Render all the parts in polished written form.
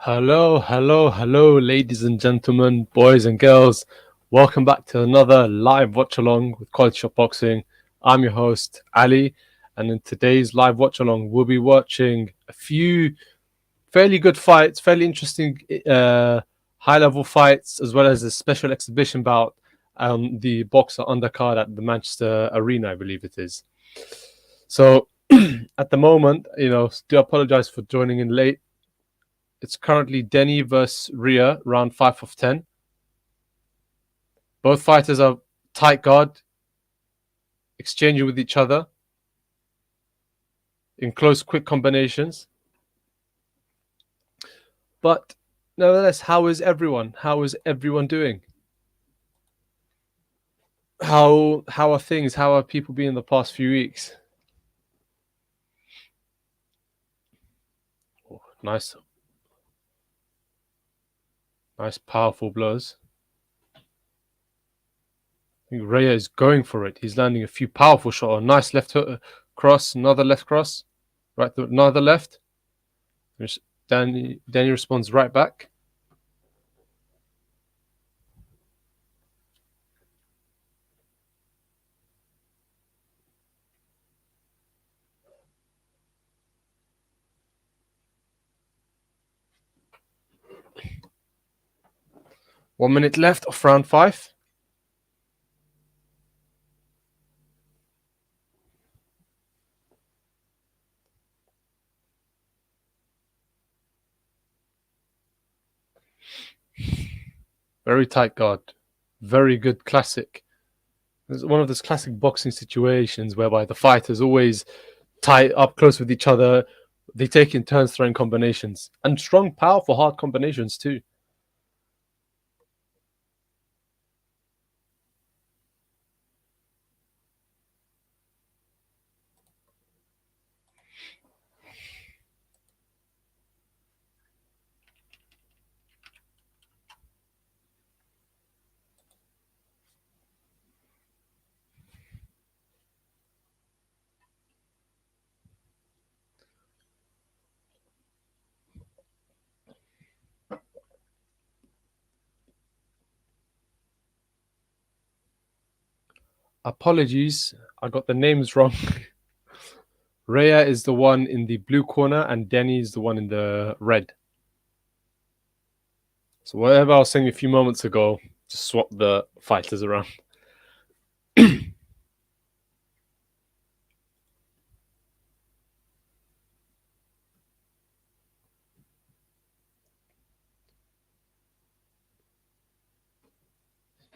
Hello, ladies and gentlemen, boys and girls. Welcome back to another live watch along with Quality Shot Boxing. I'm your host, Ali, and in today's live watch along, we'll be watching a few fairly good fights, fairly interesting high level fights, as well as a special exhibition bout on the Boxer Undercard at the Manchester Arena, I believe it is. So, at the moment, do apologize for joining in late. It's currently Denny versus Rhea, round 5 of 10. Both fighters are tight guard, exchanging with each other in close, quick combinations. But nevertheless, how is everyone? How is everyone doing? How are things? How have people been in the past few weeks? Oh, nice, powerful blows. I think Rhea is going for it. He's landing a few powerful shots. A nice left hook, cross, another left cross, right, another left. Danny responds right back. One minute left of round 5. Very tight guard. Very good classic. It's one of those classic boxing situations whereby the fighters always tie up close with each other. They take in turns throwing combinations. And strong, powerful, hard combinations too. Apologies, I got the names wrong. Rhea is the one in the blue corner and Denny is the one in the red. So whatever I was saying a few moments ago, just swap the fighters around.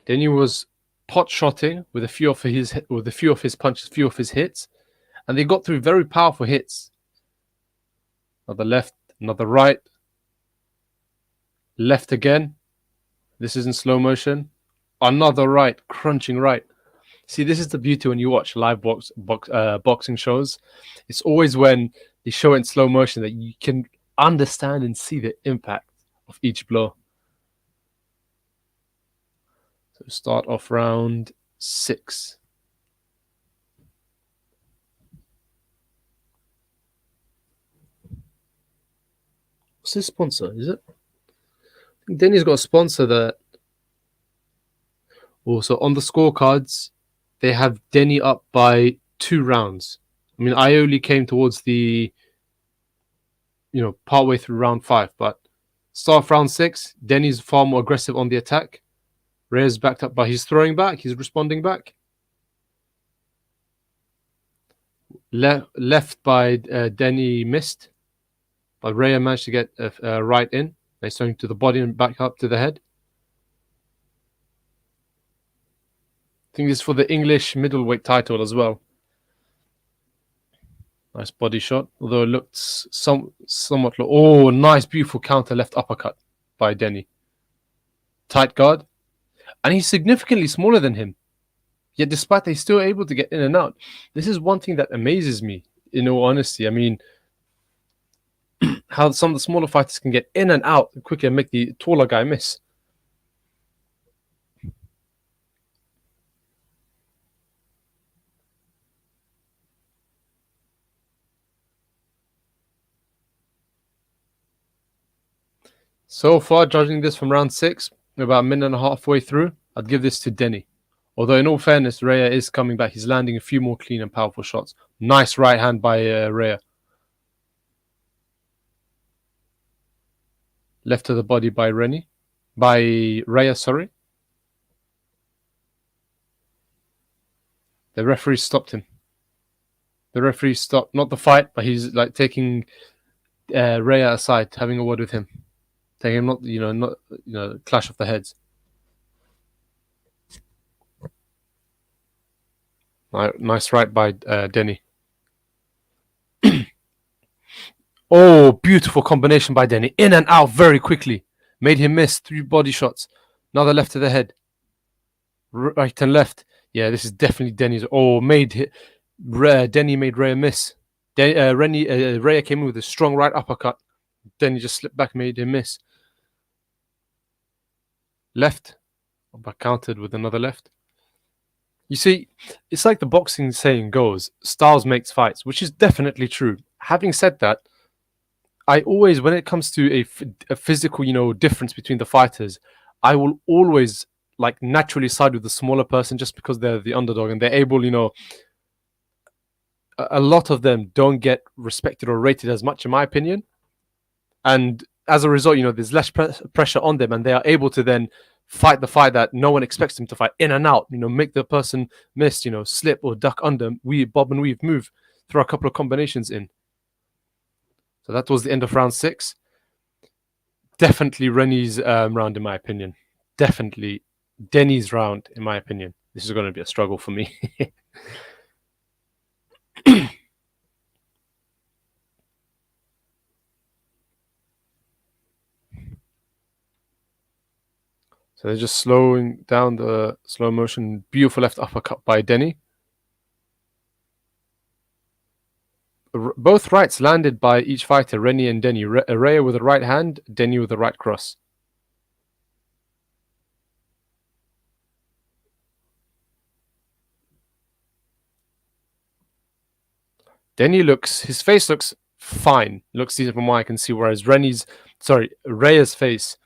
Denny was pot shotting with a few of his punches, few of his hits, and they got through very powerful hits. Another left, another right, left again. This is in slow motion. Another right, crunching right. See, this is the beauty when you watch live boxing shows. It's always when they show it in slow motion that you can understand and see the impact of each blow. So start off round 6. What's his sponsor? Is it? I think Denny's got a sponsor that. Also on the scorecards, they have Denny up by 2 rounds. I mean, I only came towards the, partway through round 5, but start of round 6, Denny's far more aggressive on the attack. Rhea's backed up by he's throwing back, he's responding back. Left by Denny missed, but Rhea managed to get right in. They're starting to the body and back up to the head. I think this is for the English middleweight title as well. Nice body shot, although it looked somewhat low. Oh, nice, beautiful counter left uppercut by Denny. Tight guard. And he's significantly smaller than him. Yet despite that, he's still able to get in and out. This is one thing that amazes me, in all honesty. I mean, how some of the smaller fighters can get in and out quickly and make the taller guy miss. So far, judging this from round 6, we're about a minute and a half way through, I'd give this to Denny. Although, in all fairness, Raya is coming back. He's landing a few more clean and powerful shots. Nice right hand by Raya. Left to the body by Raya, sorry. The referee stopped him. The referee stopped, not the fight, but he's like taking Raya aside, having a word with him. Taking him, not clash of the heads. Nice right by Denny. Oh, beautiful combination by Denny. In and out very quickly. Made him miss 3 body shots. Another left to the head. Right and left. Yeah, this is definitely Denny's. Oh, Denny made Raya miss. Raya came in with a strong right uppercut. Denny just slipped back, made him miss. Left. But countered with another left. You see, it's like the boxing saying goes, styles makes fights, which is definitely true. Having said that, I always, when it comes to a physical, difference between the fighters, I will always like naturally side with the smaller person just because they're the underdog and they're able, a lot of them don't get respected or rated as much, in my opinion. And as a result, there's less pressure on them and they are able to then fight the fight that no one expects them to fight, in and out, make the person miss, slip or duck under, bob and weave, move, throw a couple of combinations in. So that was the end of round 6. Definitely Rennie's round, in my opinion. Definitely Denny's round, in my opinion. This is going to be a struggle for me. So they're just slowing down the slow motion. Beautiful left uppercut by Denny. Both rights landed by each fighter, Rennie and Denny. Raya with the right hand, Denny with the right cross. His face looks fine. Looks decent from what I can see, whereas Raya's face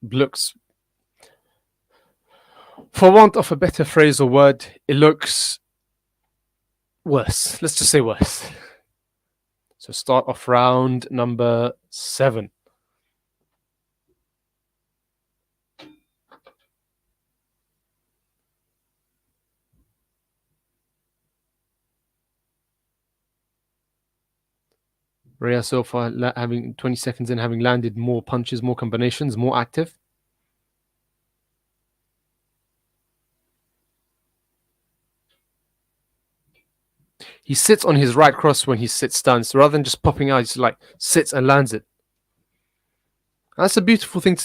looks, for want of a better phrase or word, it looks worse. Let's just say worse. So start off round number 7. Raya so far having 20 seconds in, having landed more punches, more combinations, more active. He sits on his right cross when he sits down. So rather than just popping out, he sits and lands it. That's a beautiful thing to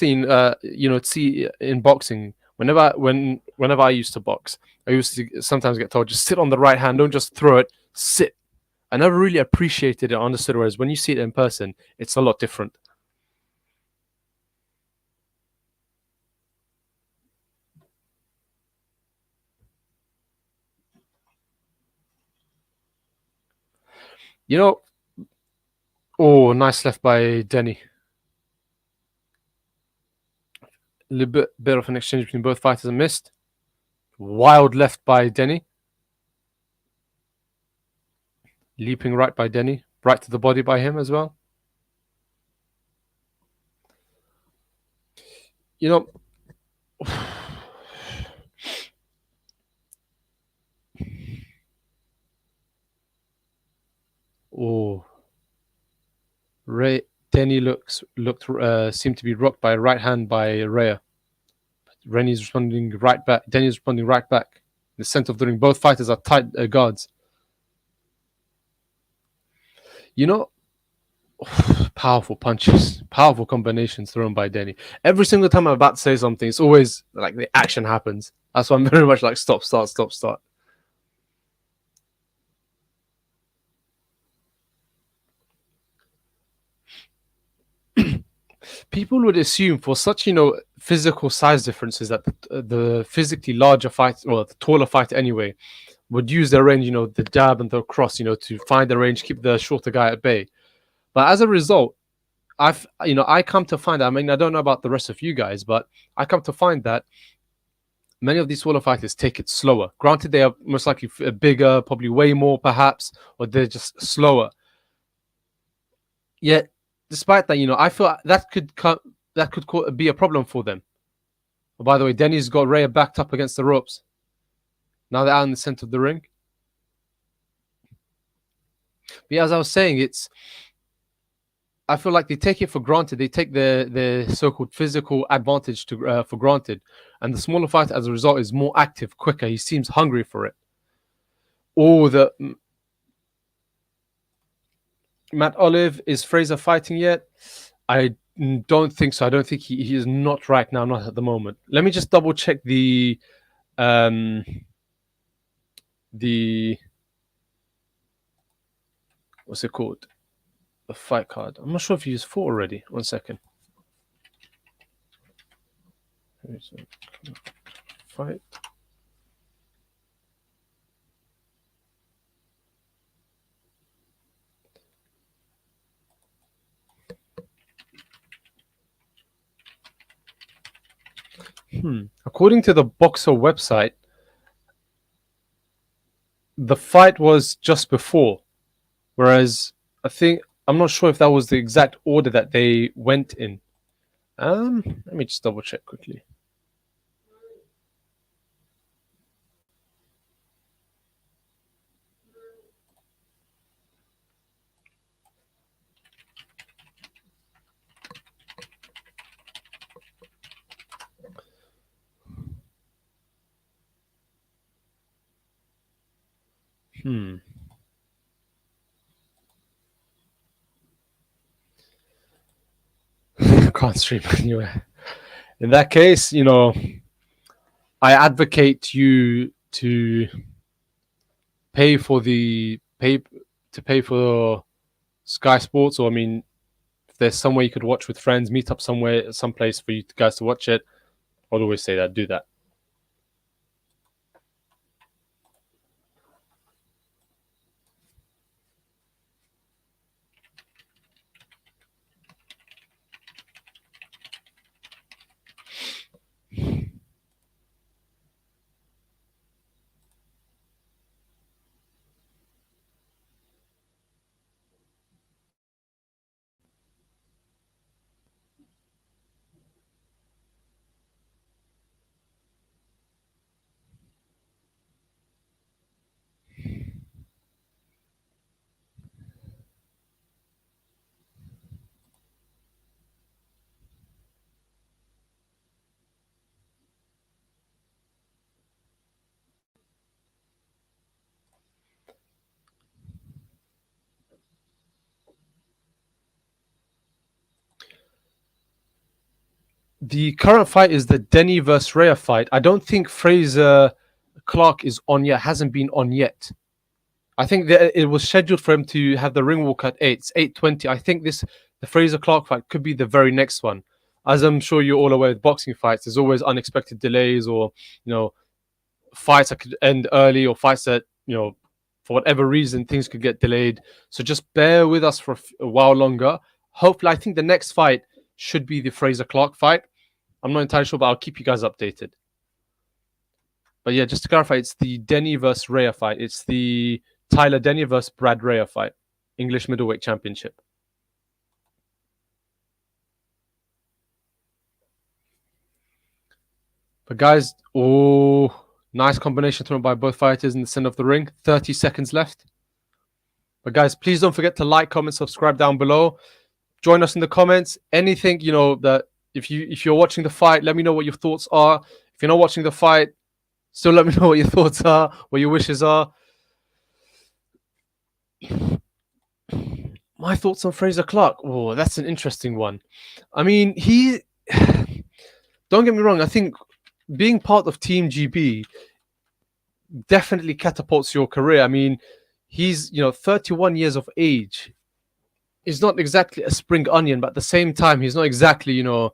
see in boxing. Whenever I used to box, I used to sometimes get told, just sit on the right hand, don't just throw it, sit. I never really appreciated it, understood, whereas when you see it in person, it's a lot different. Oh, nice left by Denny. A little bit of an exchange between both fighters and missed. Wild left by Denny. Leaping right by Denny. Right to the body by him as well. Oh, Denny seemed to be rocked by a right hand by Raya. Rennie's responding right back. Denny's responding right back. The sense of doing both fighters are tight guards. Powerful punches, powerful combinations thrown by Denny. Every single time I'm about to say something, it's always like the action happens. That's why I'm very much like stop, start, stop, start. People would assume for such, physical size differences that the physically larger fighter, or the taller fighter anyway, would use their range, the jab and the cross, to find the range, keep the shorter guy at bay. But as a result, I come to find, I mean, I don't know about the rest of you guys, but I come to find that many of these smaller fighters take it slower. Granted, they are most likely bigger, probably way more perhaps, or they're just slower. Yet, despite that, I feel that could be a problem for them. Oh, by the way, Denny's got Rhea backed up against the ropes. Now they're out in the center of the ring. But yeah, as I was saying, I feel like they take it for granted. They take the so-called physical advantage for granted. And the smaller fighter, as a result, is more active, quicker. He seems hungry for it. Matt Olive, is Fraser fighting yet? I don't think so. I don't think he is not right now, not at the moment. Let me just double check the what's it called? The fight card. I'm not sure if he used 4 already. 1 second. Fight. According to the Boxer website, the fight was just before, whereas I'm not sure if that was the exact order that they went in. Let me just double check quickly. Can't stream anywhere. In that case, I advocate you to pay for Sky Sports, or I mean, if there's somewhere you could watch with friends, meet up somewhere, someplace for you guys to watch it. I'd always say that. Do that. The current fight is the Denny versus Rhea fight. I don't think Fraser Clarke is on yet. Hasn't been on yet. I think that it was scheduled for him to have the ring walk at 8. It's 8:20. I think the Fraser Clarke fight could be the very next one. As I'm sure you're all aware with boxing fights, there's always unexpected delays, or fights that could end early, or fights that for whatever reason things could get delayed. So just bear with us for a while longer. Hopefully, I think the next fight should be the Fraser Clarke fight. I'm not entirely sure, but I'll keep you guys updated. But yeah, just to clarify, it's the Denny versus Rhea fight. It's the Tyler Denny versus Brad Rhea fight, English Middleweight Championship. But guys, nice combination thrown by both fighters in the center of the ring. 30 seconds left. But guys, please don't forget to like, comment, subscribe down below. Join us in the comments. Anything, that if you're watching the fight, let me know what your thoughts are. If you're not watching the fight, still let me know what your thoughts are, what your wishes are. My thoughts on Fraser Clarke. Oh, that's an interesting one. I mean, don't get me wrong, I think being part of Team GB definitely catapults your career. I mean, he's 31 years of age. He's not exactly a spring onion, but at the same time, he's not exactly an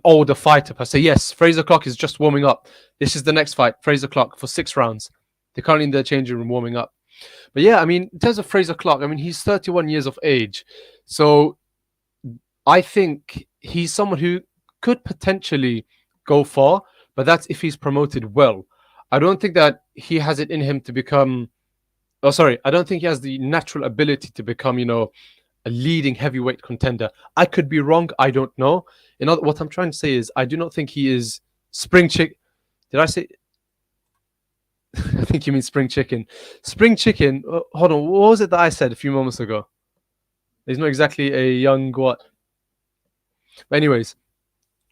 older fighter per se. Yes, Fraser Clarke is just warming up. This is the next fight, Fraser Clarke, for 6 rounds. They're currently in the changing room warming up. But yeah, I mean, in terms of Fraser Clarke, I mean, he's 31 years of age. So I think he's someone who could potentially go far, but that's if he's promoted well. I don't think that he has it in him to become. Oh, sorry. I don't think he has the natural ability to become, a leading heavyweight contender. I could be wrong. I don't know. What I'm trying to say is, I do not think he is spring chick. Did I say? I think you mean spring chicken. Spring chicken. Hold on. What was it that I said a few moments ago? He's not exactly a young what. But anyways,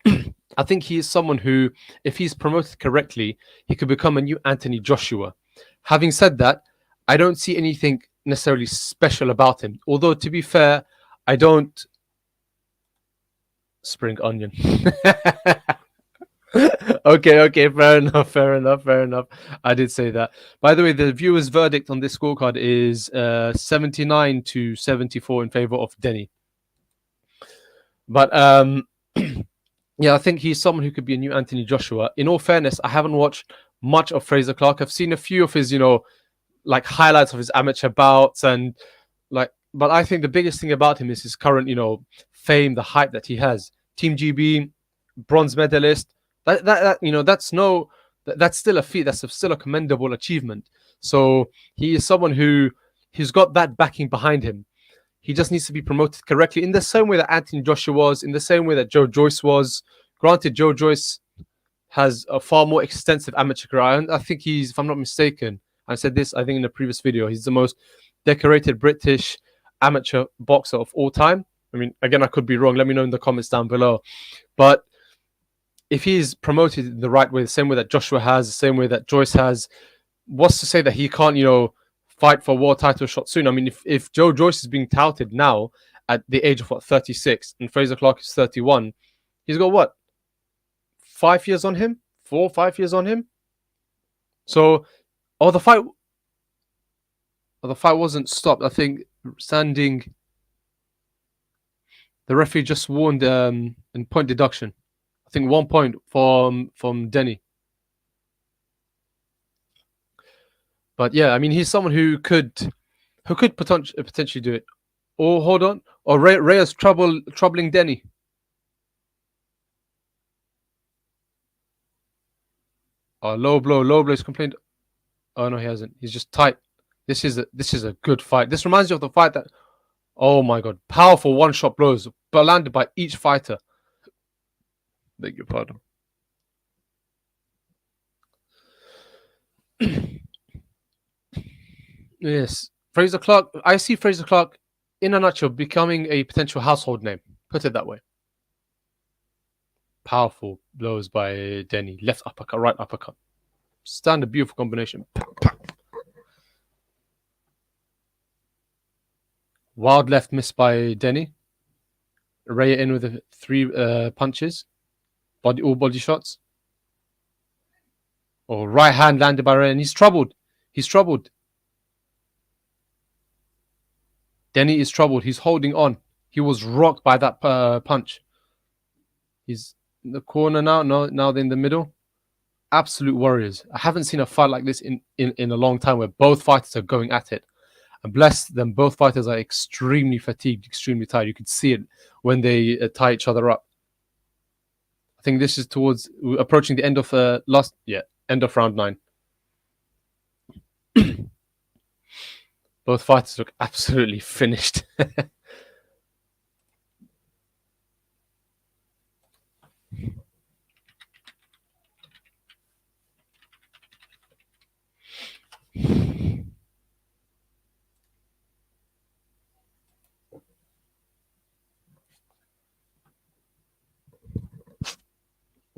I think he is someone who, if he's promoted correctly, he could become a new Anthony Joshua. Having said that, I don't see anything necessarily special about him. Although, to be fair, I don't. Spring onion. Okay, fair enough. I did say that. By the way, the viewers' verdict on this scorecard is 79 to 74 in favor of Denny. But yeah, I think he's someone who could be a new Anthony Joshua. In all fairness, I haven't watched much of Fraser Clarke. I've seen a few of his, like highlights of his amateur bouts but I think the biggest thing about him is his current, fame, the hype that he has. Team GB, bronze medalist. That's still a feat. That's still a commendable achievement. So he is someone who's got that backing behind him. He just needs to be promoted correctly in the same way that Anthony Joshua was, in the same way that Joe Joyce was. Granted, Joe Joyce has a far more extensive amateur career. And I think he's, if I'm not mistaken, I said this, I think in the previous video, he's the most decorated British amateur boxer of all time. I mean, again, I could be wrong. Let me know in the comments down below. But if he's promoted in the right way, the same way that Joshua has, the same way that Joyce has, what's to say that he can't, fight for a world title shot soon? I mean, if Joe Joyce is being touted now at the age of 36, and Fraser Clarke is 31, he's got what? 5 years on him? 4 or 5 years on him? So, the fight wasn't stopped. I think the referee just warned in point deduction. I think 1 point from Denny. But yeah, I mean, he's someone who could potentially do it. Oh, hold on. Or Reyes troubling Denny. Oh, low blow. He's complained. Oh no, he hasn't. He's just tight. This is a good fight. This reminds you of the fight that. Oh my god, powerful one-shot blows, but landed by each fighter. Beg your pardon. Yes, Fraser Clarke. I see Fraser Clarke, in a nutshell, becoming a potential household name. Put it that way. Powerful blows by Denny. Left uppercut, right uppercut. Standard, beautiful combination. Wild left miss by Denny. Raya in with the 3 punches. All body shots. Oh, right hand landed by Raya, and he's troubled. Denny is troubled. He's holding on. He was rocked by that punch. He's in the corner now. Now they're in the middle. Absolute warriors. I haven't seen a fight like this in a long time, where both fighters are going at it. And bless them, both fighters are extremely fatigued, extremely tired. You could see it when they tie each other up. I think this is approaching the end of end of round 9. Both fighters look absolutely finished.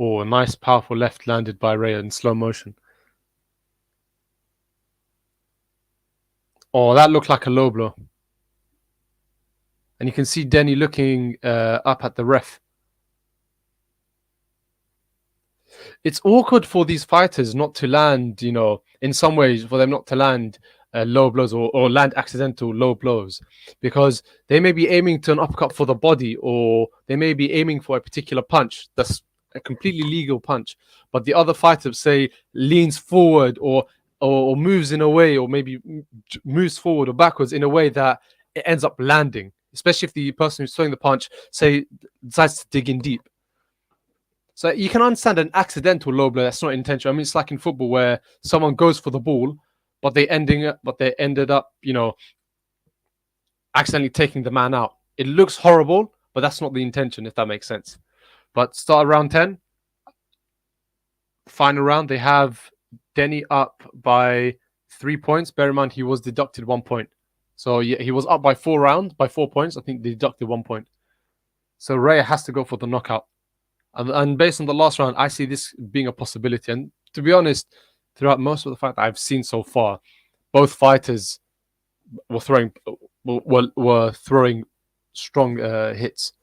Oh, a nice powerful left landed by Raya in slow motion. Oh, that looked like a low blow. And you can see Denny looking up at the ref. It's awkward for these fighters not to land, in some ways, for them not to land low blows or land accidental low blows, because they may be aiming to an uppercut for the body, or they may be aiming for a particular punch that's a completely legal punch, but the other fighter, say, leans forward or or moves in a way, or maybe moves forward or backwards in a way that it ends up landing, especially if the person who's throwing the punch, say, decides to dig in deep. So you can understand an accidental low blow that's not intentional. I mean, it's like in football where someone goes for the ball, but they ended up, accidentally taking the man out. It looks horrible, but that's not the intention, if that makes sense. But start round 10, final round, they have Denny up by 3 points. Bear in mind, he was deducted 1 point. So yeah, he was up by 4 points. I think they deducted 1 point. So Raya has to go for the knockout. And based on the last round, I see this being a possibility. And to be honest, throughout most of the fight that I've seen so far, both fighters were throwing strong hits.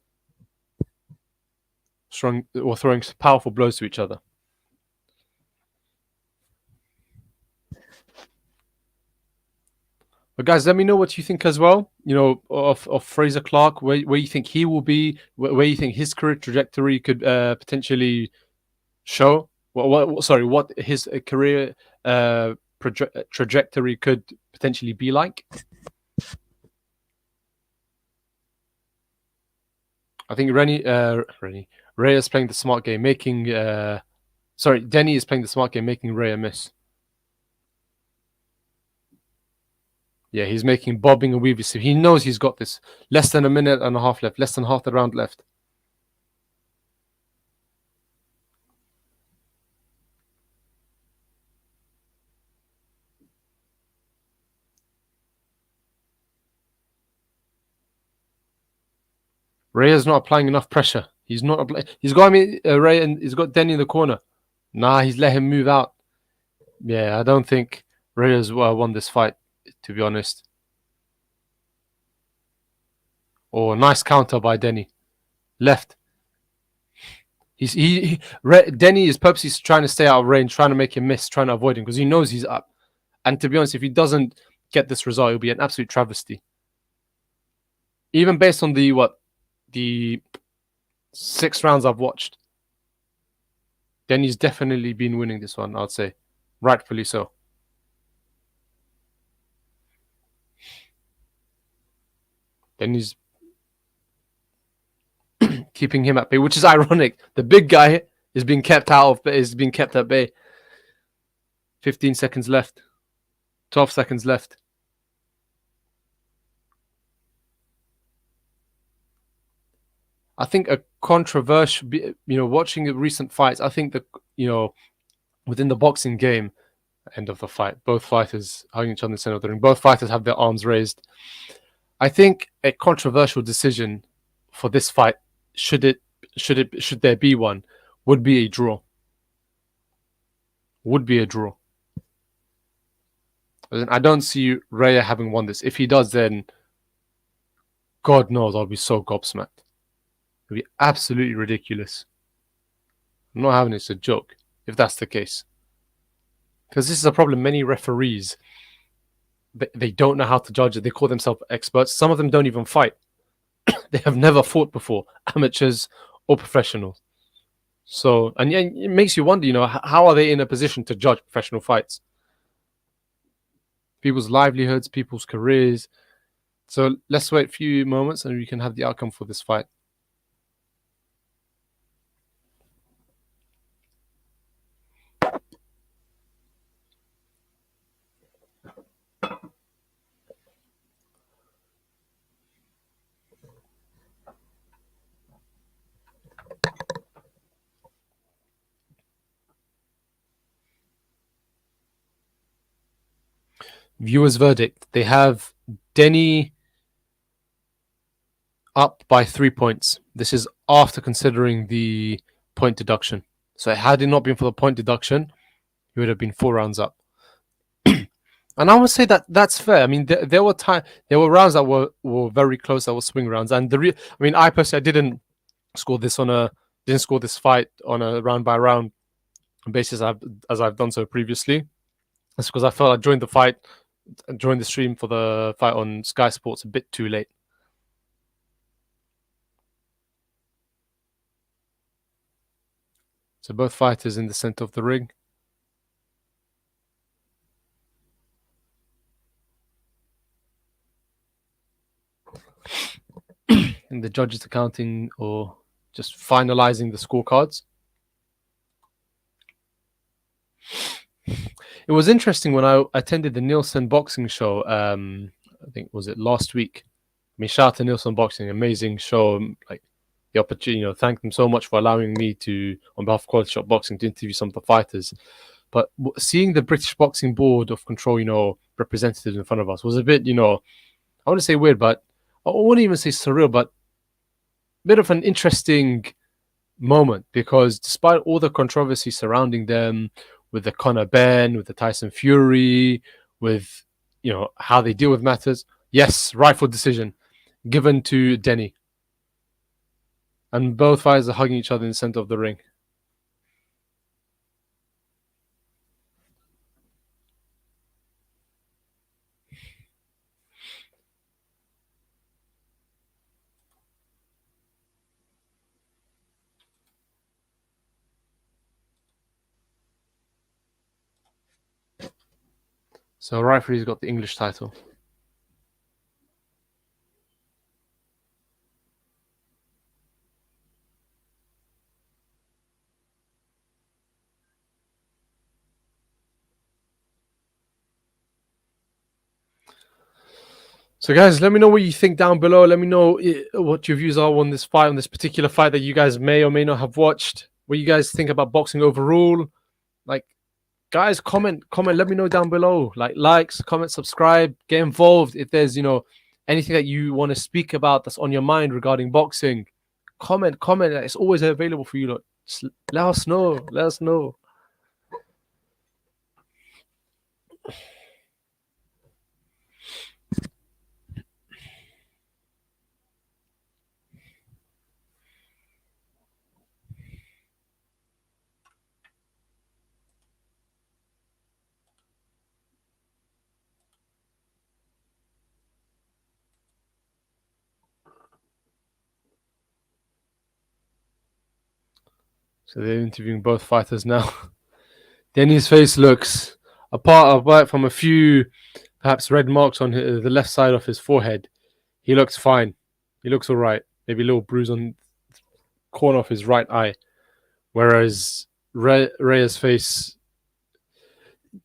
Were throwing powerful blows to each other. But guys, let me know what you think as well. Of Fraser Clarke, where you think he will be, where you think his career trajectory could potentially show. What his career trajectory could potentially be like. I think Ray is playing the smart game, making Denny is playing the smart game, making Ray a miss. Yeah, he's making bobbing and weaving. So he knows he's got this. Less than a minute and a half left. Less than half the round left. Ray is not applying enough pressure. He's not. He's got Ray, and he's got Denny in the corner. Nah, he's let him move out. Yeah, I don't think Ray has won this fight, to be honest. Oh, nice counter by Denny. Left. Denny is purposely trying to stay out of range, trying to make him miss, trying to avoid him because he knows he's up. And to be honest, if he doesn't get this result, it'll be an absolute travesty. Even based on the 6 rounds I've watched, Denny's definitely been winning this one, I'd say. Rightfully so. Denny's keeping him at bay, which is ironic. The big guy is being kept at bay. 15 seconds left. 12 seconds left. I think a controversial, watching the recent fights, I think that, within the boxing game, end of the fight, both fighters hugging each other in the center of the ring, both fighters have their arms raised. I think a controversial decision for this fight, should there be one, would be a draw. I don't see Raya having won this. If he does, then God knows I'll be so gobsmacked. It'll be absolutely ridiculous. I'm not having it. It's a joke, if that's the case. Because this is a problem. Many referees, they don't know how to judge it. They call themselves experts. Some of them don't even fight. They have never fought before, amateurs or professionals. So, and yeah, it makes you wonder, how are they in a position to judge professional fights? People's livelihoods, people's careers. So let's wait a few moments and we can have the outcome for this fight. Viewers' verdict. They have Denny up by 3 points. This is after considering the point deduction. So had it not been for the point deduction, he would have been 4 rounds up. And I would say that that's fair. I mean, there were rounds that were very close, that were swing rounds. And I personally didn't score this fight on a round by round basis as I've done so previously. That's because I felt I joined the stream for the fight on Sky Sports a bit too late. So both fighters in the center of the ring. and the judges accounting or just finalizing the scorecards. It was interesting when I attended the Nielsen boxing show. I think was it last week. I mean, shout out to Nielsen Boxing, amazing show. Like the opportunity, thank them so much for allowing me to, on behalf of Quality Shop Boxing, to interview some of the fighters. But seeing the British Boxing Board of Control, representatives in front of us was a bit, I want to say weird, but I wouldn't even say surreal, but a bit of an interesting moment because despite all the controversy surrounding them, with the Conor Ben, with the Tyson Fury, with how they deal with matters, yes, rightful decision given to Denny, and both fighters are hugging each other in the center of the ring. So rightfully, he's got the English title. So, guys, let me know what you think down below. Let me know what your views are on this fight, on this particular fight that you guys may or may not have watched. What you guys think about boxing overall. Like, guys, comment. Let me know down below. Likes, comment, subscribe, get involved. If there's, anything that you want to speak about that's on your mind regarding boxing, comment. It's always available for you. Just let us know. So they're interviewing both fighters now. Denny's face looks, apart from a few perhaps red marks on the left side of his forehead, he looks fine. He looks all right. Maybe a little bruise on the corner of his right eye. Whereas Rhea's face,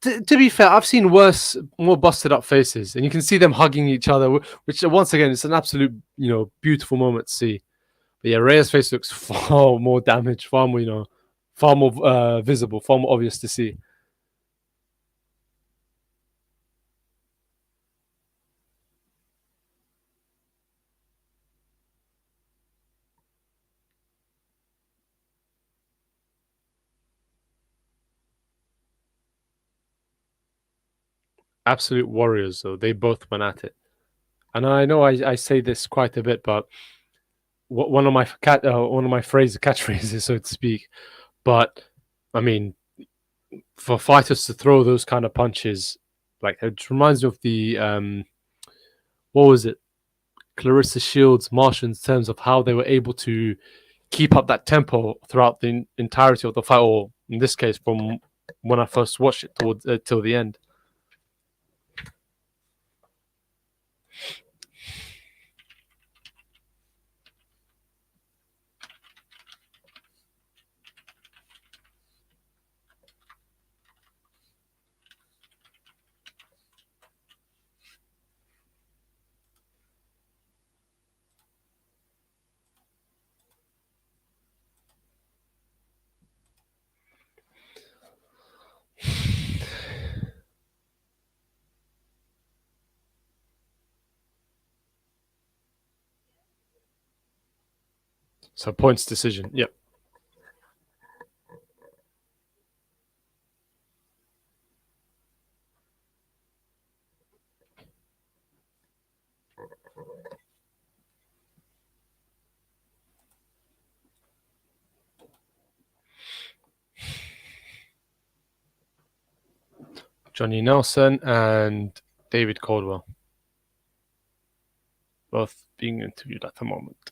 to be fair, I've seen worse, more busted up faces. And you can see them hugging each other, which once again, it's an absolute, beautiful moment to see. But yeah, Rhea's face looks far more damaged, far more, far more visible, far more obvious to see. Absolute warriors, though. They both went at it. And I know I say this quite a bit, but one of my catchphrases, so to speak. But I mean, for fighters to throw those kind of punches, like it reminds me of the what was it, Clarissa Shields, Marsh, in terms of how they were able to keep up that tempo throughout the entirety of the fight, or in this case, from when I first watched it towards till the end. So points decision. Yep. Johnny Nelson and David Caldwell, both being interviewed at the moment.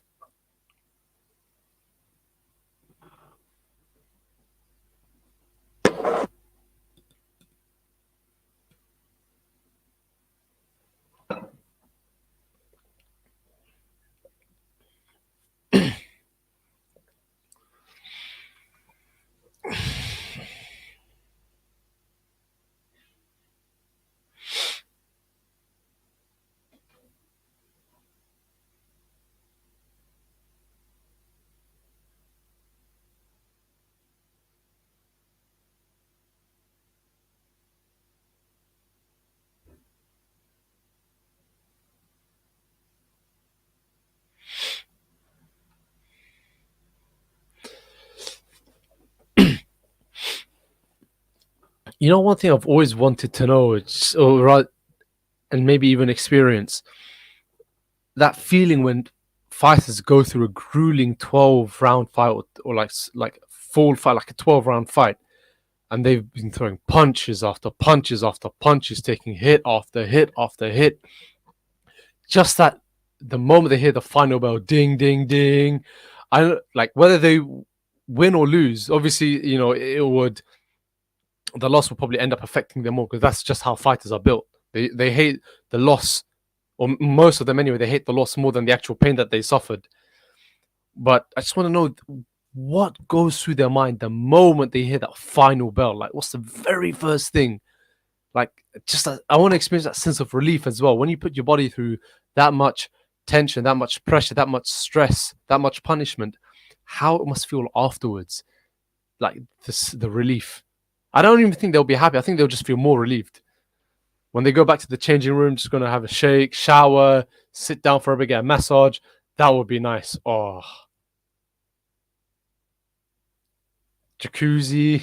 One thing I've always wanted to know, and maybe even experience, that feeling when fighters go through a grueling 12-round fight, or like full fight, like a 12-round fight, and they've been throwing punches after punches after punches, taking hit after hit after hit. Just that the moment they hear the final bell, ding, ding, ding, I don't like whether they win or lose. Obviously, the loss will probably end up affecting them more because that's just how fighters are built. They hate the loss, or most of them anyway. They hate the loss more than the actual pain that they suffered. But I just want to know what goes through their mind the moment they hear that final bell. Like, what's the very first thing? Like, I want to experience that sense of relief as well. When you put your body through that much tension, that much pressure, that much stress, that much punishment, how it must feel afterwards. Like the relief. I don't even think they'll be happy. I think they'll just feel more relieved. When they go back to the changing room, just going to have a shake, shower, sit down for a bit, get a massage. That would be nice. Oh, jacuzzi.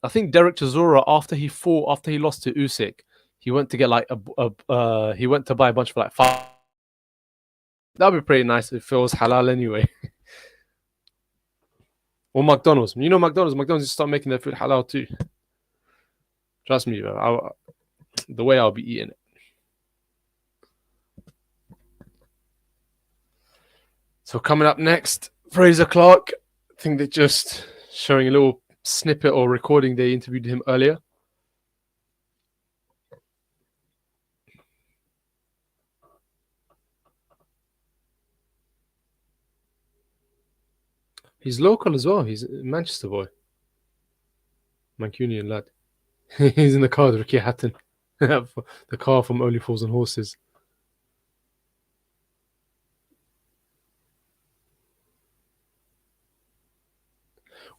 I think Derek Chisora, after he lost to Usyk, he went to get like he went to buy a bunch of like five. That'd be pretty nice if it was halal anyway. Or McDonald's. McDonald's start making their food halal too. Trust me, the way I'll be eating it. So coming up next, Fraser Clarke. I think they're just showing a little snippet or recording. They interviewed him earlier. He's local as well. He's a Manchester boy. Mancunian lad. He's in the car with Ricky Hatton. The car from Only Fools and Horses.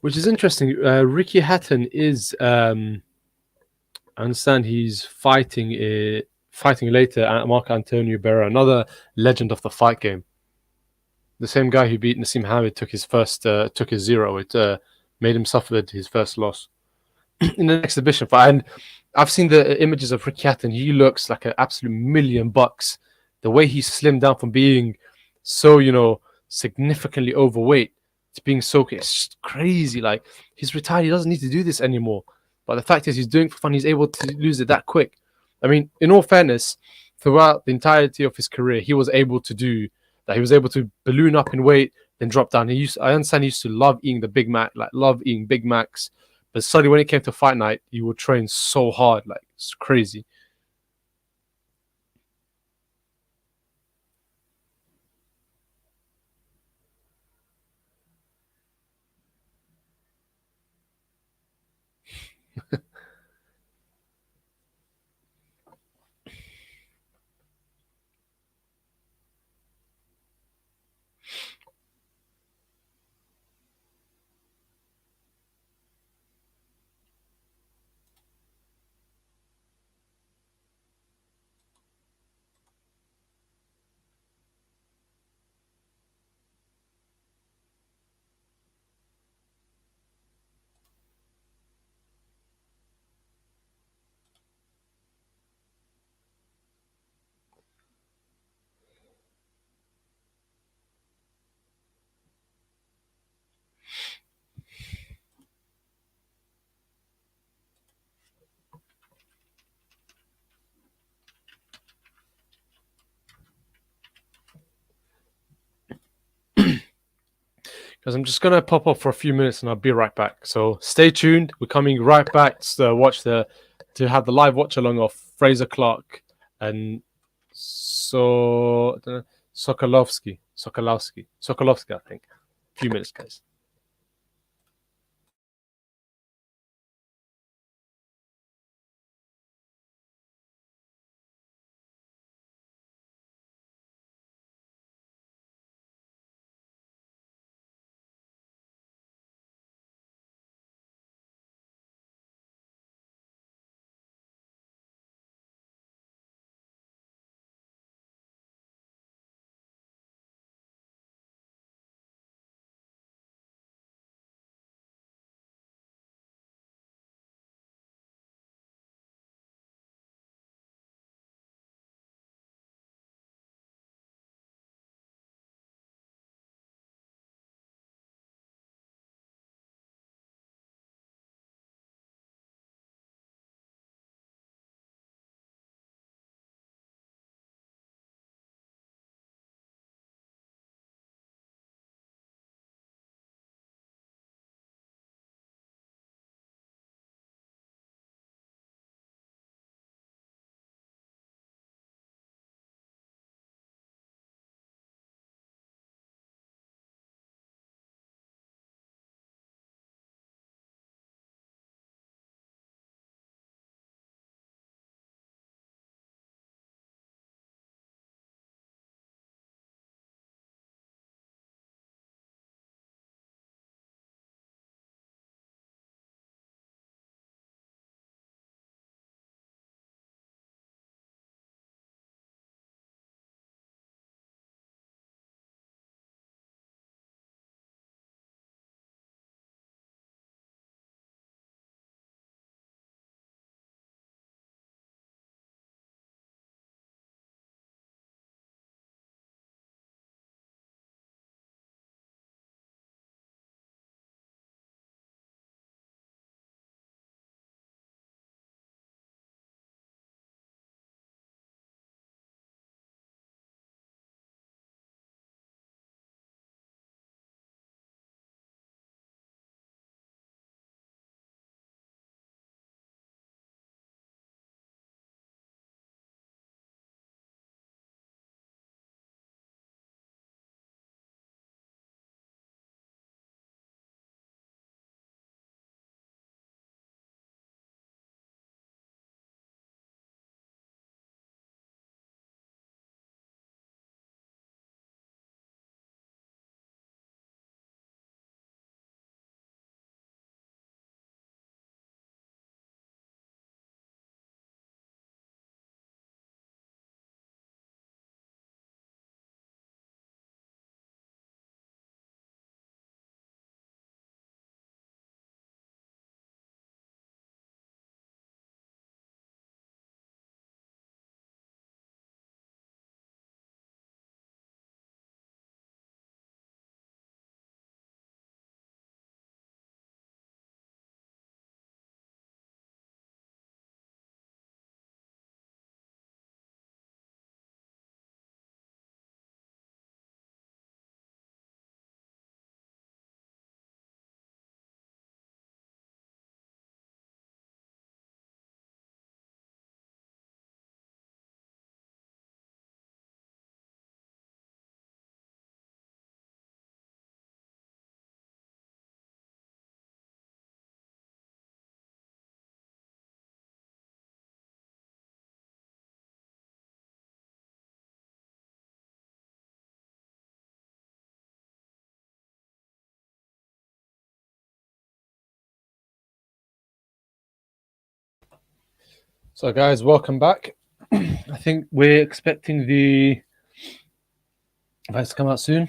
Which is interesting. Ricky Hatton is, I understand he's fighting later at Marc Antonio Barrera, another legend of the fight game. The same guy who beat Nassim Hamid took his 0. It made him suffer his first loss in the exhibition fight. And I've seen the images of Ricky Hatton. He looks like an absolute $1,000,000. The way he slimmed down from being so, significantly overweight to being so, it's just crazy. Like, he's retired. He doesn't need to do this anymore. But the fact is, he's doing it for fun. He's able to lose it that quick. I mean, in all fairness, throughout the entirety of his career, he was able to do that. He was able to balloon up in weight, then drop down. I understand he used to love eating the Big Mac, like love eating Big Macs. But suddenly, when it came to fight night, he would train so hard, like it's crazy. Because I'm just gonna pop off for a few minutes and I'll be right back. So stay tuned. We're coming right back to have the live watch along of Fraser Clarke and Sokolowski. I think. A few minutes, guys. So, guys, welcome back. I think we're expecting the fights to come out soon.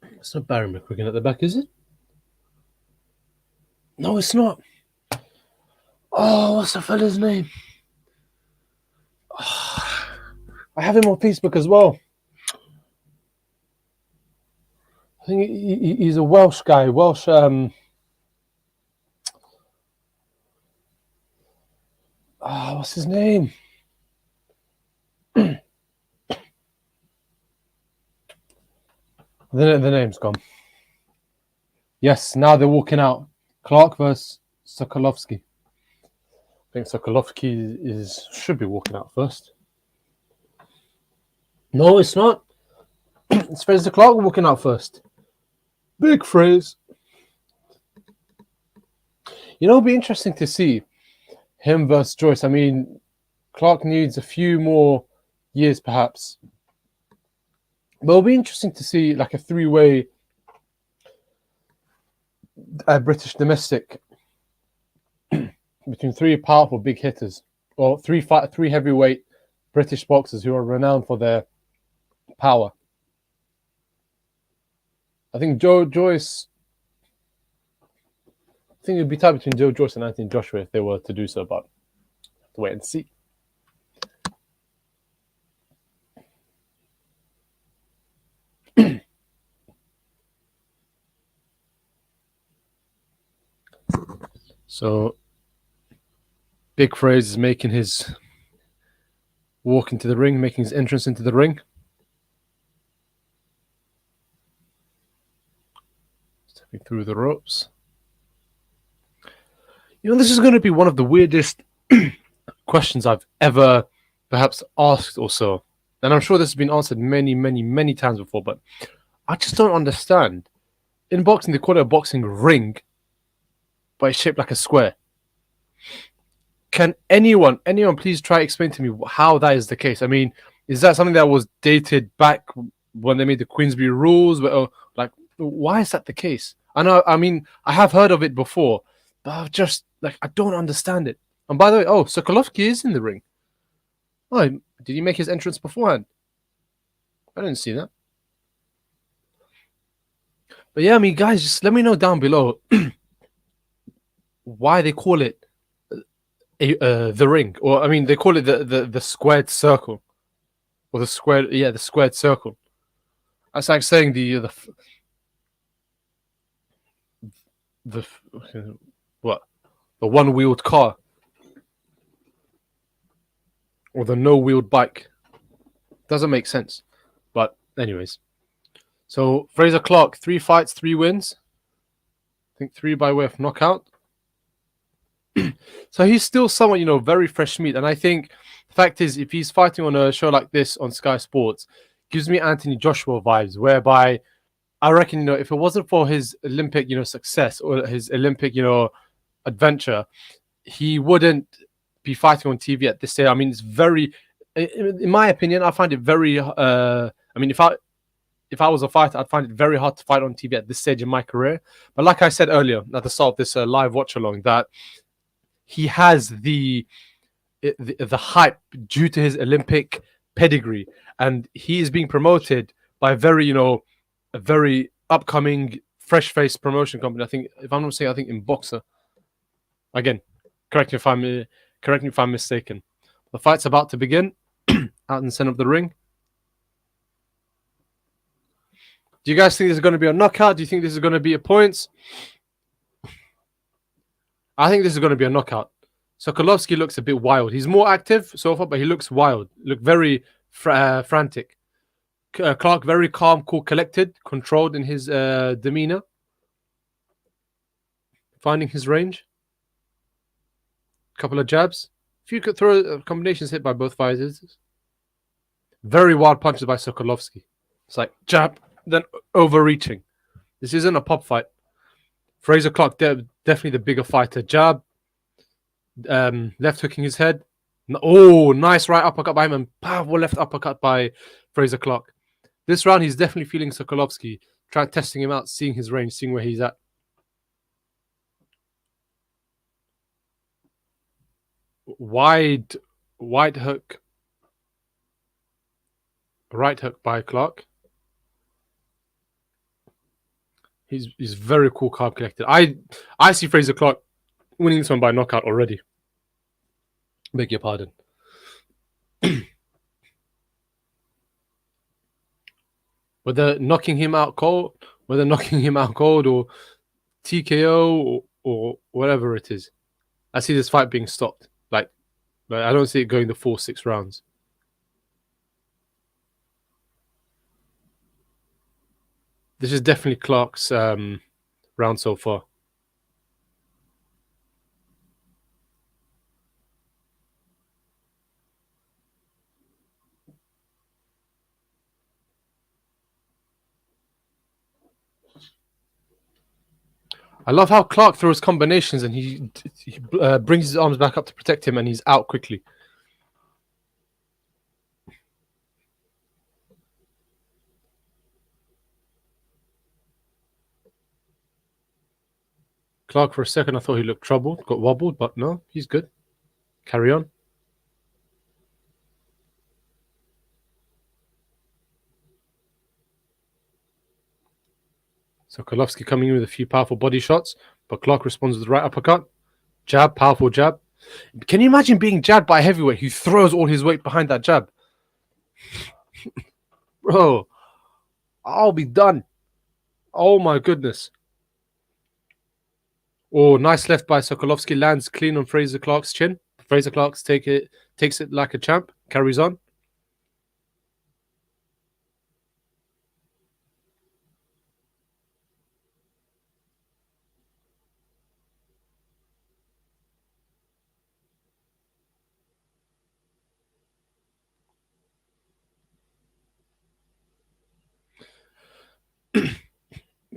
It's not Barry McQuiggan at the back, is it? No, it's not. Oh, what's the fella's name? Oh, I have him on Facebook as well. I think he's a Welsh guy. Welsh. What's his name? The name's gone. Yes, now they're walking out. Clarke versus Sokolowski. I think Sokolowski should be walking out first. No, it's not. It's Fraser Clarke walking out first. Big Fraser. You know, it'll be interesting to see him versus Joyce. I mean, Clarke needs a few more years, perhaps. But it'll be interesting to see like a three-way British domestic between three powerful big hitters, or three heavyweight British boxers who are renowned for their power. I think Joyce. I think it'd be tight between Joe Joyce and Anthony Joshua if they were to do so, but have to wait and see. So, Big Fraser is making his walk into the ring, making his entrance into the ring. Stepping through the ropes. You know, this is going to be one of the weirdest questions I've ever perhaps asked or so. And I'm sure this has been answered many, many, many times before, but I just don't understand. In boxing, they call it a boxing ring, but it's shaped like a square. Can anyone please try to explain to me how that is the case? I mean, is that something that was dated back when they made the Queensberry rules? Like, why is that the case? I mean, I have heard of it before, but I've just, I don't understand it. And by the way, Sokolowski is in the ring. Oh, did he make his entrance beforehand? I didn't see that. But yeah, I mean, guys, just let me know down below why they call it the ring, or I mean, they call it the squared circle, or the squared circle. That's like saying the one-wheeled car, or the no-wheeled bike. Doesn't make sense. But anyways, so Fraser Clarke, 3 fights, 3 wins. I think 3 by way of knockout. So he's still somewhat, very fresh meat. And I think the fact is, if he's fighting on a show like this on Sky Sports, gives me Anthony Joshua vibes, whereby I reckon, if it wasn't for his Olympic, success, or his Olympic, adventure, he wouldn't be fighting on TV at this stage. I mean, it's very, in my opinion, I find it very, I mean, if I was a fighter, I'd find it very hard to fight on TV at this stage in my career. But like I said earlier, at the start of this live watch along, that he has the hype due to his Olympic pedigree, and he is being promoted by a very upcoming, fresh-faced promotion company. I think, if I'm not mistaken, I think in Boxer. Again, correct me if I'm mistaken. The fight's about to begin out in the center of the ring. Do you guys think this is going to be a knockout? Do you think this is going to be a points? I think this is going to be a knockout. Sokolowski looks a bit wild. He's more active so far, but he looks wild. Look very frantic. Clarke, very calm, cool, collected, controlled in his demeanor. Finding his range. Couple of jabs. If you could throw combinations hit by both fighters. Very wild punches by Sokolowski. It's like jab, then overreaching. This isn't a pop fight. Fraser Clarke, definitely the bigger fighter. Jab, left hooking his head. Oh, nice right uppercut by him, and powerful left uppercut by Fraser Clarke. This round, he's definitely feeling Sokolowski, testing him out, seeing his range, seeing where he's at. Wide hook. Right hook by Clarke. He's very cool, calm, collected. I see Fraser Clarke winning this one by knockout already. Beg your pardon. Whether knocking him out cold or TKO or whatever it is, I see this fight being stopped. Like I don't see it going the 4-6 rounds. This is definitely Clarke's round so far. I love how Clarke throws combinations and he brings his arms back up to protect him and he's out quickly. Clarke, for a second, I thought he looked troubled, got wobbled, but no, he's good. Carry on. Sokolowski coming in with a few powerful body shots, but Clarke responds with the right uppercut. Jab, powerful jab. Can you imagine being jabbed by a heavyweight who throws all his weight behind that jab? Bro, I'll be done. Oh my goodness. Oh, nice left by Sokolowski. Lands clean on Fraser Clarke's chin. Fraser Clarke takes it like a champ. Carries on.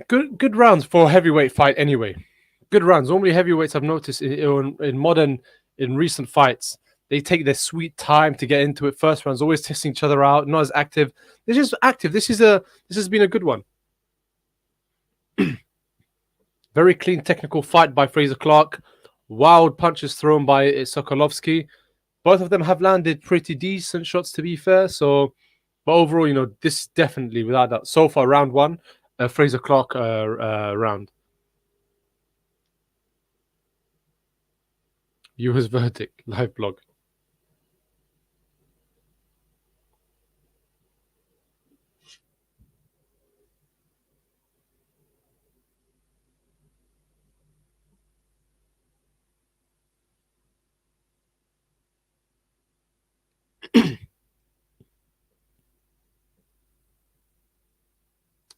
Good rounds for a heavyweight fight anyway. Good rounds. Normally heavyweights I've noticed in recent fights, they take their sweet time to get into it. First rounds always testing each other out, not as active. They're just active. This has been a good one. Very clean technical fight by Fraser Clarke. Wild punches thrown by Sokolowski. Both of them have landed pretty decent shots, to be fair. So, but overall, this definitely, without that, so far round one, Fraser Clarke round. US verdict, live blog.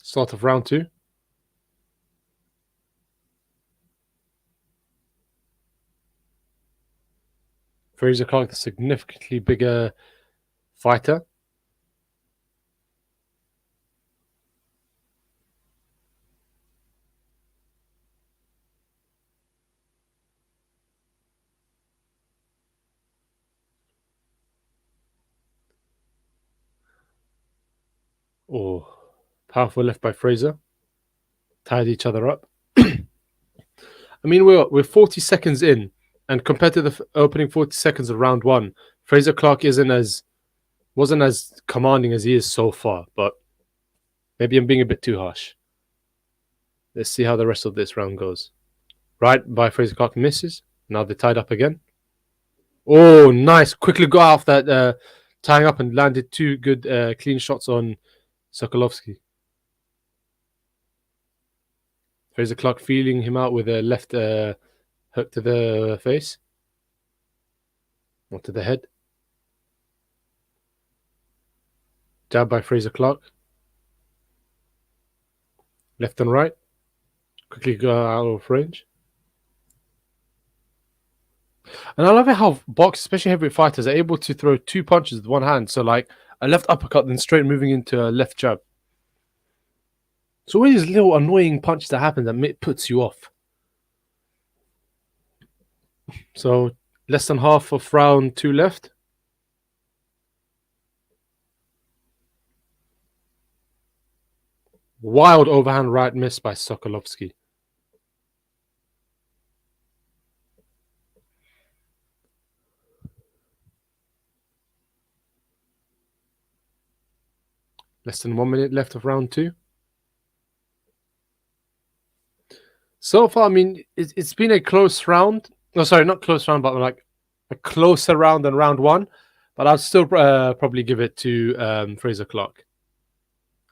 Start of round two. Fraser Clarke, the significantly bigger fighter. Oh, powerful left by Fraser. Tied each other up. I mean, we're 40 seconds in, and compared to the opening 40 seconds of round one, Fraser Clarke wasn't as commanding as he is so far. But maybe I'm being a bit too harsh. Let's see how the rest of this round goes. Right by Fraser Clarke misses. Now they're tied up again. Oh, nice! Quickly got off that tying up and landed two good clean shots on Sokolowski. Fraser Clarke feeling him out with a left hook to the face. Or to the head. Jab by Fraser Clarke. Left and right. Quickly go out of range. And I love it how boxers, especially heavyweight fighters, are able to throw two punches with one hand. So like a left uppercut, then straight moving into a left jab. So all these little annoying punches that happen that puts you off. So less than half of round two left. Wild overhand right miss by Sokolowski. Less than 1 minute left of round 2. So far, I mean, it's been a close round. No, sorry, not close round, but like a closer round than round 1. But I'll still probably give it to Fraser Clarke.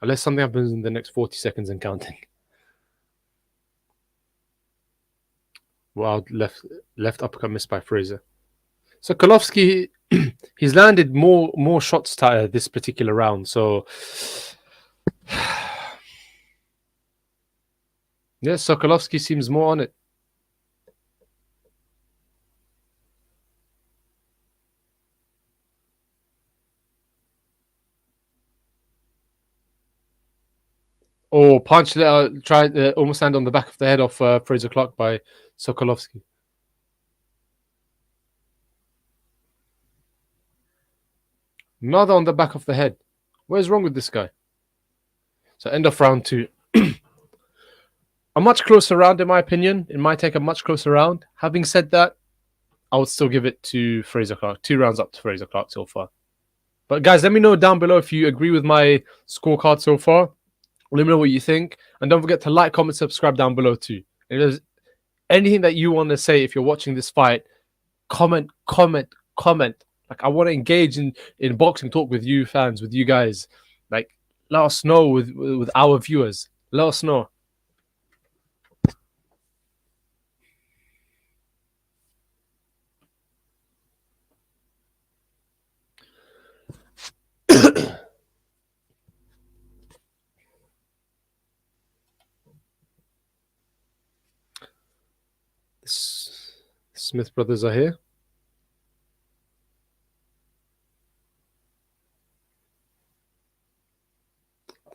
Unless something happens in the next 40 seconds and counting. Wild left uppercut missed by Fraser. Sokolowski, he's landed more shots this particular round. So, yeah, Sokolowski seems more on it. Oh, punch tried almost land on the back of the head of Fraser Clarke by Sokolowski. Another on the back of the head. What is wrong with this guy? So end of round 2. A much closer round, in my opinion. It might take a much closer round. Having said that, I would still give it to Fraser Clarke. 2 rounds up to Fraser Clarke so far. But guys, let me know down below if you agree with my scorecard so far. Let me know what you think. And don't forget to like, comment, subscribe down below too. If there's anything that you want to say if you're watching this fight, comment. Like, I want to engage in boxing talk with you fans, with you guys. Like, let us know with our viewers. Let us know. Smith brothers are here.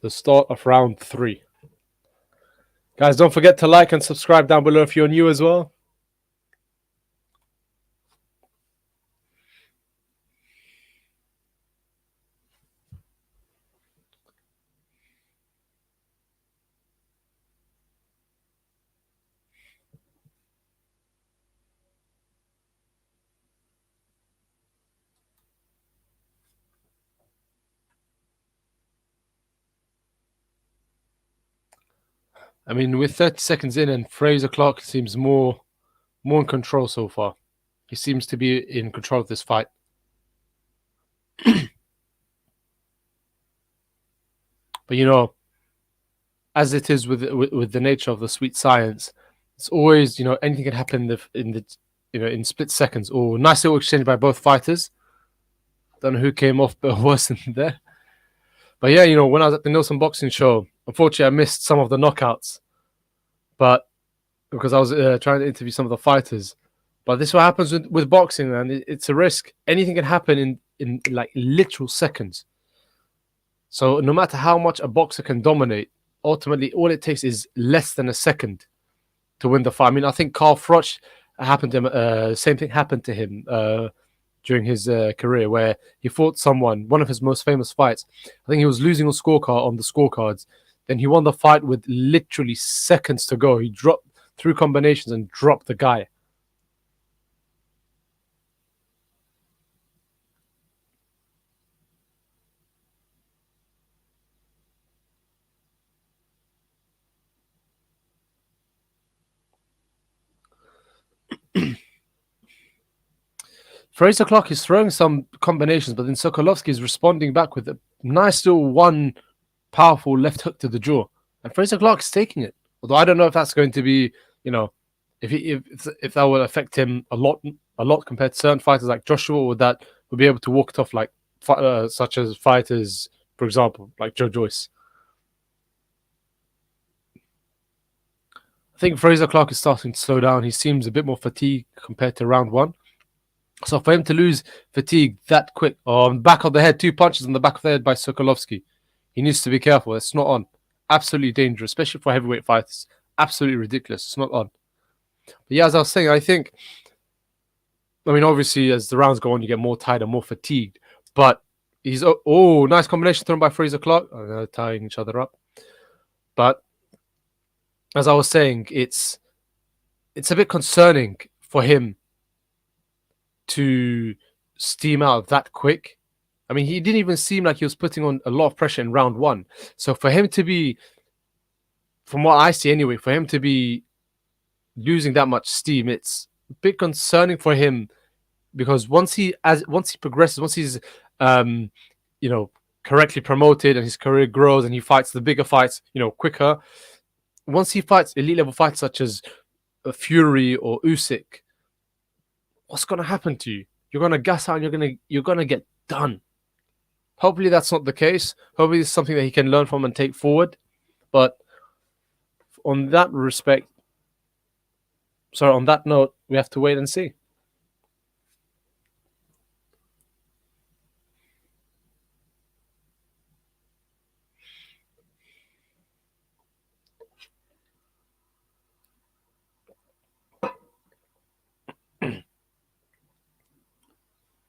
The start of round 3. Guys, don't forget to like and subscribe down below if you're new as well. I mean, with 30 seconds in, and Fraser Clarke seems more in control so far. He seems to be in control of this fight. But you know, as it is with the nature of the sweet science, it's always, you know, anything can happen in split seconds. Oh, nice little exchange by both fighters. Don't know who came off but worse than there. But yeah, you know, when I was at the Nielsen Boxing Show, unfortunately I missed some of the knockouts. But because I was trying to interview some of the fighters. But this is what happens with boxing, man. It's a risk. Anything can happen in like literal seconds. So no matter how much a boxer can dominate, ultimately all it takes is less than a second to win the fight. I mean, I think Carl Froch happened to him. Same thing happened to him during his career, where he fought someone, one of his most famous fights. I think he was losing on the scorecards. Then he won the fight with literally seconds to go. He dropped through combinations and dropped the guy. Fraser Clarke is throwing some combinations, but then Sokolowski is responding back with a nice little one powerful left hook to the jaw. And Fraser Clarke is taking it. Although I don't know if that's going to be, you know, if that will affect him a lot compared to certain fighters like Joshua, or that will be able to walk it off like such as fighters, for example, like Joe Joyce. I think Fraser Clarke is starting to slow down. He seems a bit more fatigued compared to round 1. So for him to lose fatigue that quick, on the back of the head, 2 punches on the back of the head by Sokolowski, he needs to be careful. It's not on. Absolutely dangerous, especially for heavyweight fighters. Absolutely ridiculous. It's not on. But yeah, as I was saying, I mean, obviously, as the rounds go on, you get more tired and more fatigued. But he's nice combination thrown by Fraser Clarke. Tying each other up. But as I was saying, it's a bit concerning for him to steam out that quick. I mean, he didn't even seem like he was putting on a lot of pressure in round one. So for him to be, from what I see anyway, for him to be losing that much steam, it's a bit concerning for him, because once he progresses, once he's um, correctly promoted and his career grows and he fights the bigger fights, quicker. Once he fights elite level fights such as Fury or Usyk, what's gonna happen to you? You're gonna gas out and you're gonna get done. Hopefully that's not the case. Hopefully it's something that he can learn from and take forward. But on that note, we have to wait and see.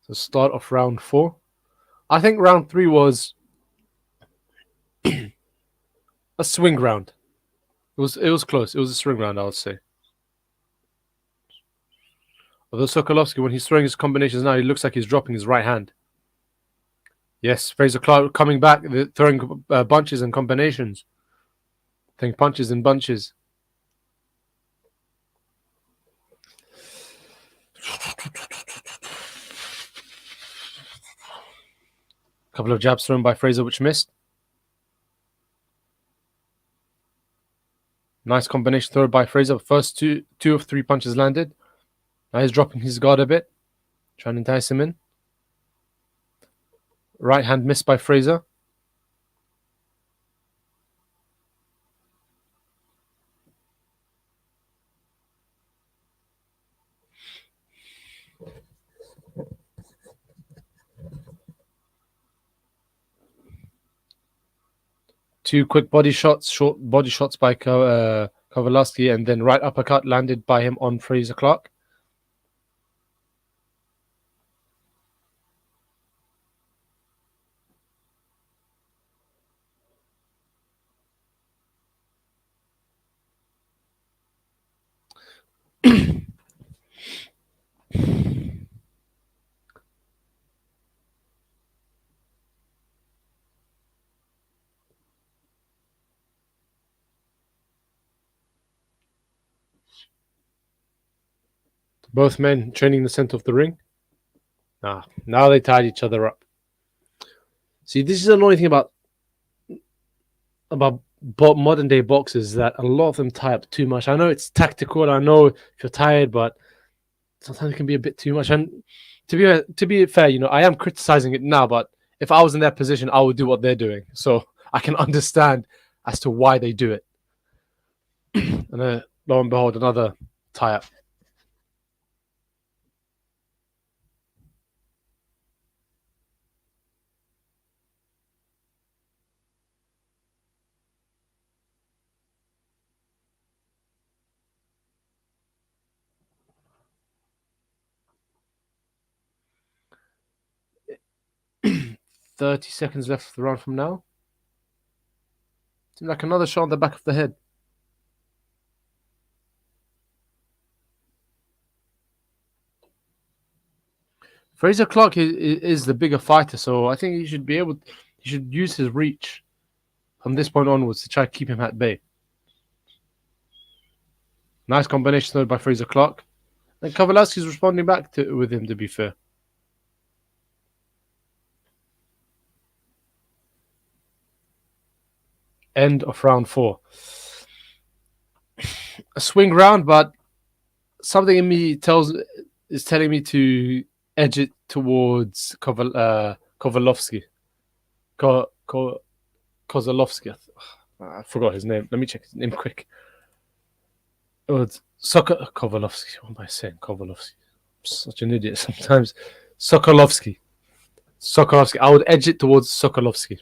So start of round 4. I think round 3 was a swing round. It was close. It was a swing round, I would say. Although Sokolowski, when he's throwing his combinations now, he looks like he's dropping his right hand. Yes, Fraser Clarke coming back, throwing bunches and combinations. Throwing punches and bunches. A couple of jabs thrown by Fraser, which missed. Nice combination throw by Fraser. First two of 3 punches landed. Now he's dropping his guard a bit, trying to entice him in. Right hand missed by Fraser. Two quick body shots, short body shots by Sokolowski, and then right uppercut landed by him on Fraser Clarke. Both men training in the center of the ring. Now they tied each other up. See, this is the annoying thing about modern day boxers, that a lot of them tie up too much. I know it's tactical, and I know if you're tired, but sometimes it can be a bit too much. And to be fair, I am criticizing it now, but if I was in their position, I would do what they're doing. So I can understand as to why they do it. And lo and behold, another tie up. "30 seconds left of the round from now." Seems like another shot on the back of the head. Fraser Clarke is the bigger fighter, so I think he should use his reach from this point onwards to try to keep him at bay. Nice combination though by Fraser Clarke. And Sokolowski's responding back with him, to be fair. End of round 4. A swing round, but something in me is telling me to edge it towards Sokolowski. Kozlowski. I forgot his name. Let me check his name quick. Oh, it's Sokolowski. What am I saying? Sokolowski. I'm such an idiot sometimes. Sokolowski. I would edge it towards Sokolowski.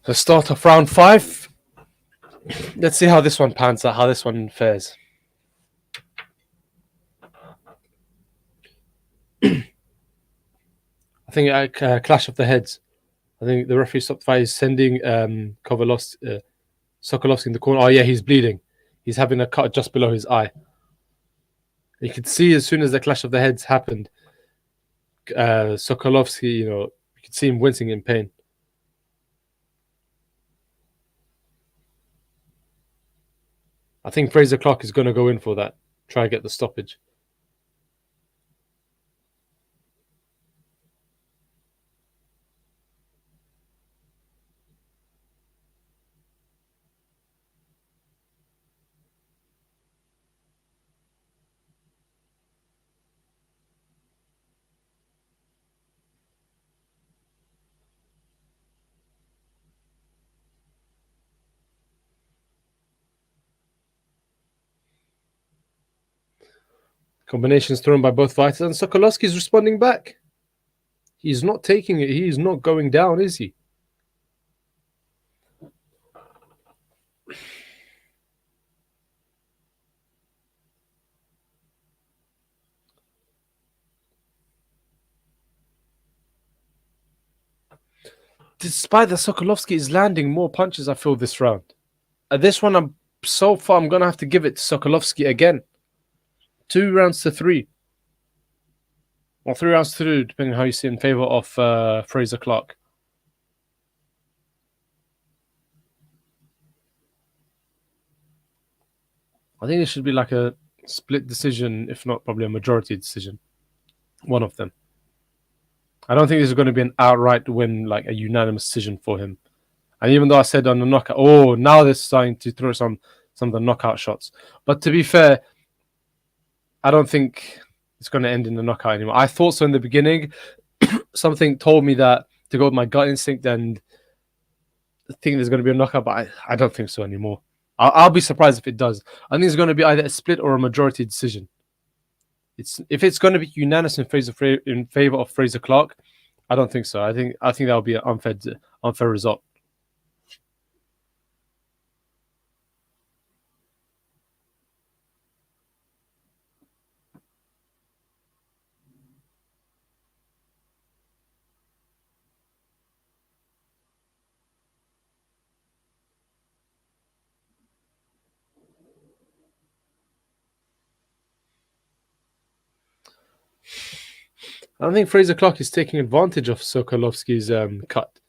The start of round 5. Let's see how this one pans out, how this one fares. I think clash of the heads. I think the referee stopped fight is sending Sokolowski in the corner. Oh yeah, he's bleeding. He's having a cut just below his eye. You could see as soon as the clash of the heads happened, Sokolowski, you could see him wincing in pain. I think Fraser Clarke is going to go in for that. Try and get the stoppage. Combinations thrown by both fighters, and Sokolowski is responding back. He's not taking it. He's not going down, is he? Despite that, Sokolowski is landing more punches, I feel, this round. This one, I'm going to have to give it to Sokolowski again. 2 rounds to 3. Or 3 rounds to 2, depending on how you see it, in favor of Fraser Clarke. I think it should be like a split decision, if not probably a majority decision. One of them. I don't think this is going to be an outright win, like a unanimous decision for him. And even though I said on the knockout, now they're starting to throw some of the knockout shots. But to be fair, I don't think it's going to end in the knockout anymore. I thought so in the beginning. Something told me that to go with my gut instinct and think there's going to be a knockout, but I don't think so anymore. I'll be surprised if it does. I think it's going to be either a split or a majority decision. If it's going to be unanimous in favor of Fraser Clarke, I don't think so. I think that'll be an unfair result. I don't think Fraser Clarke is taking advantage of Sokolowski's cut.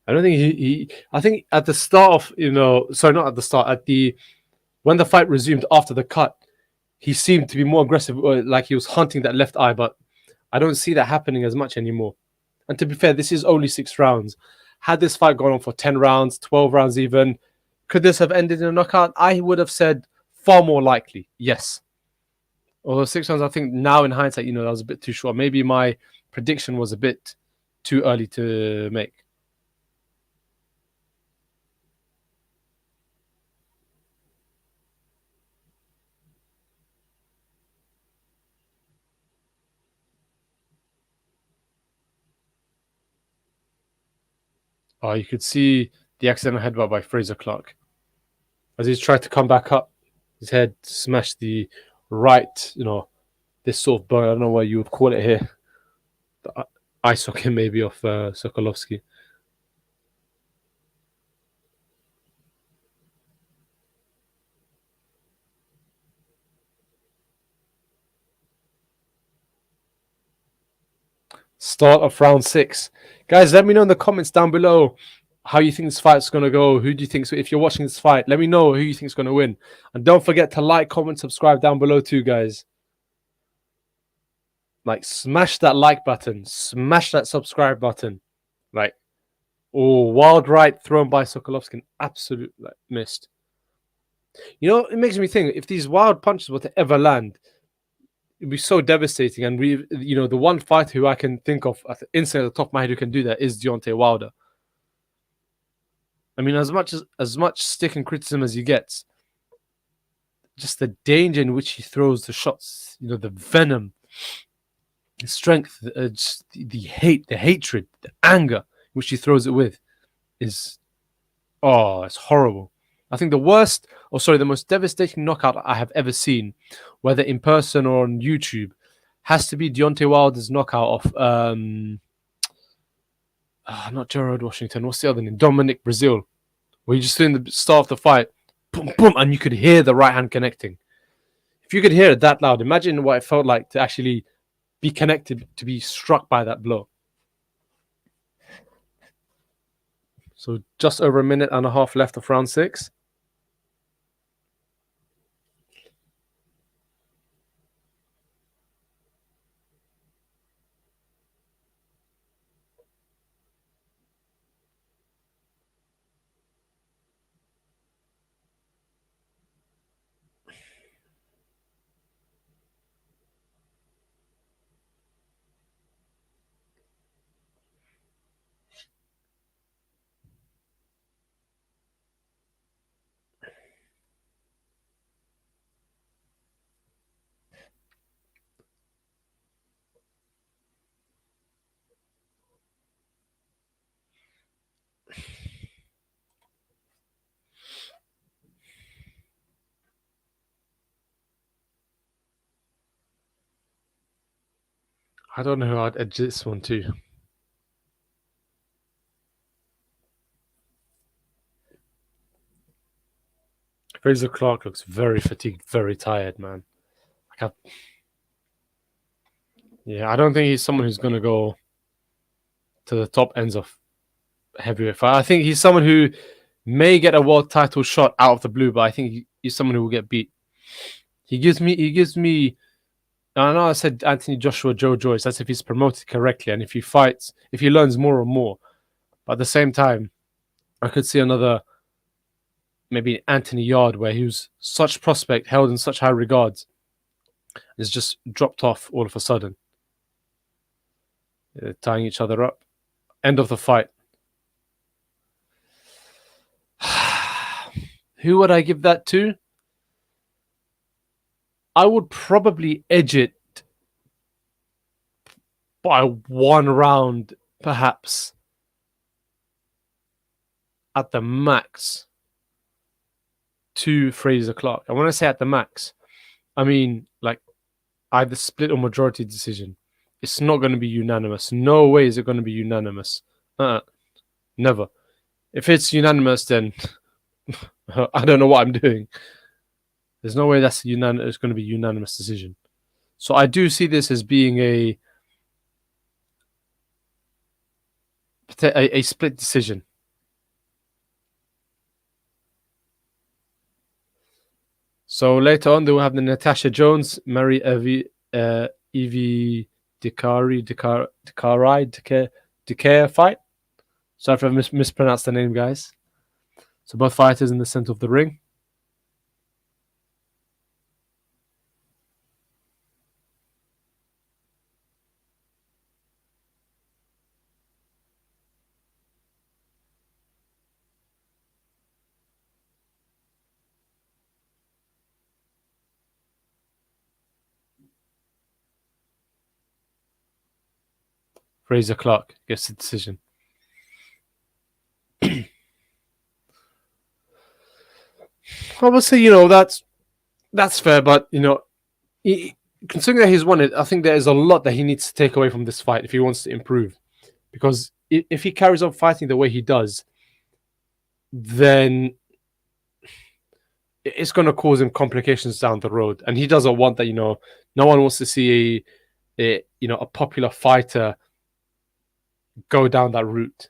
I don't think I think at the start of, sorry, not at the start, when the fight resumed after the cut, he seemed to be more aggressive, like he was hunting that left eye, but I don't see that happening as much anymore. And to be fair, this is only 6 rounds. Had this fight gone on for 10 rounds, 12 rounds even, could this have ended in a knockout? I would have said far more likely, yes. Although 6 rounds, I think now in hindsight, that was a bit too short. Maybe my prediction was a bit too early to make. Oh, you could see the accidental headbutt by Fraser Clarke. As he's tried to come back up, his head smashed the right, this sort of bone. I don't know what you would call it here. The eye socket maybe of Sokolowski. Start of round 6. Guys, let me know in the comments down below how you think this fight's going to go. Who do you think? So if you're watching this fight, let me know who you think is going to win. And don't forget to like, comment, subscribe down below too, guys. Like, smash that like button. Smash that subscribe button. Like, wild right thrown by Sokolowski. Absolute missed. It makes me think, if these wild punches were to ever land, it'd be so devastating. And the one fighter who I can think of instantly at the top of my head who can do that is Deontay Wilder. I mean, as much stick and criticism as he gets, just the danger in which he throws the shots, the venom, the strength, just the hate, the hatred, the anger which he throws it with it's horrible. I think the most devastating knockout I have ever seen, whether in person or on YouTube, has to be Deontay Wilder's knockout of not Gerald Washington. What's the other name? Dominic Brazil, where you just in the start of the fight, boom, boom, and you could hear the right hand connecting. If you could hear it that loud, imagine what it felt like to actually be connected, to be struck by that blow. So just over a minute and a half left of round 6. I don't know who I'd edge this one to. Fraser Clarke looks very fatigued, very tired, man. I don't think he's someone who's going to go to the top ends of heavyweight fight. I think he's someone who may get a world title shot out of the blue, but I think he's someone who will get beat. He gives me. I know I said Anthony Joshua, Joe Joyce. That's if he's promoted correctly and if he fights, if he learns more and more. But at the same time, I could see another, maybe Anthony Yard, where he was such prospect, held in such high regards, is just dropped off all of a sudden. Tying each other up. End of the fight. Who would I give that to? I would probably edge it by 1 round, perhaps, at the max, to Fraser Clarke. And when I say at the max, I mean like either split or majority decision. It's not going to be unanimous. No way is it going to be unanimous. Never. If it's unanimous, then I don't know what I'm doing. There's no way it's going to be a unanimous decision. So I do see this as being a split decision. So later on, they will have the Natasha Jones, Mary Evie Dicaire fight. Sorry if I mispronounced the name, guys. So both fighters in the center of the ring. Fraser Clarke gets the decision. Obviously, that's fair, but considering that he's won it, I think there is a lot that he needs to take away from this fight if he wants to improve. Because if he carries on fighting the way he does, then it's going to cause him complications down the road, and he doesn't want that. No one wants to see a popular fighter go down that route.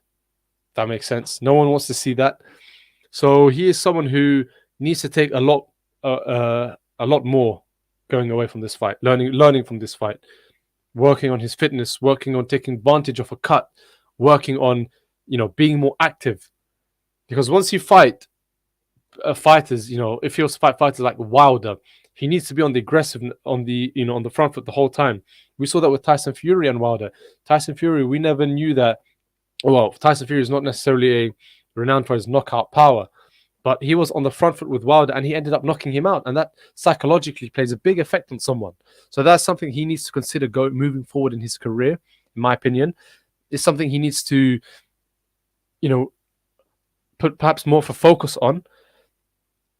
If that makes sense. No one wants to see that. So he is someone who needs to take a lot more going away from this fight, learning from this fight, working on his fitness, working on taking advantage of a cut, working on being more active. Because once you fight fighters, if he was to fight fighters like Wilder, he needs to be on the aggressive, on the front foot the whole time. We saw that with Tyson Fury and Wilder. Tyson Fury, we never knew that. Well, Tyson Fury is not necessarily renowned for his knockout power, But he was on the front foot with Wilder and he ended up knocking him out. And that psychologically plays a big effect on someone. So that's something he needs to consider moving forward in his career, in my opinion. It's something he needs to, put perhaps more of a focus on.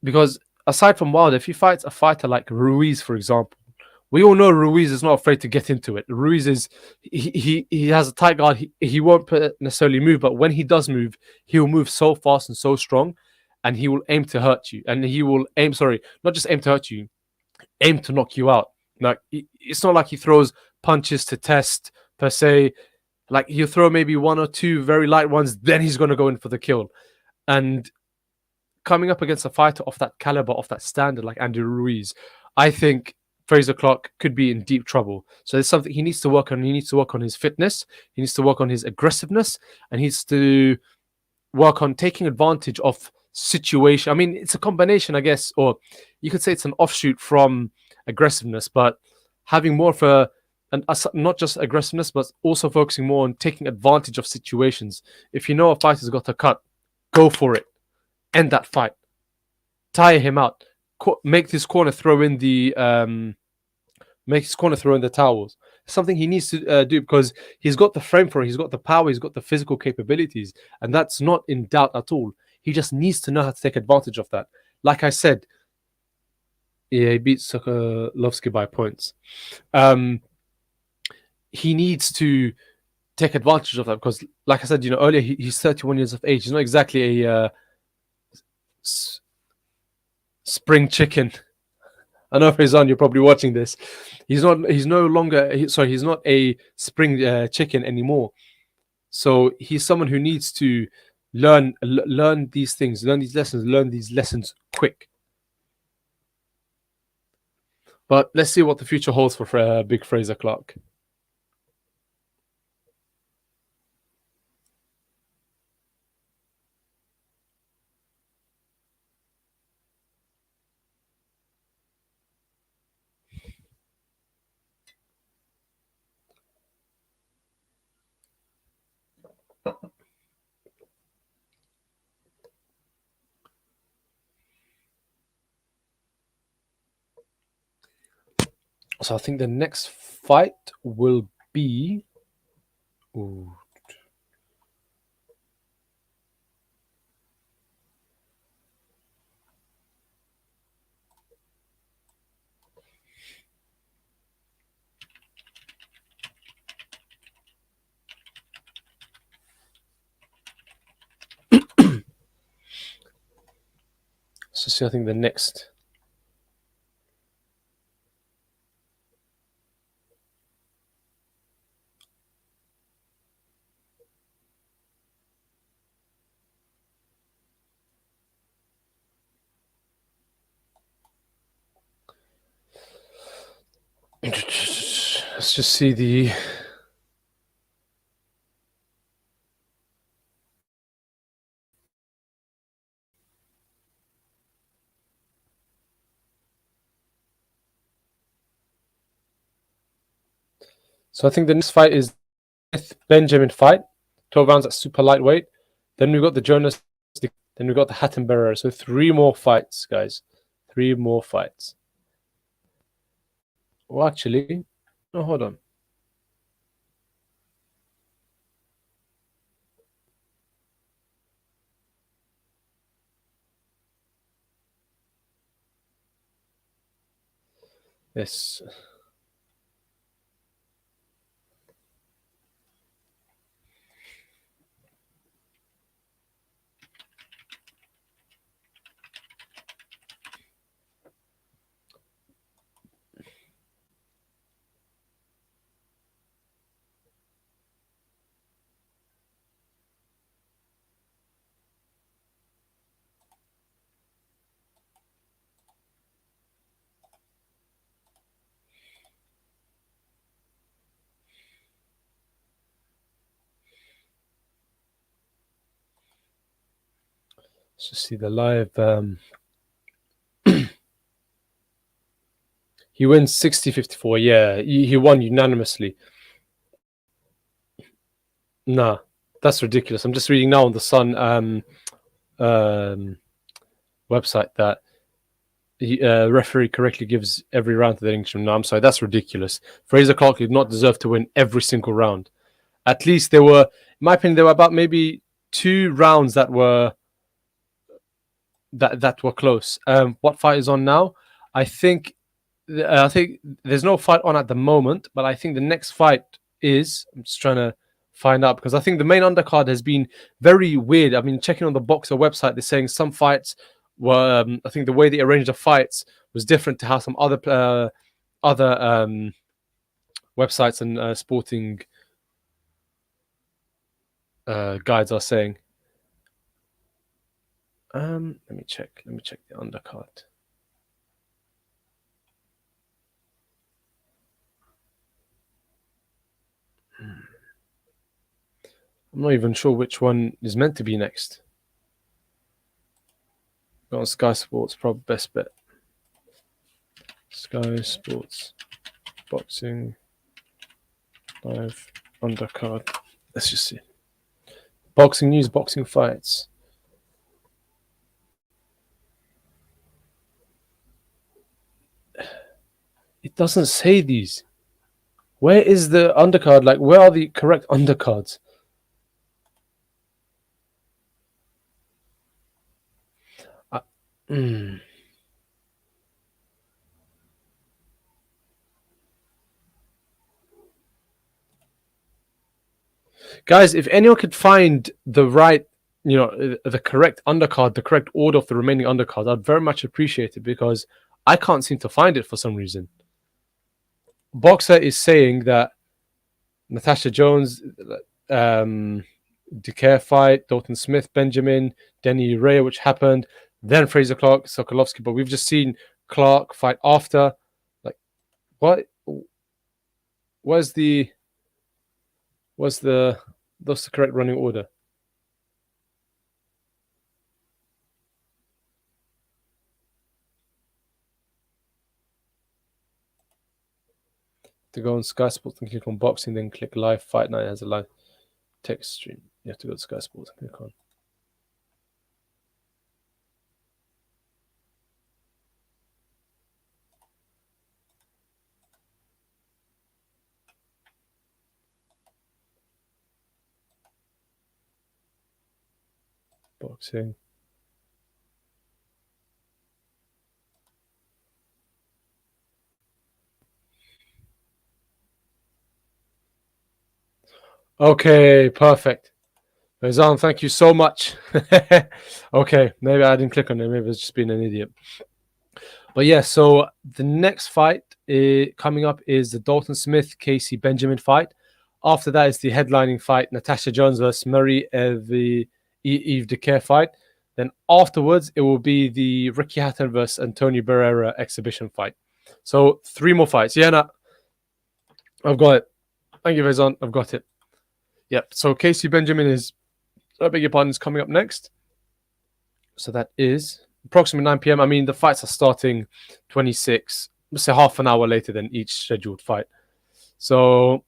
Because aside from Wilder, if he fights a fighter like Ruiz, for example, we all know Ruiz is not afraid to get into it. Ruiz is he has a tight guard. He won't necessarily move, but when he does move, he will move so fast and so strong, and he will aim to hurt you. And he will aim, not just aim to hurt you, aim to knock you out. Like it's not like he throws punches to test per se. Like he'll throw maybe one or two very light ones, then he's going to go in for the kill. And coming up against a fighter of that caliber, of that standard, like Andy Ruiz, I think Fraser Clarke could be in deep trouble. So there's something he needs to work on. He needs to work on his fitness. He needs to work on his aggressiveness, and he needs to work on taking advantage of situation. I mean, it's a combination, I guess, or you could say it's an offshoot from aggressiveness, but having more of not just aggressiveness, but also focusing more on taking advantage of situations. If you know a fighter's got a cut, go for it. End that fight. Tire him out. Make his corner throw in the towels. Something he needs to do, because he's got the frame for it. He's got the power. He's got the physical capabilities, and that's not in doubt at all. He just needs to know how to take advantage of that. Like I said, yeah, he beat Sokolowski by points. He needs to take advantage of that because, like I said, earlier, he's 31 years of age. He's not exactly a spring chicken. I know, Faizan, you're probably watching this. He's not a spring chicken anymore. So he's someone who needs to learn these things, learn these lessons quick. But let's see what the future holds for big Fraser Clarke. So I think the next fight will be... Ooh. So I think the next... Let's just see the... So I think the next fight is Benjamin fight, 12 rounds at super lightweight. Then we've got the Jonas, then we've got the Hatton Barrera. So 3 more fights, guys. 3 more fights. Well, actually, no, hold on. Yes. Let's just see the live. He wins 60-54. Yeah, he won unanimously. Nah, that's ridiculous. I'm just reading now on the Sun. website that the referee correctly gives every round to the Englishman. No, I'm sorry, that's ridiculous. Fraser Clarke did not deserve to win every single round. At least there were, in my opinion, there were about maybe 2 rounds that were close. What fight is on now? I think there's no fight on at the moment, but I think the next fight is. I'm just trying to find out because I think the main undercard has been very weird. I mean, checking on the Boxer website, they're saying some fights were. I think the way they arranged the fights was different to how some other websites and sporting guides are saying. Let me check the undercard. I'm not even sure which one is meant to be next. Go on Sky Sports, probably best bet. Sky Sports, boxing, live, undercard. Let's just see. Boxing news, boxing fights. It doesn't say these. Where is the undercard? Like, where are the correct undercards? Guys, if anyone could find the right, the correct undercard, the correct order of the remaining undercards, I'd very much appreciate it because I can't seem to find it for some reason. Boxer is saying that Natasha Jones, Dicaire fight, Dalton Smith, Benjamin, Denny Ray, which happened, then Fraser Clarke, Sokolowski, but we've just seen Clarke fight after. Like, what? What's the correct running order? To go on Sky Sports and click on boxing, then click live fight night as a live text stream. You have to go to Sky Sports and click on. Boxing. Okay, perfect. Faizan, thank you so much. Okay, maybe I didn't click on it. Maybe it's just being an idiot. But yeah, so the next fight coming up is the Dalton Smith Casey Benjamin fight. After that is the headlining fight, Natasha Jones versus Marie Eve Dicaire fight. Then afterwards, it will be the Ricky Hatton versus Antonio Barrera exhibition fight. So 3 more fights. Yeah, no, I've got it. Thank you, Faizan. I've got it. Yep. So Casey Benjamin is, I beg your pardon, is coming up next. So that is approximately 9 p.m. I mean, the fights are starting 26, let's say half an hour later than each scheduled fight. So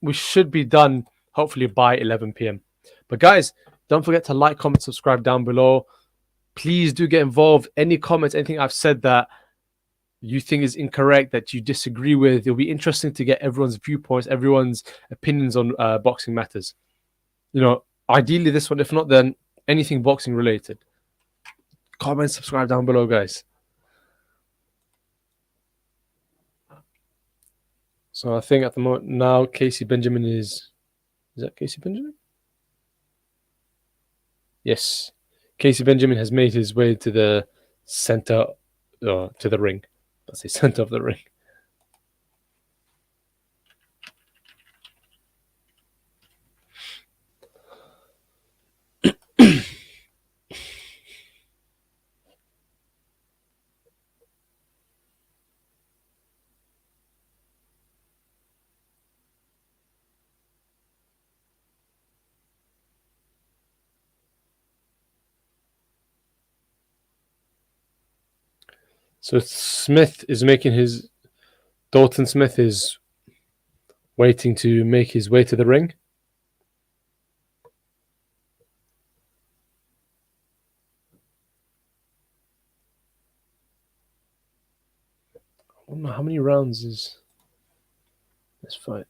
we should be done hopefully by 11 p.m. But guys, don't forget to like, comment, subscribe down below. Please do get involved. Any comments, anything I've said that you think is incorrect, that you disagree with, it'll be interesting to get everyone's viewpoints, everyone's opinions on boxing matters. Ideally this one, if not, then anything boxing related. Comment, subscribe down below, guys. So I think at the moment now, Casey Benjamin is that Casey Benjamin? Yes. Casey Benjamin has made his way to the center, to the ring. Let's say center of the ring. So Smith is making his... Dalton Smith is waiting to make his way to the ring. I don't know how many rounds is this fight.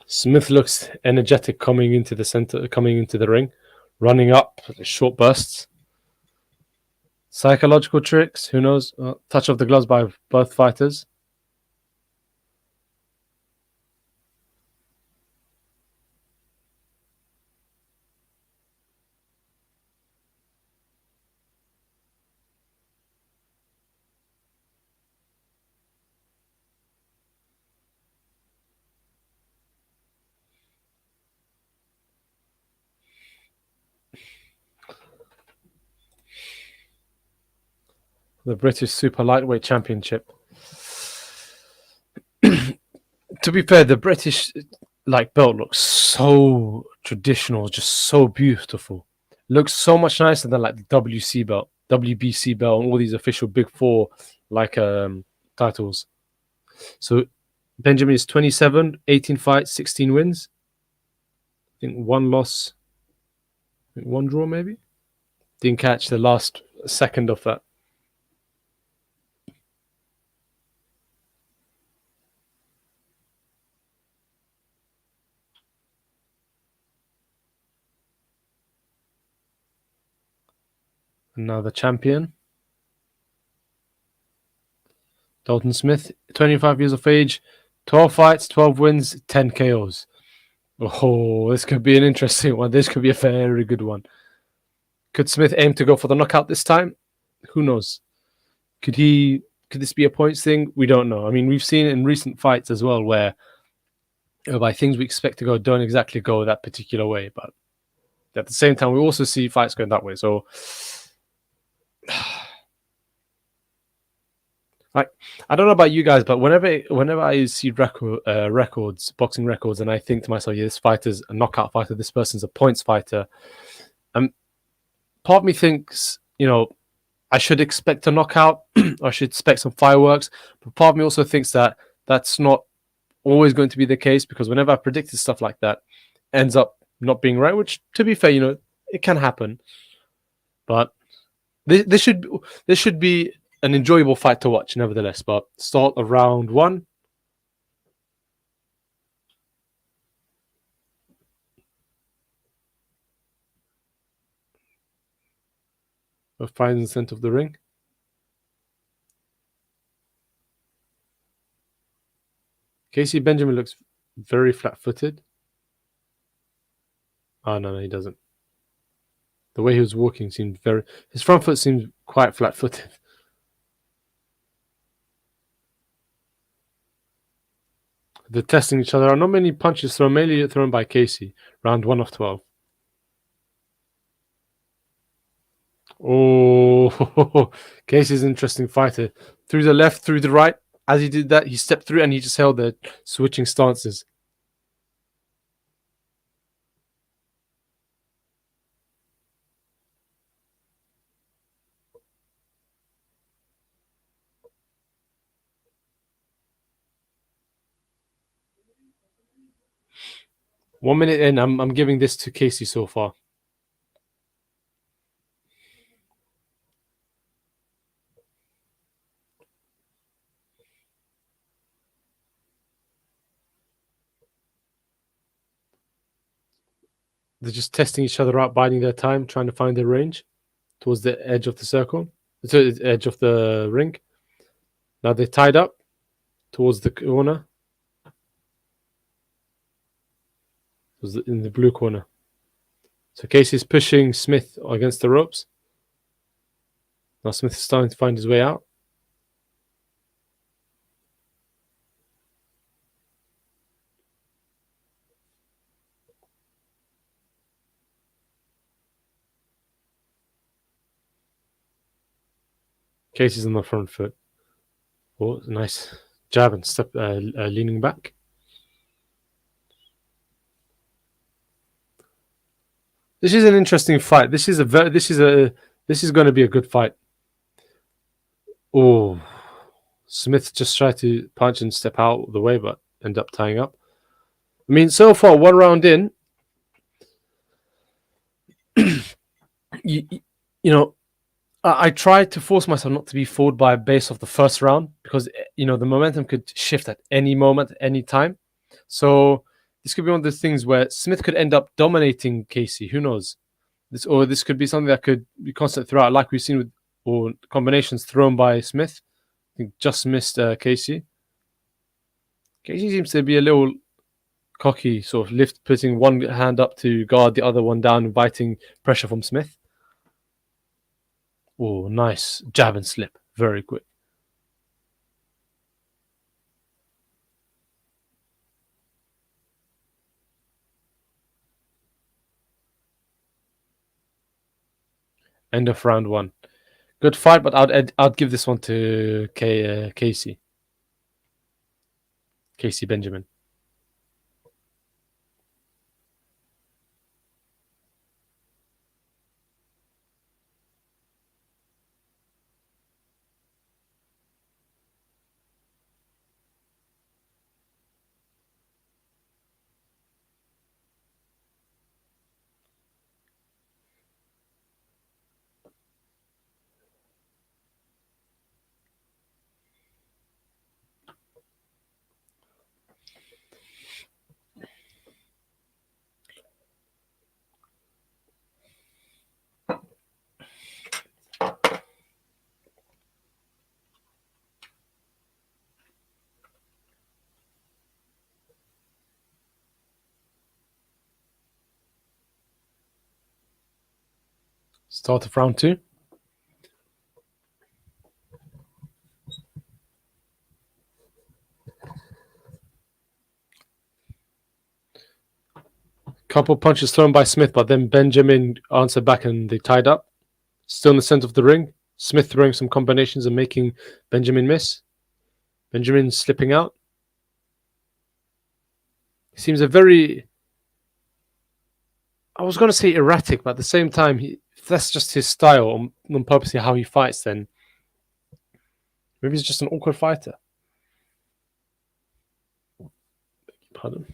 Smith looks energetic coming into the center, coming into the ring, running up short bursts. Psychological tricks, who knows? Touch of the gloves by both fighters. The British Super Lightweight Championship. To be fair, the British belt looks so traditional, just so beautiful. Looks so much nicer than like the WC belt, WBC belt, and all these official Big Four titles. So Benjamin is 27, 18 fights, 16 wins. I think one loss, one draw maybe. Didn't catch the last second of that. And now the champion, Dalton Smith, 25 years of age, 12 fights, 12 wins, 10 KOs. Oh, this could be an interesting one. This could be a very good one. Could Smith aim to go for the knockout this time? Who knows? Could this be a points thing? We don't know. I mean, we've seen in recent fights as well where by things we expect to go don't exactly go that particular way. But at the same time, we also see fights going that way. So, I don't know about you guys, but whenever I see records, boxing records, and I think to myself, yeah, this fighter's a knockout fighter, this person's a points fighter, part of me thinks, I should expect a knockout, I should expect some fireworks, but part of me also thinks that that's not always going to be the case, because whenever I predicted stuff like that, ends up not being right, which, to be fair, it can happen. But this should be an enjoyable fight to watch, nevertheless. But start of round one. Both fighters in the center of the ring. Casey Benjamin looks very flat-footed. Oh, no, he doesn't. The way he was walking seemed his front foot seemed quite flat-footed. They're testing each other. Not many punches thrown, mainly thrown by Casey. Round 1 of 12. Oh, Casey's an interesting fighter. Through the left, through the right. As he did that, he stepped through and he just held there, switching stances. One minute in, I'm giving this to Casey so far. They're just testing each other out, biding their time, trying to find their range towards the edge of the circle, to the edge of the ring. Now they're tied up towards the corner. In the blue corner. So Casey's pushing Smith against the ropes. Now Smith is starting to find his way out. Casey's on the front foot. Oh, nice jab and step, leaning back. This is an interesting fight. This is going to be a good fight. Oh, Smith just tried to punch and step out of the way, but end up tying up. I mean, so far, 1 round in, you know, I tried to force myself not to be fooled by a base of the first round because, the momentum could shift at any moment, any time. So this could be one of those things where Smith could end up dominating Casey. Who knows? This could be something that could be constant throughout, like we've seen with combinations thrown by Smith. I think just missed Casey. Casey seems to be a little cocky, sort of putting one hand up to guard the other one down, inviting pressure from Smith. Oh, nice jab and slip. Very quick. End of round 1. Good fight, but I'd give this one to Casey. Casey Benjamin. Start of round 2. Couple punches thrown by Smith, but then Benjamin answered back and they tied up. Still in the center of the ring. Smith throwing some combinations and making Benjamin miss. Benjamin slipping out. He seems a very... I was going to say erratic, but at the same time, if that's just his style on purposely how he fights, then maybe he's just an awkward fighter. Pardon.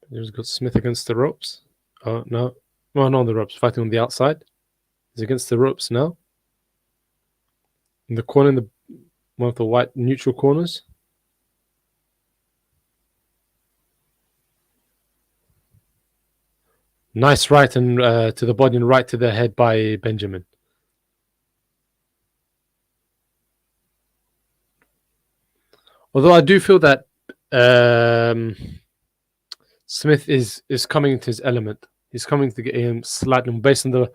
He's got Smith against the ropes. Oh, no. Well, not on the ropes. Fighting on the outside. He's against the ropes now. In the corner, one of the white neutral corners. Nice right and to the body and right to the head by Benjamin. Although I do feel that Smith is coming into his element. He's coming to get him slightly based on the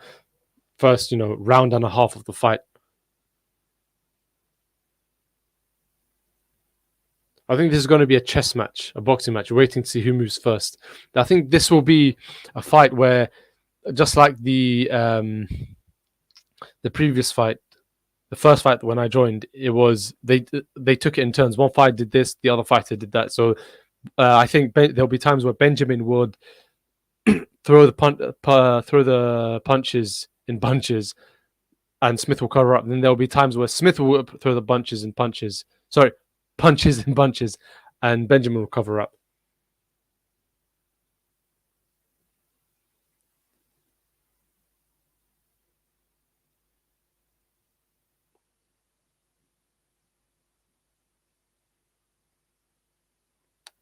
first, round and a half of the fight. I think this is going to be a chess match, a boxing match, waiting to see who moves first. I think this will be a fight where, just like the previous fight, the first fight when I joined, it was they took it in turns. One fight did this, the other fighter did that. So I think there'll be times where Benjamin would throw the punches in bunches, and Smith will cover up. And then there'll be times where Smith will throw the punches in bunches, and Benjamin will cover up.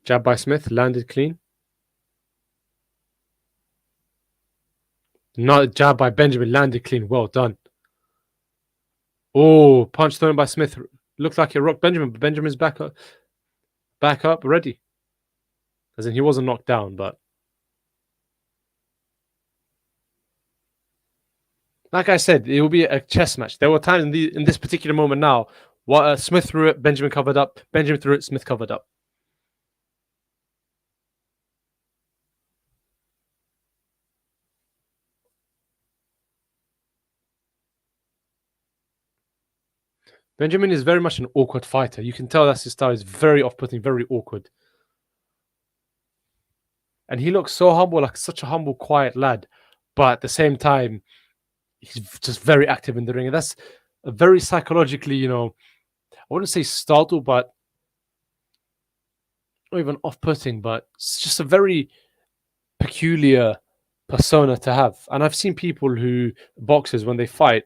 Jab by Smith, landed clean. Not jab by Benjamin, landed clean. Well done. Oh, punch thrown by Smith. Looked like it rocked Benjamin, but Benjamin's back up, ready. As in, he wasn't knocked down, but like I said, it will be a chess match. There were times in this particular moment now, Smith threw it, Benjamin covered up. Benjamin threw it, Smith covered up. Benjamin is very much an awkward fighter. You can tell that his style is very off-putting, very awkward. And he looks so humble, like such a humble, quiet lad. But at the same time, he's just very active in the ring. And that's a very psychologically, I wouldn't say startled, but not even off-putting, but it's just a very peculiar persona to have. And I've seen people who, boxers, when they fight,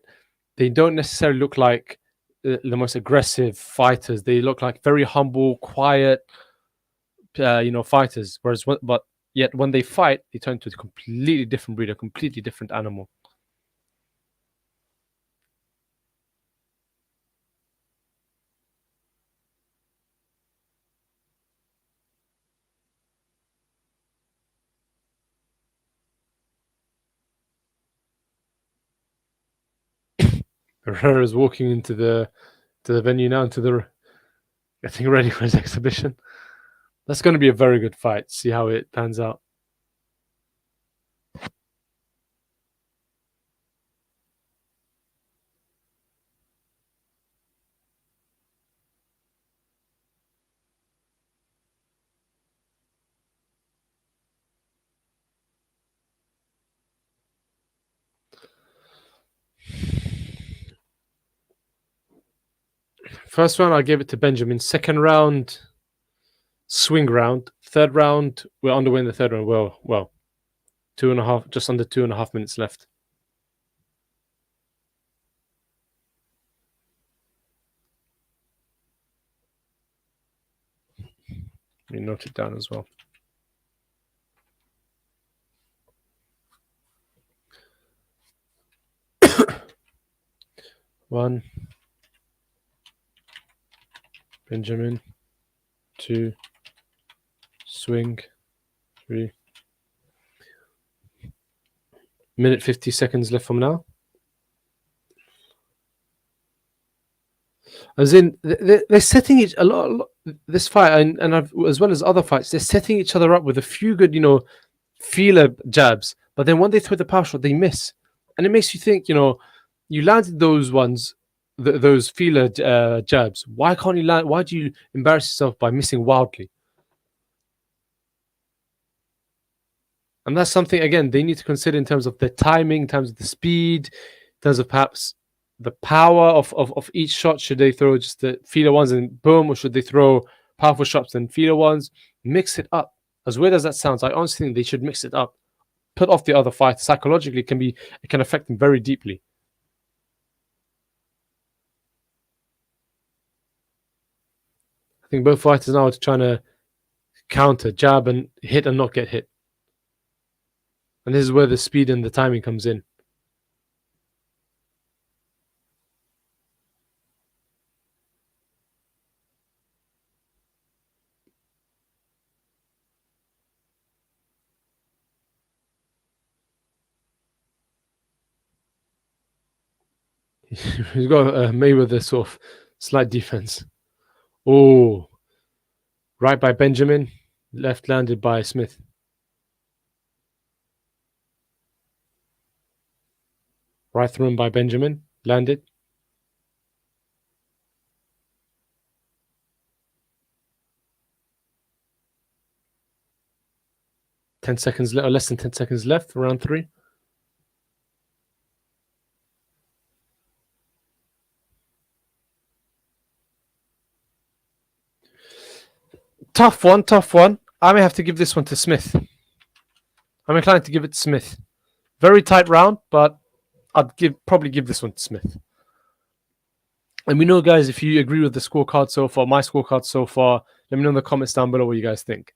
they don't necessarily look like the most aggressive fighters. They look like very humble, quiet, fighters. But yet when they fight, they turn to a completely different breed, a completely different animal. Barrera is walking into the venue now, getting ready for his exhibition. That's going to be a very good fight. See how it pans out. First round, I gave it to Benjamin. Second round, swing round. Third round, we're underway in the third round. Well, 2.5, just under 2.5 minutes left. Let me note it down as well. One, Benjamin. 2, swing. 3. Minute 50 seconds left from now. As in, they're setting a lot this fight, and I've, as well as other fights, they're setting each other up with a few good, feeler jabs. But then when they throw the power shot, they miss, and it makes you think, you landed those ones, those feeler jabs. Why can't you land? Why do you embarrass yourself by missing wildly? And that's something, again, they need to consider in terms of the timing, in terms of the speed, in terms of perhaps the power of each shot. Should they throw just the feeler ones and boom, or should they throw powerful shots and feeler ones? Mix it up. As weird as that sounds, I honestly think they should mix it up. Put off the other fight. Psychologically, it can affect them very deeply. I think both fighters now are trying to counter, jab, and hit and not get hit. And this is where the speed and the timing comes in. He's got Mayweather sort of slight defense. Oh, right by Benjamin, left landed by Smith. Right through him by Benjamin, landed. Less than 10 seconds left, round 3. Tough one. I may have to give this one to Smith. I'm inclined to give it to Smith. Very tight round, but I'd probably give this one to Smith. And we know, guys, if you agree with the scorecard so far, my scorecard so far, let me know in the comments down below what you guys think.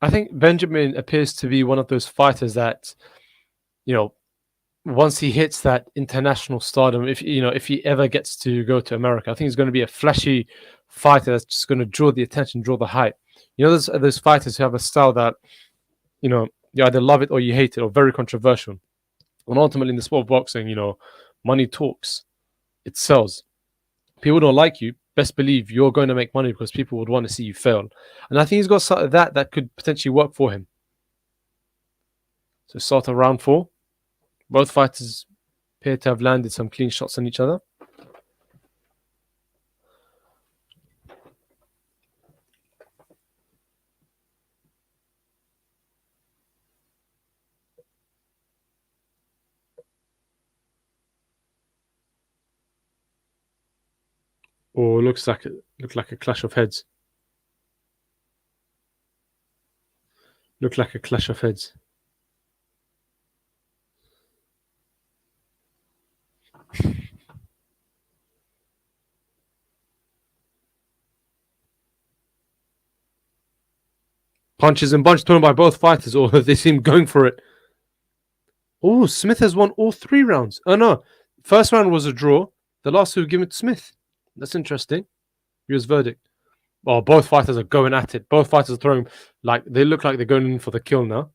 I think Benjamin appears to be one of those fighters that, once he hits that international stardom, if he ever gets to go to America, I think he's going to be a flashy fighter that's just going to draw the attention, draw the hype. There's those fighters who have a style that you either love it or you hate it, or very controversial. And ultimately, in the sport of boxing, money talks. It sells. People don't like you. Best believe you're going to make money because people would want to see you fail. And I think he's got something that could potentially work for him. So start of round 4. Both fighters appear to have landed some clean shots on each other. Or looks like a clash of heads. Looked like a clash of heads. Punches and bunches thrown by both fighters, or they seem going for it. Oh, Smith has won all 3 rounds. Oh no, first round was a draw. The last 2 given to Smith. That's interesting. Here's verdict. Oh, both fighters are going at it. Both fighters are throwing, like, they look like they're going in for the kill now.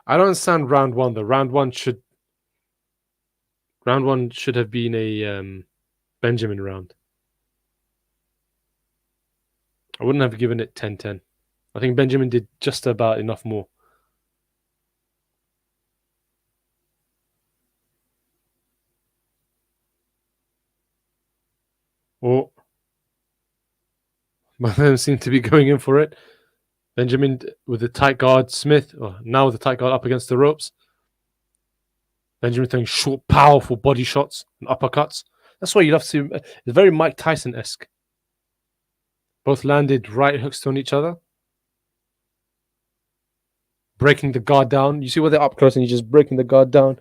I don't understand round 1 though. Round one should have been a Benjamin round. I wouldn't have given it 10-10. I think Benjamin did just about enough more. Oh, both of them seem to be going in for it. Benjamin with the tight guard, Smith now with the tight guard up against the ropes. Benjamin throwing short, powerful body shots and uppercuts. That's what you love to see. It's very Mike Tyson-esque. Both landed right hooks on each other. Breaking the guard down. You see where they're up close and you're just breaking the guard down.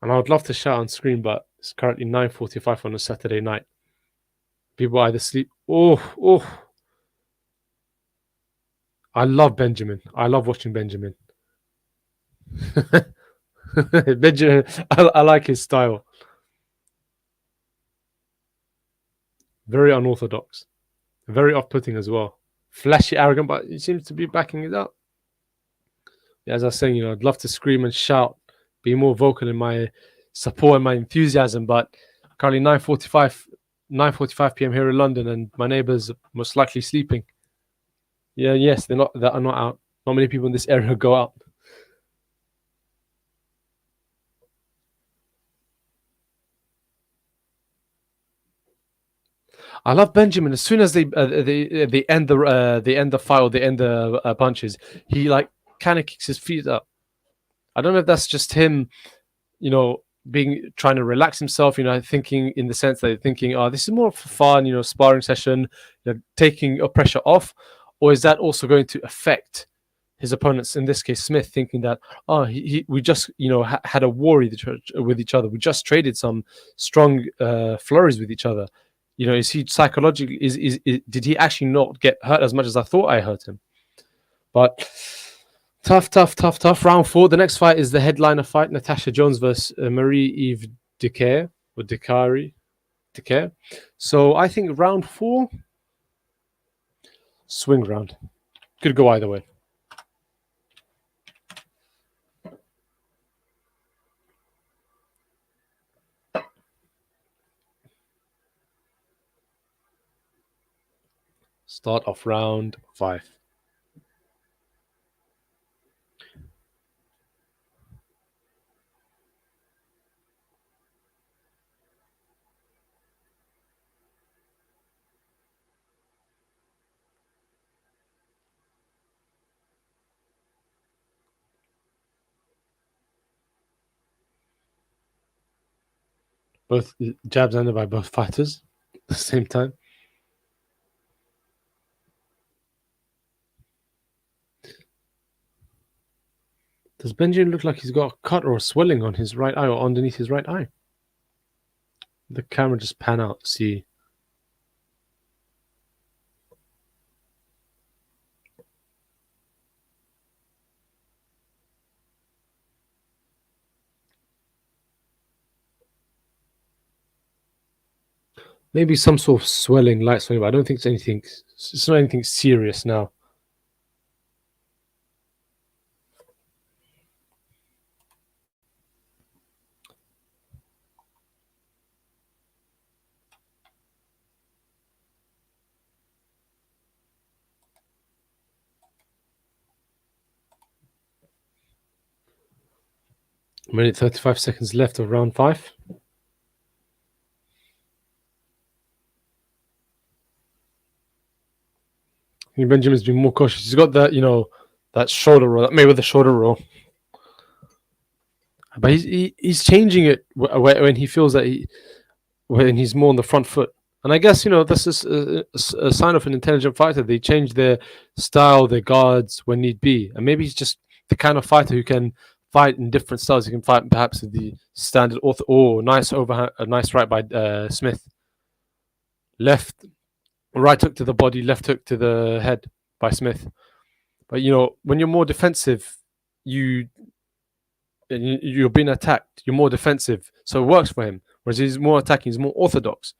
And I would love to shout on screen, but it's currently 9:45 on a Saturday night. People either sleep. Oh. I love Benjamin. I love watching Benjamin. Benjamin, I like his style. Very unorthodox. Very off-putting as well. Flashy, arrogant, but he seems to be backing it up. As I was saying, I'd love to scream and shout, be more vocal in my support and my enthusiasm, but currently 9:45 p.m. here in London, and my neighbours are most likely sleeping. Yes, they're not out. Not many people in this area go out. I love Benjamin. As soon as they end the fight or they end the punches, he like kind of kicks his feet up. I don't know if that's just him, trying to relax himself. Thinking in the sense that thinking, oh, this is more for fun. Sparring session, taking a pressure off, or is that also going to affect his opponents? In this case, Smith, thinking that we just had a war with each other. We just traded some strong flurries with each other. Is he psychologically? Did he actually not get hurt as much as I thought I hurt him? But tough. Round 4. The next fight is the headliner fight: Natasha Jones versus Marie-Eve Dicaire or Dicaire. So I think round 4, swing round. Could go either way. Start of round 5. Both jabs ended by both fighters at the same time. Does Benjamin look like he's got a cut or a swelling on his right eye or underneath his right eye? The camera just pan out, see. Maybe some sort of swelling, light swelling, but I don't think it's not anything serious now. Minute 35 seconds left of round 5. Benjamin's been more cautious. He's got that, that shoulder roll, that Mayweather shoulder roll. But he's changing it when he feels that when he's more on the front foot. And I guess, this is a sign of an intelligent fighter. They change their style, their guards when need be. And maybe he's just the kind of fighter who can fight in different styles. He can fight perhaps with the standard author. Oh, nice overhand, a nice right by Smith. Right hook to the body, left hook to the head by Smith. But, when you're more defensive, you're being attacked. You're more defensive. So it works for him. Whereas he's more attacking. He's more orthodox.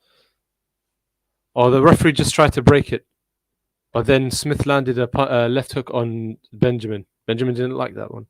Oh, the referee just tried to break it. But then Smith landed a left hook on Benjamin. Benjamin didn't like that one.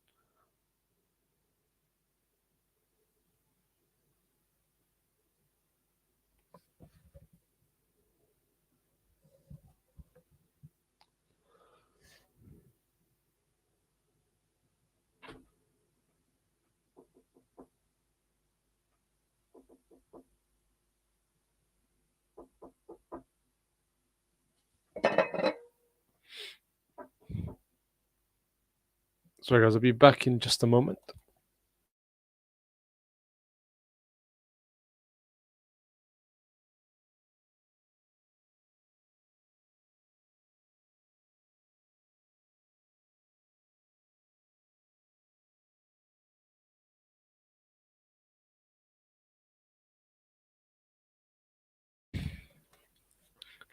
Sorry, guys. I'll be back in just a moment.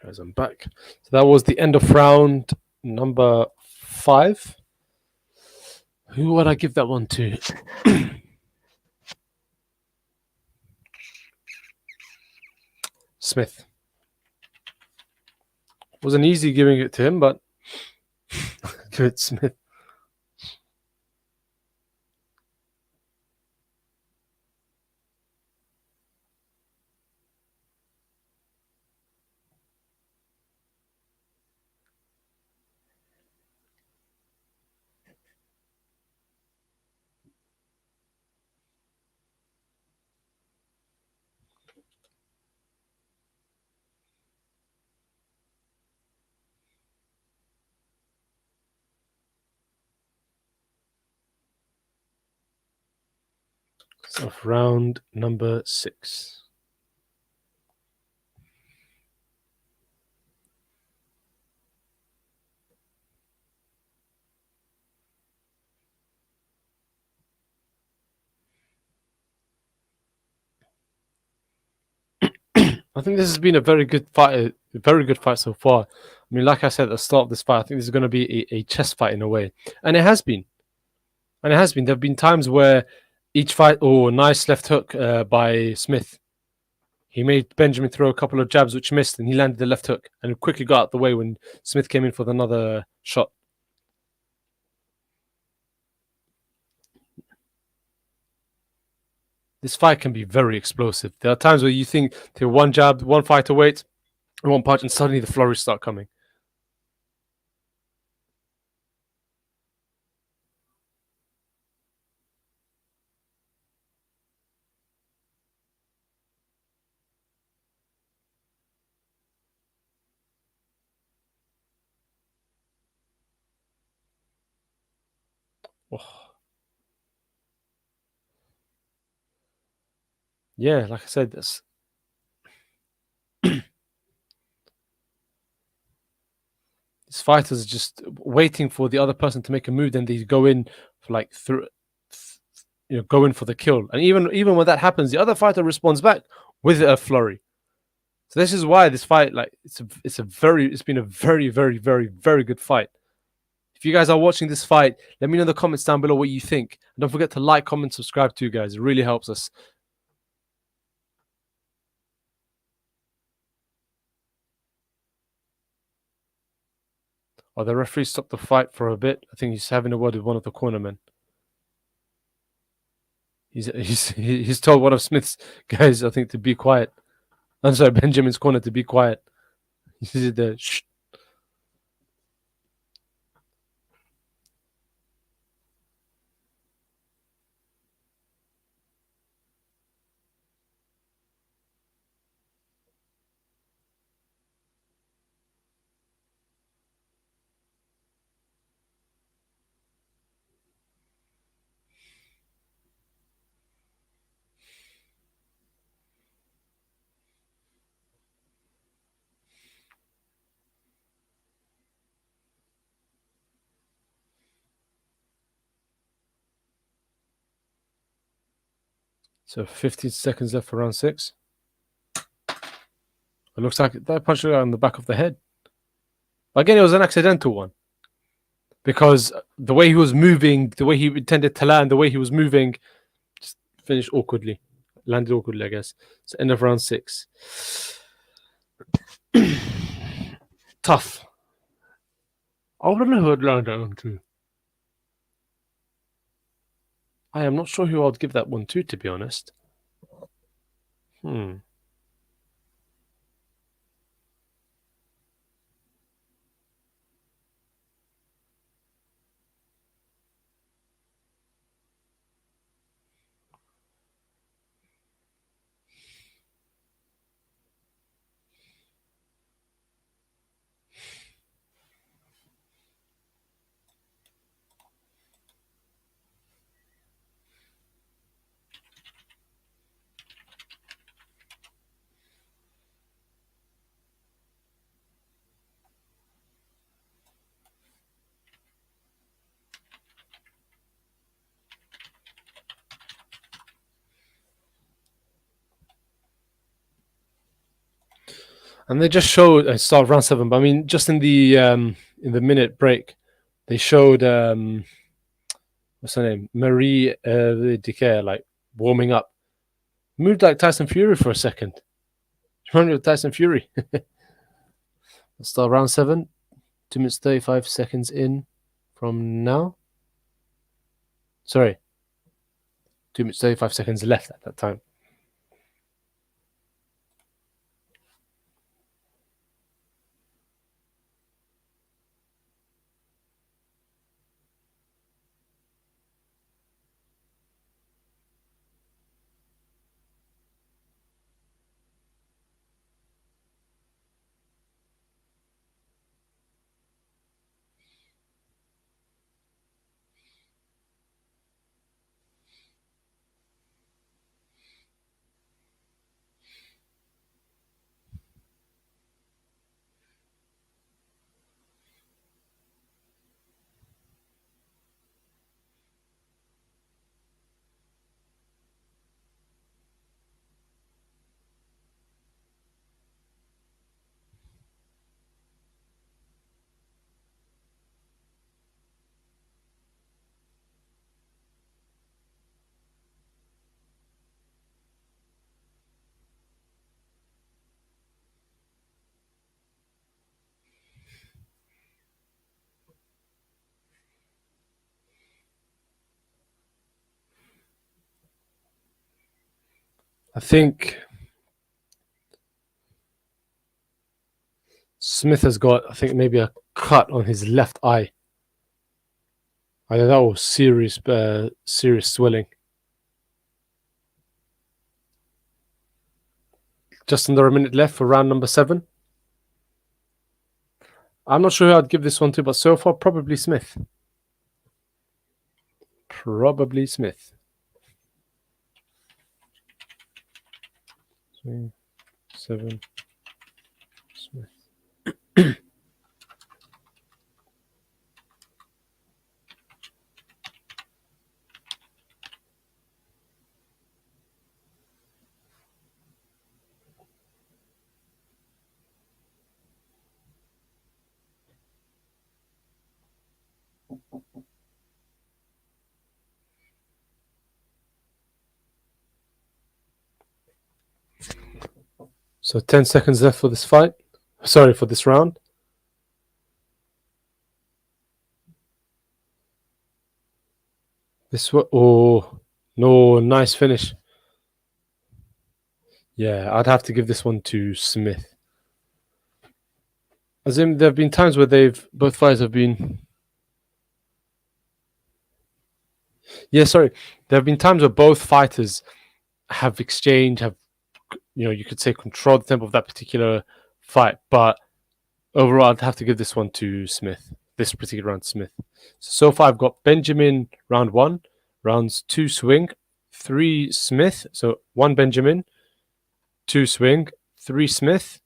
Guys, I'm back. So that was the end of round number 5. Who would I give that one to? Smith. Wasn't easy giving it to him, but give it to Smith. So round number 6. I think this has been a very good fight so far. I mean, like I said at the start of this fight, I think this is going to be a chess fight in a way. And it has been. There have been times where each fight, nice left hook by Smith. He made Benjamin throw a couple of jabs which missed, and he landed the left hook and quickly got out the way when Smith came in for another shot. This fight can be very explosive. There are times where you think they're one jab, one fighter waits, and one punch, and suddenly the flurries start coming. Oh. Yeah, like I said, this fighters are just waiting for the other person to make a move, then they go in for like going for the kill. And even when that happens, the other fighter responds back with a flurry. So this is why this fight, like, it's been a very, very, very, very good fight. If you guys are watching this fight, let me know in the comments down below what you think. And don't forget to like, comment, subscribe too, guys. It really helps us. Oh, the referee stopped the fight for a bit. I think he's having a word with one of the cornermen. He's told one of Smith's guys, I think, to be quiet. I'm sorry, Benjamin's corner, to be quiet. He said the shh. So 15 seconds left for round 6. It looks like that punch on the back of the head. But again, it was an accidental one. Because the way he was moving, the way he intended to land, the way he was moving, just finished awkwardly. Landed awkwardly, I guess. So end of round 6. Tough. I wouldn't know who I'd land that one to. I am not sure who I'd give that one to be honest. And they just showed I start round 7, but I mean, just in the minute break, they showed what's her name, Marie Dicaire, like warming up, moved like Tyson Fury for a second. Remember Tyson Fury? Let's start round 7, 2 minutes 35 seconds in from now. Sorry, 2 minutes 35 seconds left at that time. I think Smith has got, I think, maybe a cut on his left eye. I think that was serious swelling. Just under a minute left for round number 7. I'm not sure who I'd give this one to, but so far, probably Smith. Probably Smith. 3, 7, Smith. So 10 seconds left for this fight. Sorry, for this round. This one, oh no, nice finish. Yeah, I'd have to give this one to Smith. As in, there have been times where both fighters have been. Yeah, sorry. There have been times where both fighters have exchanged, you could say controlled the tempo of that particular fight. But overall, I'd have to give this one to Smith. This particular round, Smith. So far, I've got Benjamin round 1, rounds 2 swing, 3 Smith. So 1 Benjamin, 2 swing, 3 Smith,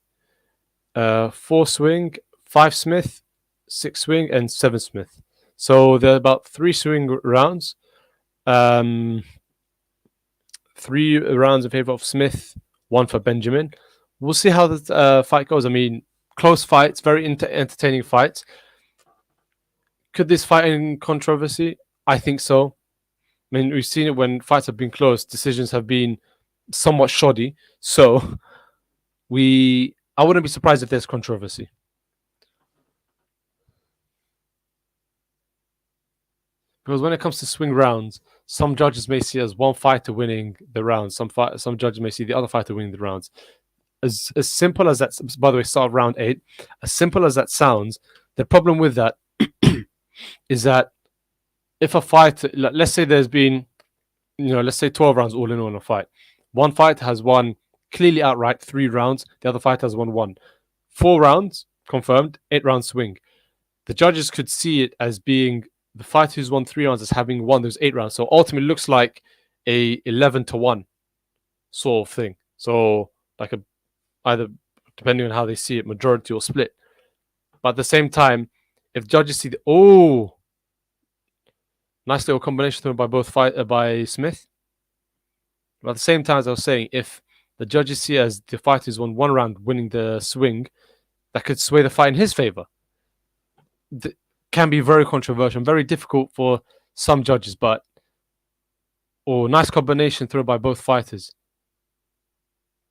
4 swing, 5 Smith, 6 swing, and 7 Smith. So there are about 3 swing rounds. 3 rounds in favor of Smith, 1 for Benjamin. We'll see how the fight goes. I mean, close fights, very entertaining fights. Could this fight in controversy? I think so. I mean, we've seen it when fights have been close, decisions have been somewhat shoddy. So I wouldn't be surprised if there's controversy. Because when it comes to swing rounds, some judges may see it as one fighter winning the rounds. Some judges may see the other fighter winning the rounds. As simple as that, by the way, start of round 8, as simple as that sounds, the problem with that is that if a fighter, let's say there's been, let's say 12 rounds all in all in a fight. One fighter has won clearly outright 3 rounds. The other fighter has won 1. 4 rounds confirmed, 8 rounds swing. The judges could see it as being the fighter who's won 3 rounds as having won those 8 rounds. So ultimately, it looks like a 11-1 sort of thing. So like either depending on how they see it, majority or split. But at the same time, if judges see nice little combination thrown by by Smith. But at the same time, as I was saying, if the judges see it as the fighter who's won 1 round winning the swing, that could sway the fight in his favor. Can be very controversial and very difficult for some judges, but nice combination thrown by both fighters.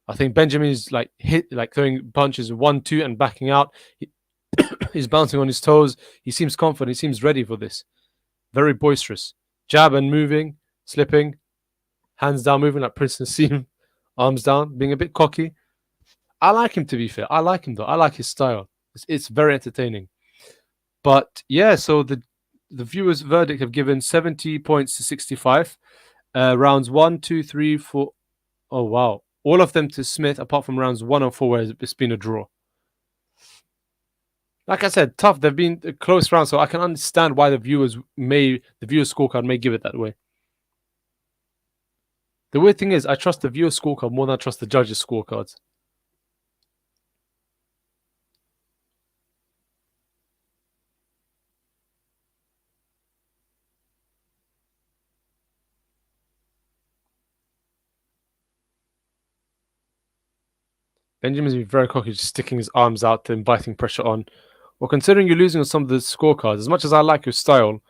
I think Benjamin's throwing punches 1-2 and backing out. He's bouncing on his toes. He seems confident. He seems ready for this. Very boisterous. Jab and moving, slipping, hands down, moving like Prince Nassim, arms down, being a bit cocky. I like him, to be fair. I like him, though. I like his style. It's very entertaining. But yeah, so the viewers' verdict have given 70 points to 65. Rounds 1, 2, 3, 4. Oh, wow. All of them to Smith, apart from rounds 1 and 4, where it's been a draw. Like I said, tough. They've been close rounds, so I can understand why the viewers' scorecard may give it that way. The weird thing is, I trust the viewer scorecard more than I trust the judges' scorecards. Benjamin's been very cocky, just sticking his arms out, inviting pressure on. Well, considering you're losing on some of the scorecards, as much as I like your style,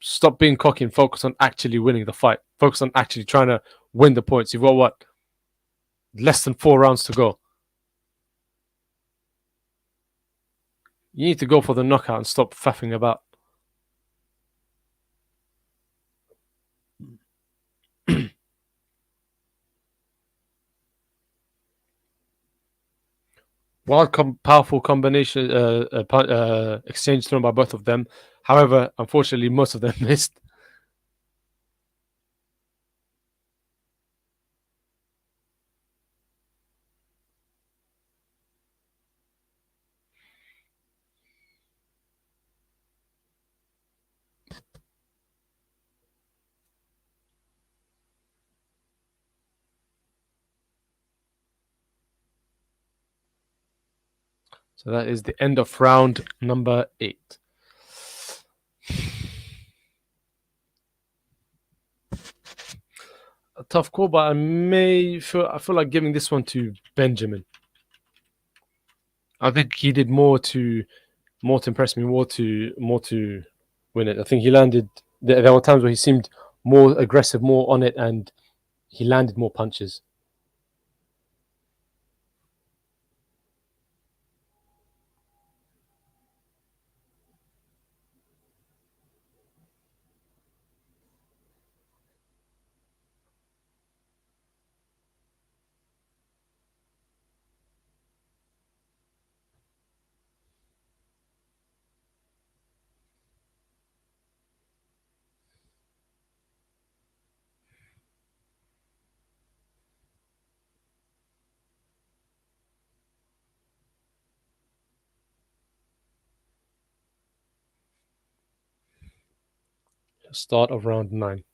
stop being cocky and focus on actually winning the fight. Focus on actually trying to win the points. You've got what? Less than 4 rounds to go. You need to go for the knockout and stop faffing about. Powerful combination exchange thrown by both of them. However, unfortunately, most of them missed. So that is the end of round number 8. A tough call, but I feel like giving this one to Benjamin. I think he did more to impress me, more to win it. I think he landed. There were times where he seemed more aggressive, more on it, and he landed more punches. Start of round 9.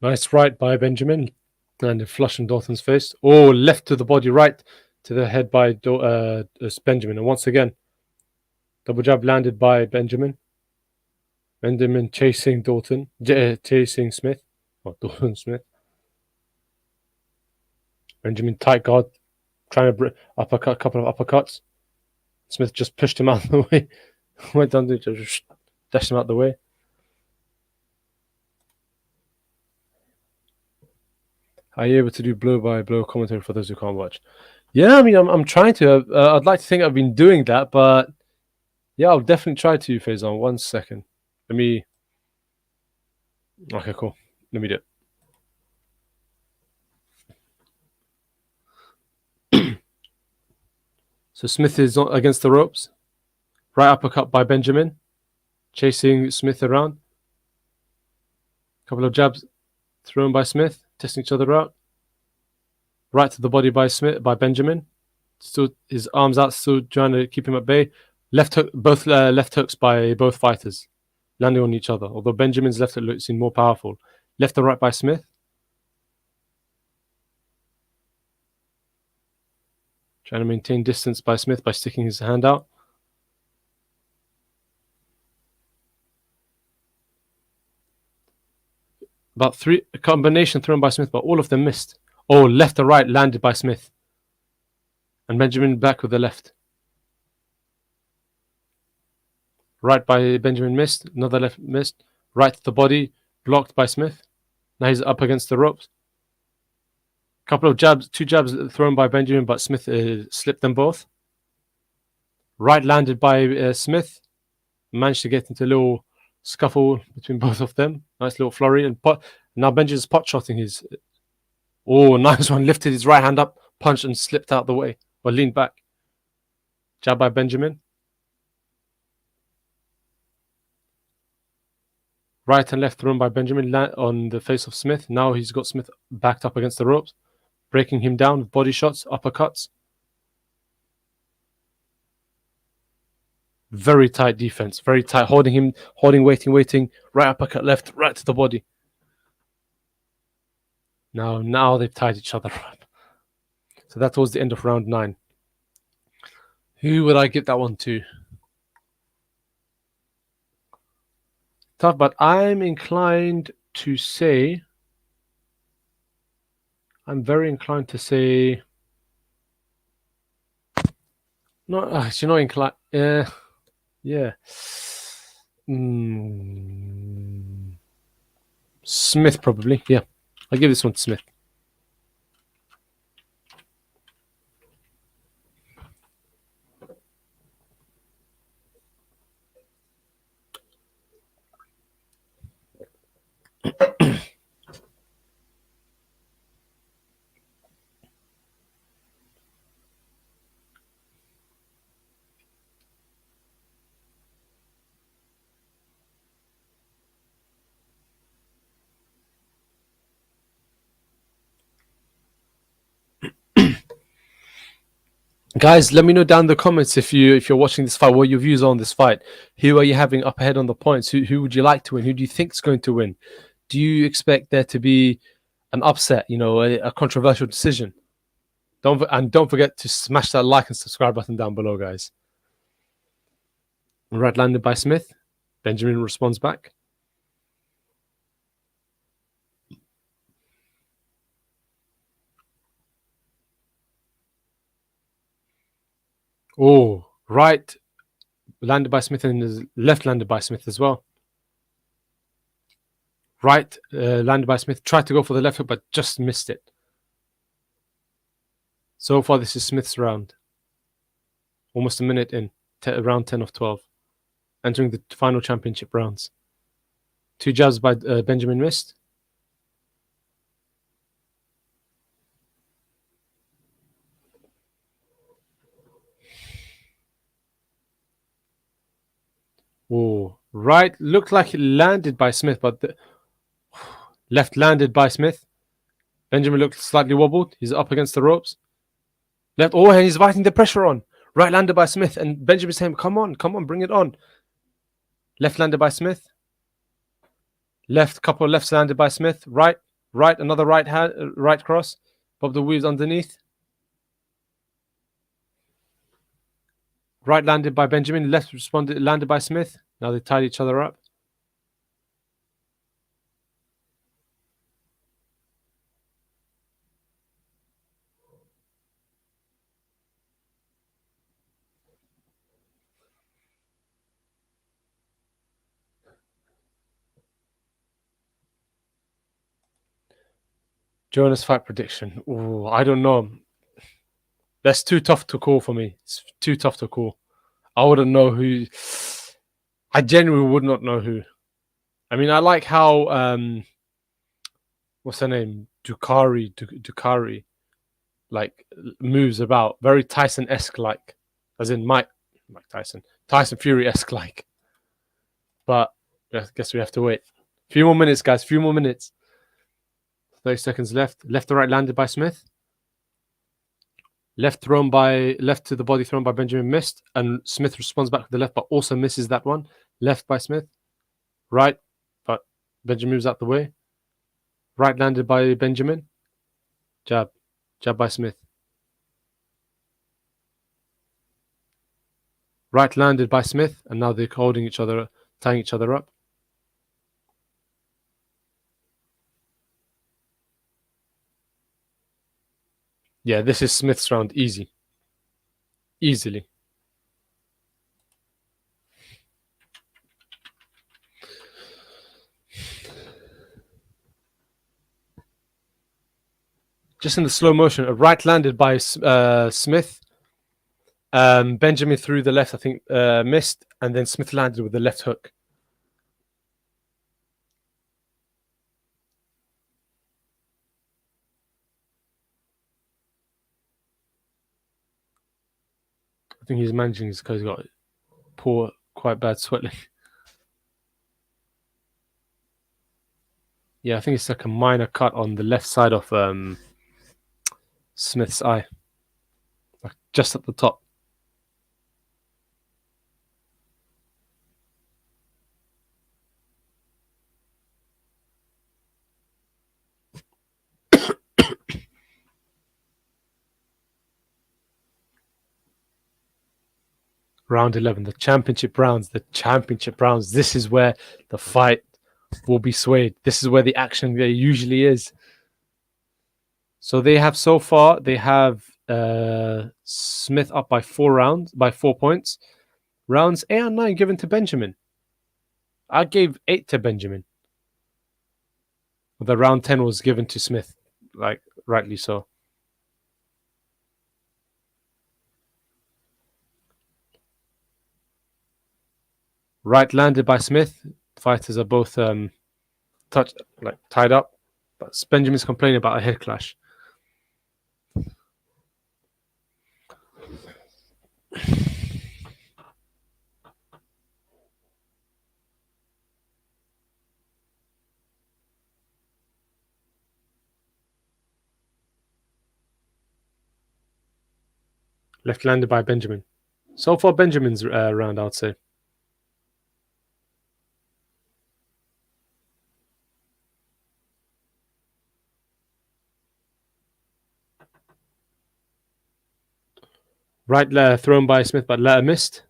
Nice right by Benjamin. And a flush in Dalton's face. Oh, left to the body, right to the head by Benjamin. And once again, double jab landed by Benjamin. Benjamin chasing Dalton, chasing Smith. Oh, Dalton Smith. Benjamin tight guard, trying to uppercut, a couple of uppercuts. Smith just pushed him out of the way. Went down to just dashed him out of the way. Are you able to do blow by blow commentary for those who can't watch? Yeah, I mean, I'm trying to. I'd like to think I've been doing that, but yeah, I'll definitely try to, Faison. 1 second. Let me. Okay, cool. Let me do it. So Smith is against the ropes. Right uppercut by Benjamin. Chasing Smith around. Couple of jabs thrown by Smith. Testing each other out. Right to the body by Benjamin. Still his arms out, still trying to keep him at bay. Left hook, both left hooks by both fighters, landing on each other. Although Benjamin's left hook seemed more powerful. Left and right by Smith. Trying to maintain distance by Smith by sticking his hand out. About 3 a combination thrown by Smith, but all of them missed. Oh, left and right landed by Smith. And Benjamin back with the left. Right by Benjamin missed. Another left missed. Right to the body, blocked by Smith. Now he's up against the ropes. Couple of jabs, 2 jabs thrown by Benjamin, but Smith slipped them both. Right landed by Smith. Managed to get into a little scuffle between both of them. Nice little flurry. And now Benjamin's pot-shotting his... Oh, nice one. Lifted his right hand up, punched and slipped out the way. Or leaned back. Jab by Benjamin. Right and left thrown by Benjamin on the face of Smith. Now he's got Smith backed up against the ropes. Breaking him down with body shots, uppercuts. Very tight defense. Very tight. Holding, waiting. Right uppercut left, right to the body. Now they've tied each other up. So that was the end of round 9. Who would I give that one to? Tough, but I'm inclined to say... I'm very inclined to say... No, actually not inclined... yeah. Smith, probably. Yeah. I'll give this one to Smith. Guys, let me know down in the comments if you're watching this fight, what your views are on this fight. Who are you having up ahead on the points? Who would you like to win? Who do you think is going to win? Do you expect there to be an upset, a controversial decision? Don't forget to smash that like and subscribe button down below, guys. Right landed by Smith. Benjamin responds back. Oh, right landed by Smith and left landed by Smith as well. Right landed by Smith. Tried to go for the left hook, but just missed it. So far, this is Smith's round. Almost a minute in. Round 10 of 12. Entering the final championship rounds. 2 jabs by Benjamin missed. Oh, right looked like it landed by Smith, but left landed by Smith. Benjamin looked slightly wobbled. He's up against the ropes. Left, oh, and he's fighting the pressure on. Right landed by Smith, and Benjamin saying, come on, bring it on. Left landed by Smith. Left, couple of lefts landed by Smith. Right, another right hand, right cross. Bob the weaves underneath. Right landed by Benjamin. Left responded landed by Smith. Now they tied each other up. Jonas fight prediction. Ooh, I don't know. That's too tough to call for me. It's too tough to call. I wouldn't know who. I genuinely would not know who. I mean, I like how what's her name? Dicaire, like moves about, very Tyson-esque, like, as in Mike Tyson Fury-esque, like. But I guess we have to wait. Few more minutes, guys. Few more minutes. 30 seconds left. Left to right landed by Smith. Left to the body thrown by Benjamin missed, and Smith responds back with the left, but also misses that one. Left by Smith. Right, but Benjamin moves out the way. Right landed by Benjamin. Jab by Smith. Right landed by Smith, and now they're holding each other, tying each other up. Yeah, this is Smith's round, easily. Just in the slow motion, a right landed by Smith. Benjamin threw the left, I think, missed, and then Smith landed with the left hook. I think he's managing his because he's got quite bad swelling. Yeah, I think it's like a minor cut on the left side of Smith's eye, like just at the top. Round 11, the championship rounds. This is where the fight will be swayed. This is where the action there usually is. So they have Smith up by 4 points. Rounds 8 and 9 given to Benjamin. I gave 8 to Benjamin. The round 10 was given to Smith, like rightly so. Right landed by Smith. Fighters are both tied up, but Benjamin's complaining about a head clash. Left landed by Benjamin. So far, Benjamin's round, I would say. Right thrown by Smith, but missed.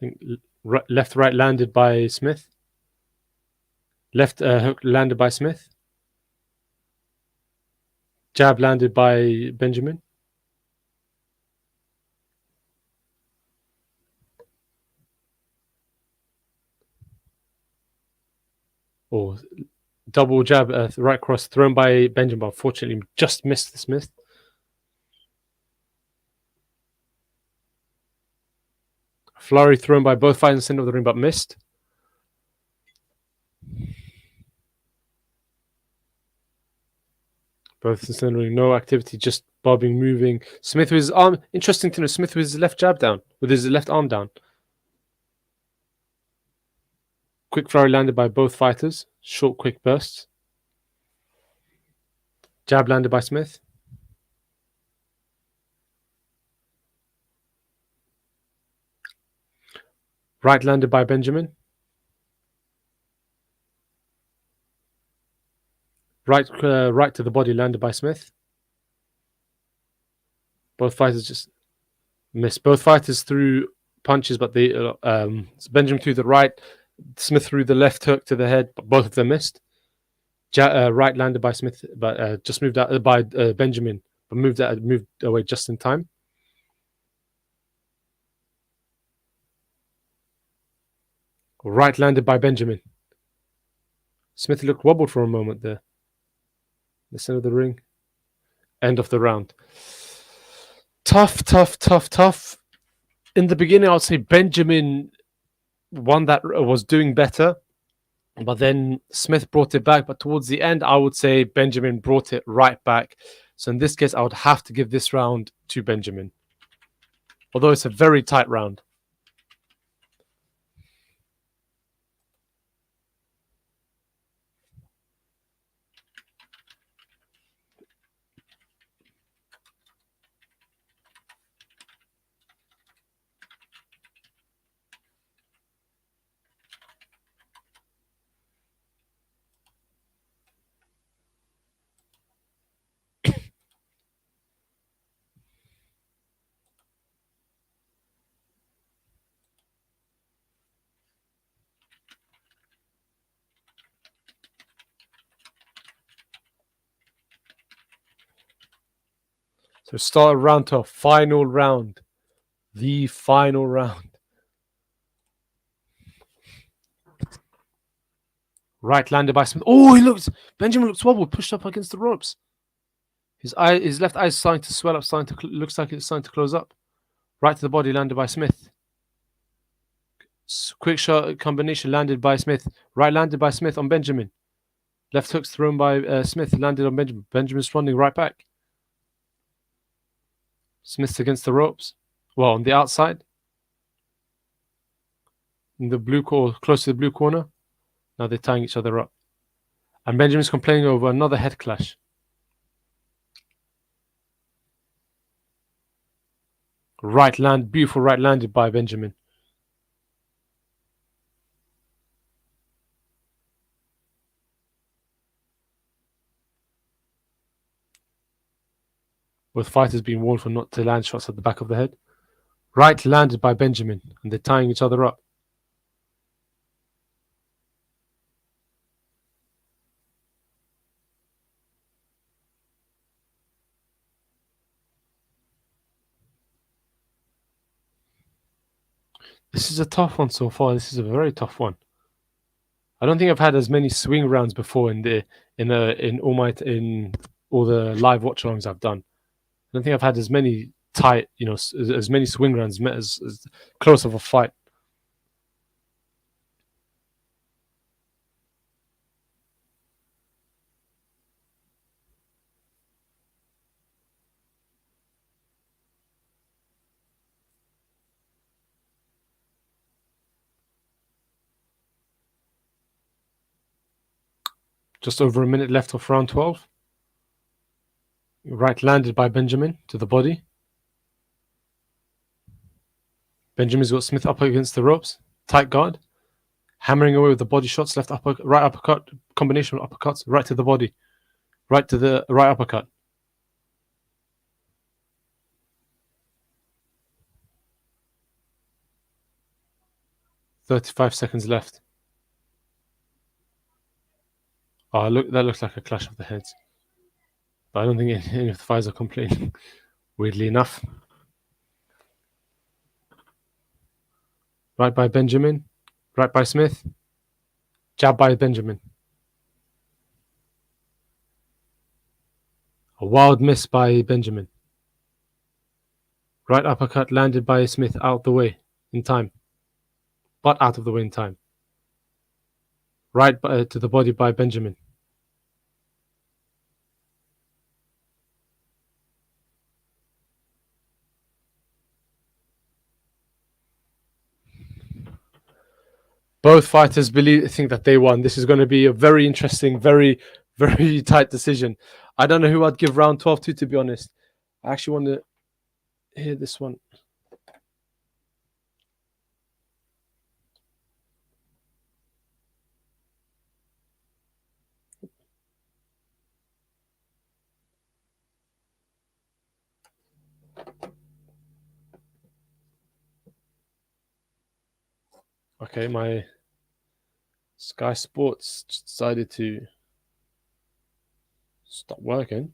think left, right landed by Smith. Left hook landed by Smith. Jab landed by Benjamin. Or double jab, right cross thrown by Benjamin, but unfortunately just missed the Smith. Flurry thrown by both fighters in the center of the ring, but missed. Both in the center of the ring, no activity, just bobbing, moving. Smith with his arm. Interesting to know, Smith with his left jab down, with his left arm down. Quick flurry landed by both fighters. Short, quick bursts. Jab landed by Smith. Right landed by Benjamin. Right to the body landed by Smith. Both fighters just missed. Both fighters threw punches, but they Benjamin threw the right, Smith threw the left hook to the head, but both of them missed. Right landed by Smith, but just moved out by Benjamin, but moved away just in time. Right landed by Benjamin. Smith looked wobbled for a moment there. The center of the ring. End of the round. Tough. In the beginning, I would say Benjamin won that, was doing better, but then Smith brought it back. But towards the end, I would say Benjamin brought it right back. So in this case, I would have to give this round to Benjamin, although it's a very tight round. So start round to a final round. The final round. Right landed by Smith. Oh, Benjamin looks wobbled, pushed up against the ropes. His left eye is starting to swell up, looks like it's starting to close up. Right to the body landed by Smith. Quick shot combination landed by Smith. Right landed by Smith on Benjamin. Left hooks thrown by Smith, landed on Benjamin. Benjamin's responding right back. Smith's against the ropes. Well, on the outside. In the blue corner, close to the blue corner. Now they're tying each other up. And Benjamin's complaining over another head clash. Beautiful right landed by Benjamin. Both fighters being warned for not to land shots at the back of the head. Right landed by Benjamin, and they're tying each other up. This is a tough one so far. This is a very tough one. I don't think I've had as many swing rounds before in all the live watch-alongs I've done. I don't think I've had as many tight, as many swing rounds, as close of a fight. Just over a minute left of round 12. Right landed by Benjamin to the body. Benjamin's got Smith up against the ropes. Tight guard. Hammering away with the body shots. Right uppercut. Combination of uppercuts. Right to the body. Right to the right uppercut. 35 seconds left. Oh, look, that looks like a clash of the heads. But I don't think any of the fighters are complaining, weirdly enough. Right by Benjamin. Right by Smith. Jab by Benjamin. A wild miss by Benjamin. Right uppercut landed by Smith out the way in time. But out of the way in time. Right to the body by Benjamin. Both fighters think that they won. This is going to be a very interesting, very, very tight decision. I don't know who I'd give round 12 to be honest. I actually want to hear this one. Okay, my Sky Sports decided to stop working.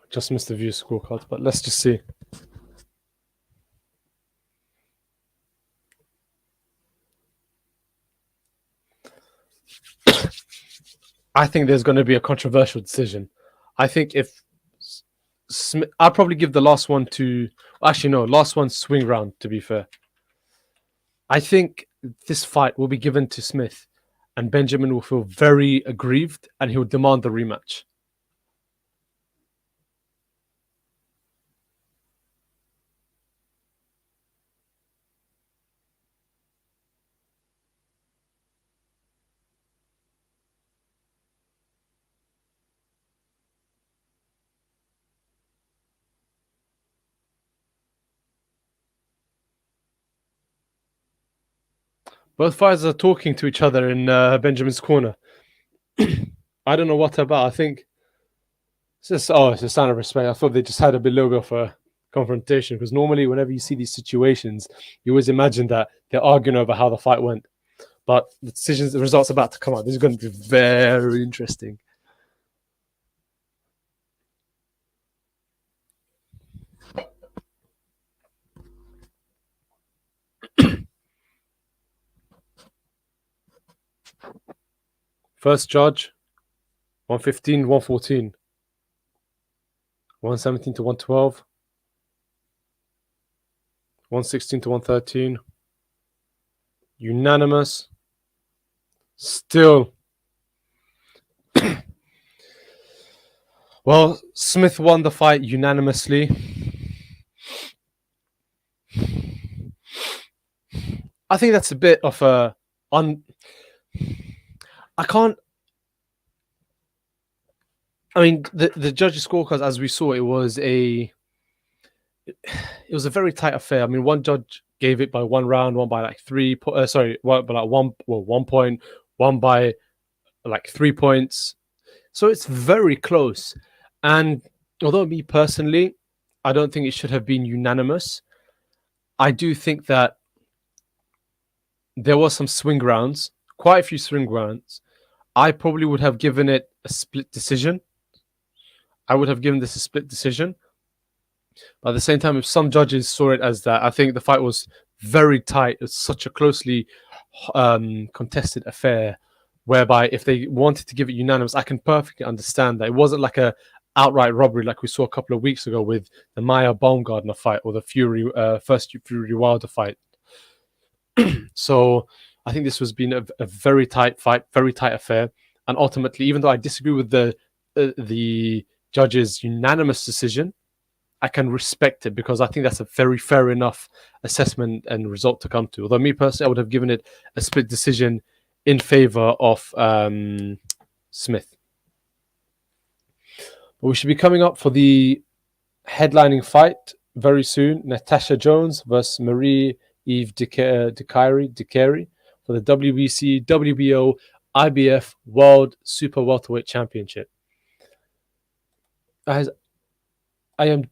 Just missed the view scorecard, but let's just see. I think there's going to be a controversial decision. I think if I'll probably give the last one to... Actually, no, last one swing round, to be fair. I think this fight will be given to Smith and Benjamin will feel very aggrieved and he will demand the rematch. Both fighters are talking to each other in Benjamin's corner. I don't know what about. I think it's just, it's a sign of respect. I thought they just had a little bit of a confrontation because normally whenever you see these situations, you always imagine that they're arguing over how the fight went. But the results about to come out. This is going to be very interesting. First judge, 115, 114. 117 to 112. 116 to 113. Unanimous. Still. Well, Smith won the fight unanimously. I think that's a bit of a... the judges' scorecards, as we saw, it was a very tight affair. I mean, one judge gave it by 1 round, one by like 3. One by like 1 point, one by like 3 points. So it's very close. And although me personally, I don't think it should have been unanimous. I do think that there was some swing rounds, quite a few swing rounds. I probably would have given it a split decision. I would have given this a split decision. But at the same time, if some judges saw it as that, I think the fight was very tight. It's such a closely contested affair, whereby if they wanted to give it unanimous, I can perfectly understand that. It wasn't like a outright robbery like we saw a couple of weeks ago with the Maya Baumgardner fight or the first Fury Wilder fight. So I think this has been a very tight fight, very tight affair. And ultimately, even though I disagree with the judge's unanimous decision, I can respect it because I think that's a very fair enough assessment and result to come to. Although me personally, I would have given it a split decision in favor of Smith. But we should be coming up for the headlining fight very soon. Natasha Jones versus Marie-Eve Dicaire for the WBC, WBO IBF World Super Welterweight Championship. Guys, I am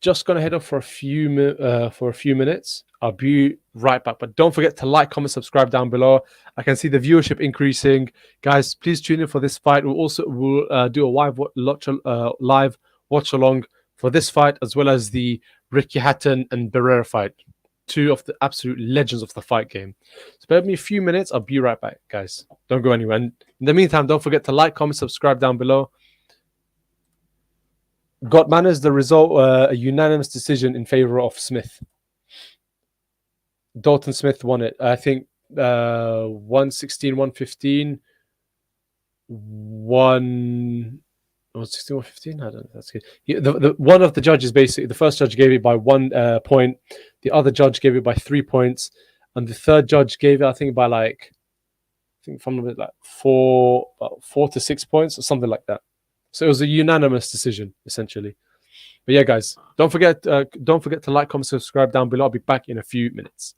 just going to head off for a few minutes. I'll be right back. But don't forget to like, comment, subscribe down below. I can see the viewership increasing. Guys, please tune in for this fight. We'll do a live watch along for this fight, as well as the Ricky Hatton and Barrera fight. Two of the absolute legends of the fight game. So bear with me a few minutes. I'll be right back, guys. Don't go anywhere. And in the meantime, don't forget to like, comment, subscribe down below. Got manners. The result, a unanimous decision in favor of Smith. Dalton Smith won it. I think 116, 115. 116, 115. I don't know. That's good. One of the judges, basically, the first judge gave it by 1 point. The other judge gave it by 3 points, and the third judge gave it, I think, by from like 4 to 6 points or something like that. So it was a unanimous decision, essentially. But yeah, guys, don't forget to like, comment, subscribe down below. I'll be back in a few minutes.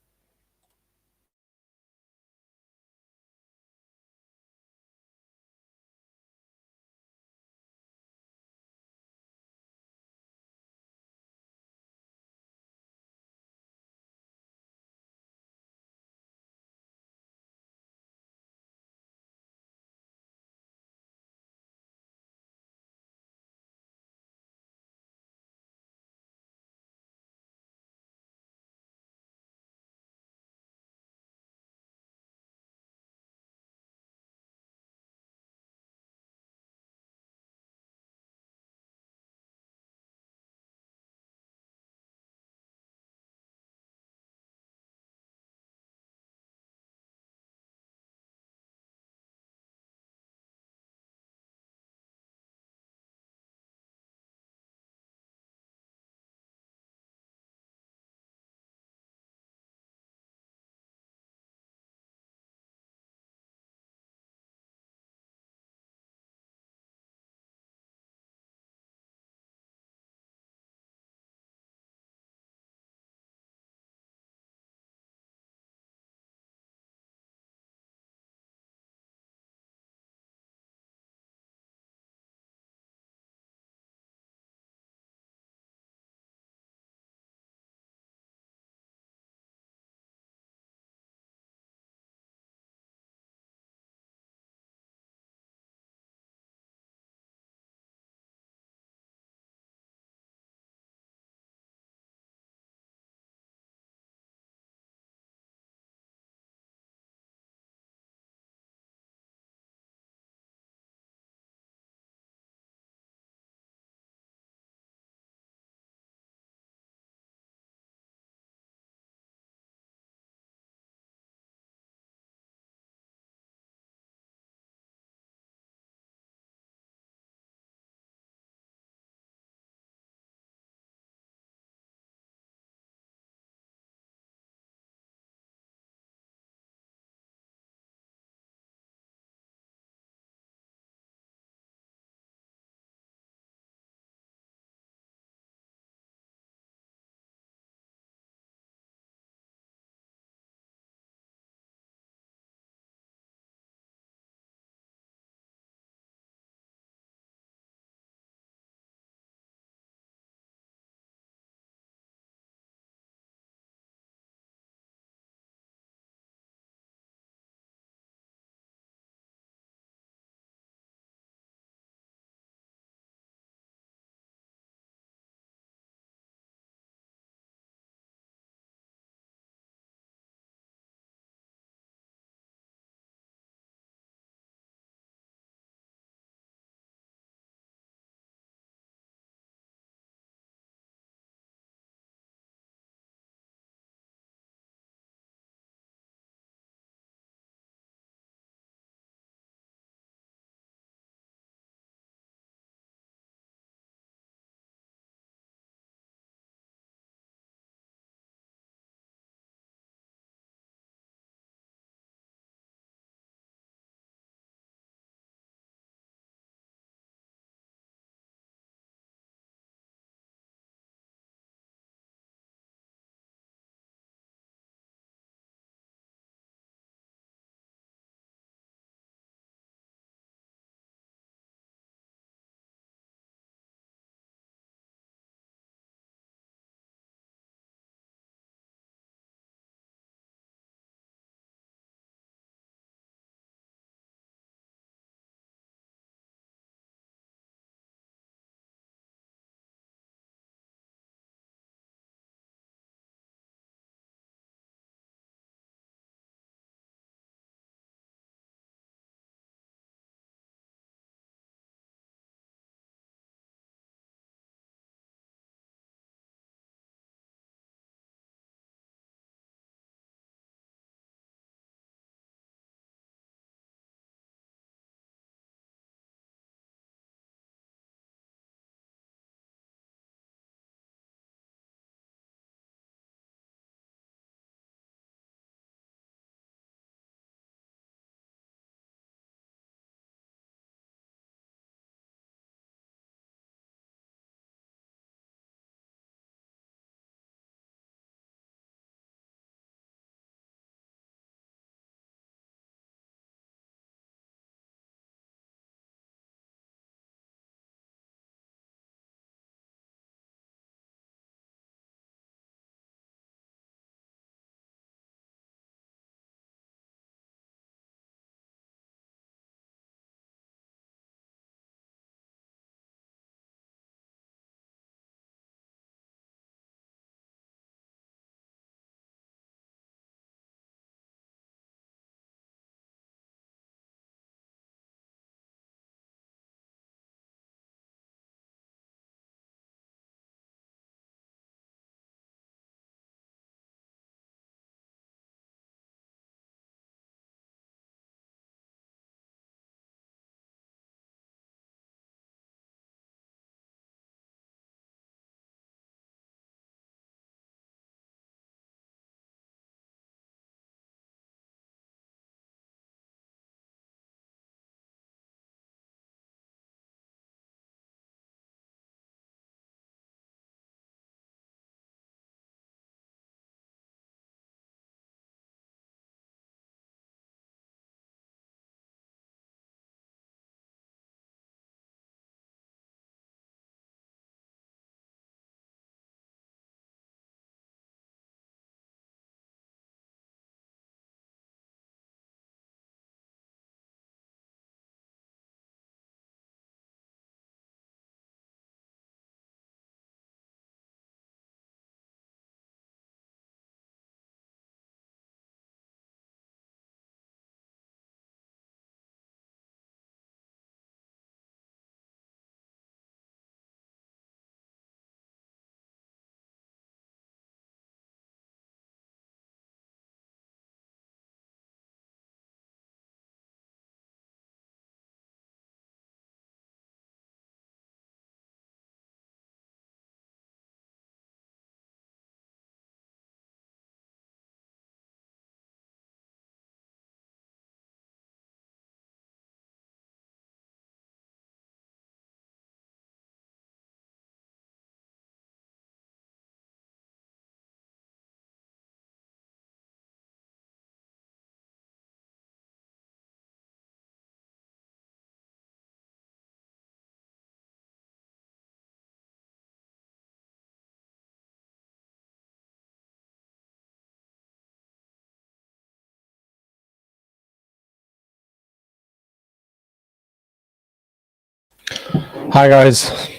Hi guys,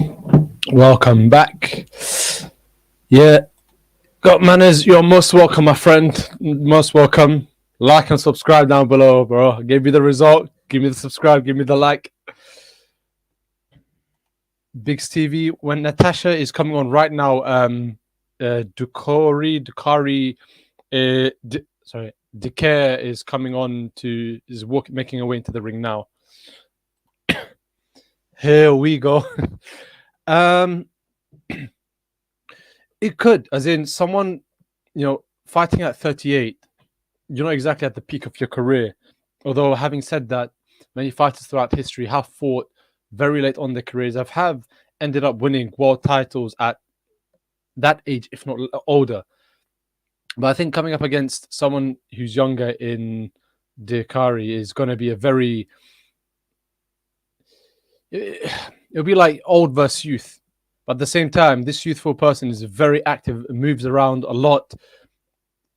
welcome back. Yeah, got manners. You're most welcome, my friend. Most welcome. Like and subscribe down below, bro. I gave you the result. Give me the subscribe. Give me the like. Biggs TV. When Natasha is coming on right now, Dicaire, Dicaire is coming on making her way into the ring now. Here we go. It could, as in someone, fighting at 38, you're not exactly at the peak of your career. Although, having said that, many fighters throughout history have fought very late on their careers, have ended up winning world titles at that age, if not older. But I think coming up against someone who's younger in Dicaire is going to be it'll be like old versus youth. But at the same time, this youthful person is very active, moves around a lot.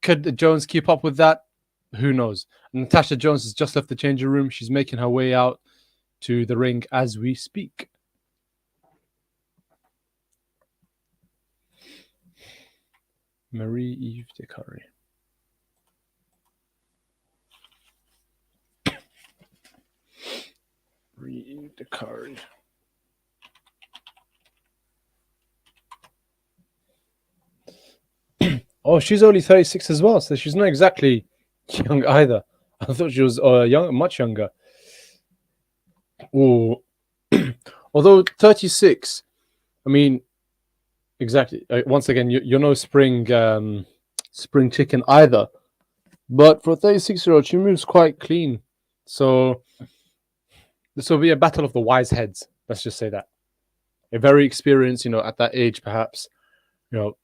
Could Jones keep up with that? Who knows? Natasha Jones has just left the changing room. She's making her way out to the ring as we speak. Marie-Eve Dicaire. Marie-Eve Dicaire. Oh, she's only 36 as well, so she's not exactly young either. I thought she was much younger. Oh, although 36, I mean, exactly. Once again, you're no spring chicken either. But for a 36-year-old, she moves quite clean. So this will be a battle of the wise heads. Let's just say that. A very experienced, at that age, perhaps.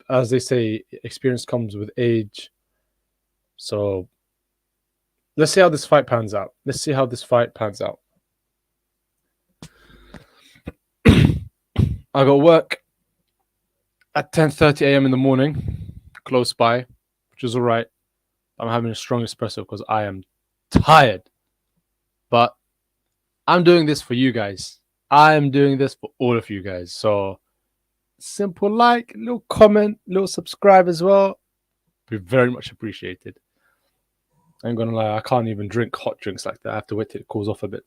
As they say, experience comes with age. So let's see how this fight pans out. I got work at 10:30 a.m. in the morning, close by, which is all right. I'm having a strong espresso because I am tired. But I'm doing this for you guys. I am doing this for all of you guys. So simple like, little comment, little subscribe as well. Be very much appreciated. I ain't gonna lie, I can't even drink hot drinks like that. I have to wait till it cools off a bit.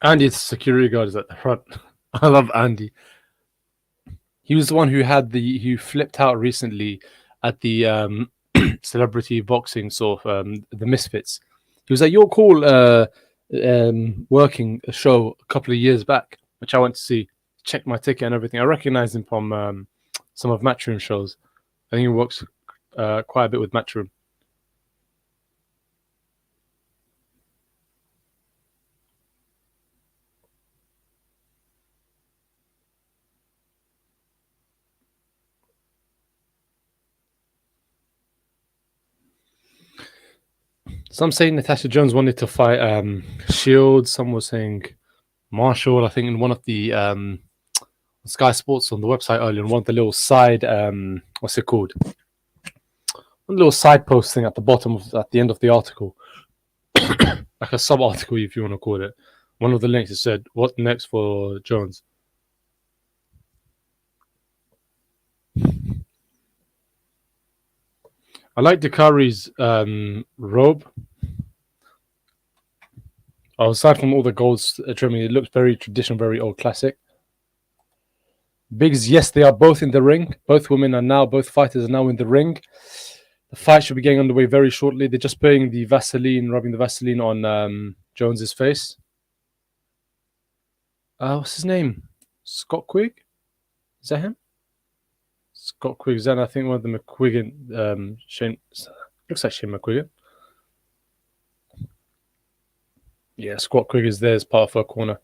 Andy, the security guard, is at the front. I love Andy. He was the one who flipped out recently at the celebrity boxing the Misfits. He was like, "You're cool," working a show a couple of years back, which I went to see, checked my ticket and everything. I recognized him from some of Matchroom shows. I think he works quite a bit with Matchroom. Some saying Natasha Jones wanted to fight Shield. Some were saying Marshall. I think in one of the Sky Sports on the website earlier, on one of the little side, what's it called? One little side post thing at the end of the article, like a sub article, if you want to call it. One of the links, it said, "What next for Jones?" I like Dicaire's robe. Aside from all the gold trimming, it looks very traditional, very old classic. Biggs, yes, they are both in the ring. Both fighters are now in the ring. The fight should be getting underway very shortly. They're just rubbing the Vaseline on Jones's face. What's his name? Scott Quigg? Is that him? Scott Quiggs, and I think one of the McQuiggan, Shane, looks like Shane McQuiggan. Yeah, Scott Quigg is there as part of her corner.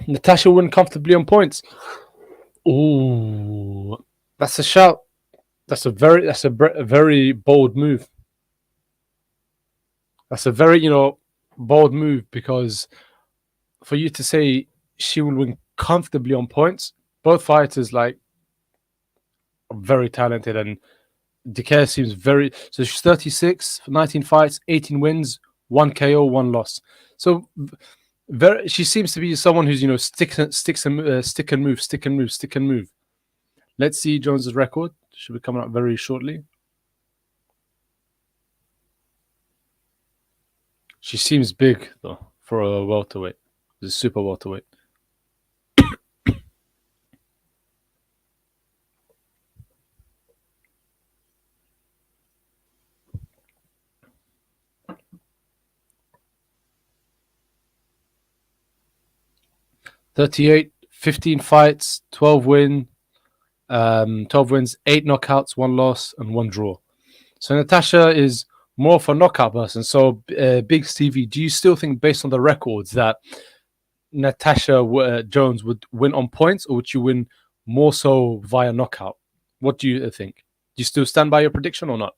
Natasha win comfortably on points. Ooh, that's a shout. That's a very bold move. That's a very bold move, because for you to say she will win comfortably on points, both fighters are very talented, and Dicaire seems very. So she's 36, 19 fights, 18 wins, 1 KO, 1 loss. So she seems to be someone who's stick and move. Let's see Jones's record. Should be coming up very shortly. She seems big though for a welterweight. It's a super welterweight. "38, 15 fights, 12 wins, 8 knockouts, 1 loss, and 1 draw." So Natasha is more of a knockout person. So, Big Stevie, do you still think, based on the records, that Natasha Jones would win on points, or would you win more so via knockout? What do you think? Do you still stand by your prediction or not?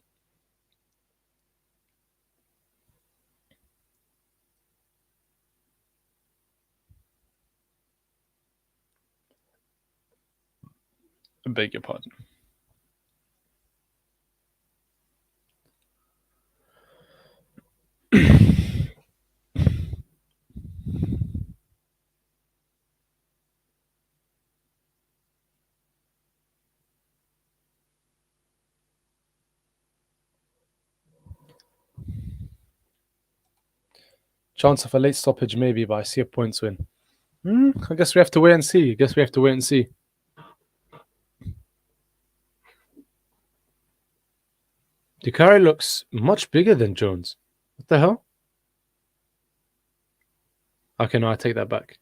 I beg your pardon. Chance of a late stoppage, maybe, but I see a points win. I guess we have to wait and see. Dicaire looks much bigger than Jones. What the hell? Okay, no, I take that back.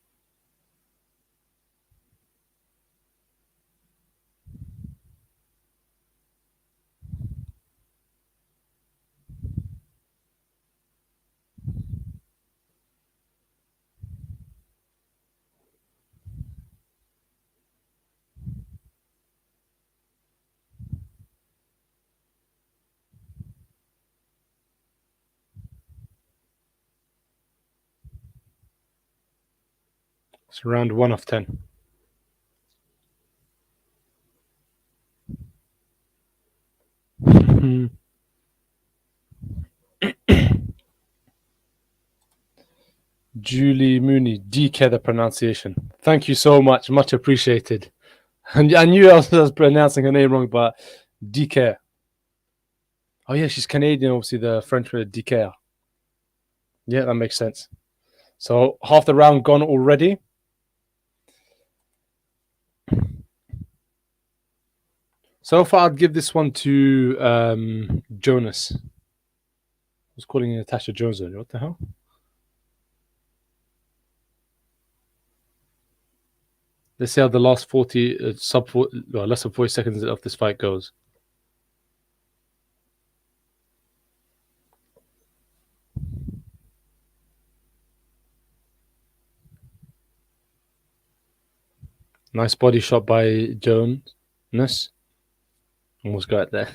It's round 1 of 10. Julie Mooney, Dicaire the pronunciation. Thank you so much. Much appreciated. And I knew I was pronouncing her name wrong, but Dicaire. Oh, yeah, she's Canadian, obviously, the French word Dicaire. Yeah, that makes sense. So, half the round gone already. So far, I'd give this one to Jonas. I was calling it Natasha Jones earlier. What the hell? Let's see how the last 40, less than 40 seconds of this fight goes. Nice body shot by Jonas. Almost got it there.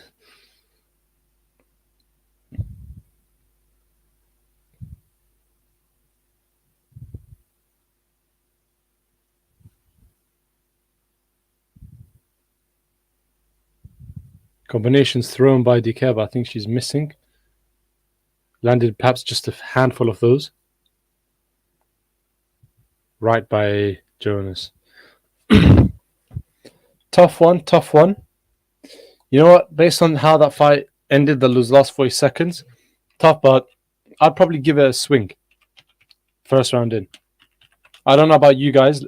Combinations thrown by Dicaire, but I think she's missing. Landed perhaps just a handful of those. Right by Jonas. Tough one. You know what? Based on how that fight ended, the last 40 seconds, tough, but I'd probably give it a swing. First round in. I don't know about you guys.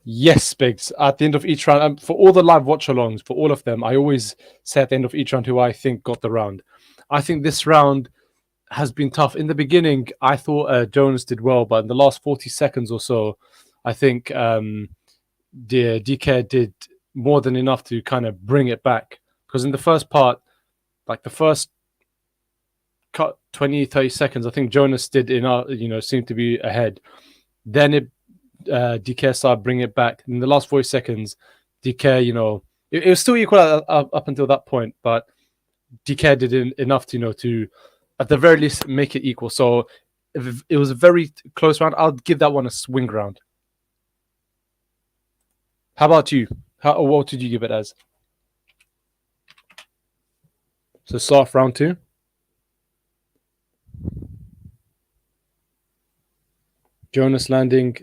Yes, Biggs. At the end of each round, for all the live watch-alongs, for all of them, I always say at the end of each round who I think got the round. I think this round has been tough. In the beginning, I thought Jonas did well, but in the last 40 seconds or so, I think the Dicaire did more than enough to kind of bring it back. Because in the first part, like the first cut 20, 30 seconds, I think Jonas did seemed to be ahead. Then Dicaire started bringing it back. In the last 40 seconds, Dicaire, it was still equal up until that point, but Dicaire did enough to at the very least make it equal. So if it was a very close round. I'll give that one a swing round. How about you? What did you give it as? So soft round 2. Jonas landing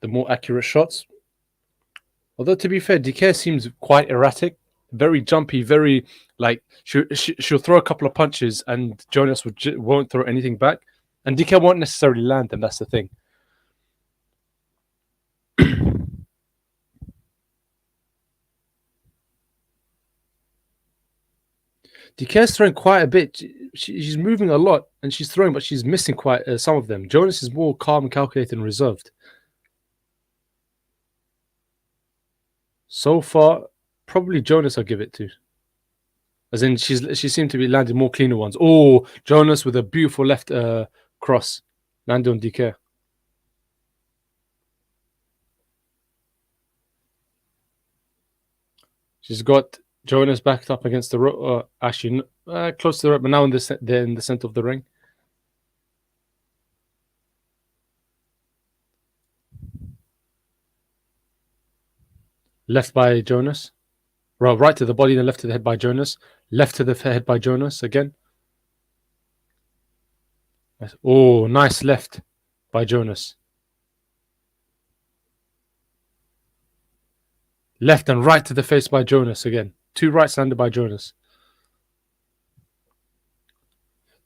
the more accurate shots. Although to be fair, Dicaire seems quite erratic, very jumpy, very like she'll throw a couple of punches and Jonas won't throw anything back, and Dicaire won't necessarily land them. That's the thing. Dicaire's throwing quite a bit. She's moving a lot and she's throwing, but she's missing quite some of them. Jonas is more calm, calculated, and reserved. So far, probably Jonas I'll give it to. As in, she seemed to be landing more cleaner ones. Oh, Jonas with a beautiful left cross. Landed on Dicaire. She's got Jonas backed up against the rope. Actually, close to the rope, but now in the center of the ring. Left by Jonas. Well, right to the body, then left to the head by Jonas. Left to the head by Jonas again. Oh, nice left by Jonas. Left and right to the face by Jonas again. 2 rights landed by Jonas.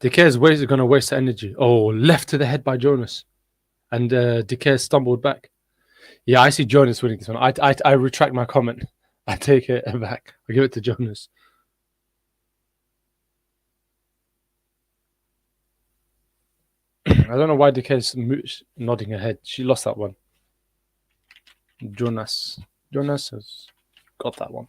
Dicaire's going to waste energy. Oh, left to the head by Jonas. And Dicaire stumbled back. Yeah, I see Jonas winning this one. I retract my comment. I take it back. I give it to Jonas. I don't know why Dicaire's nodding her head. She lost that one. Jonas has got that one.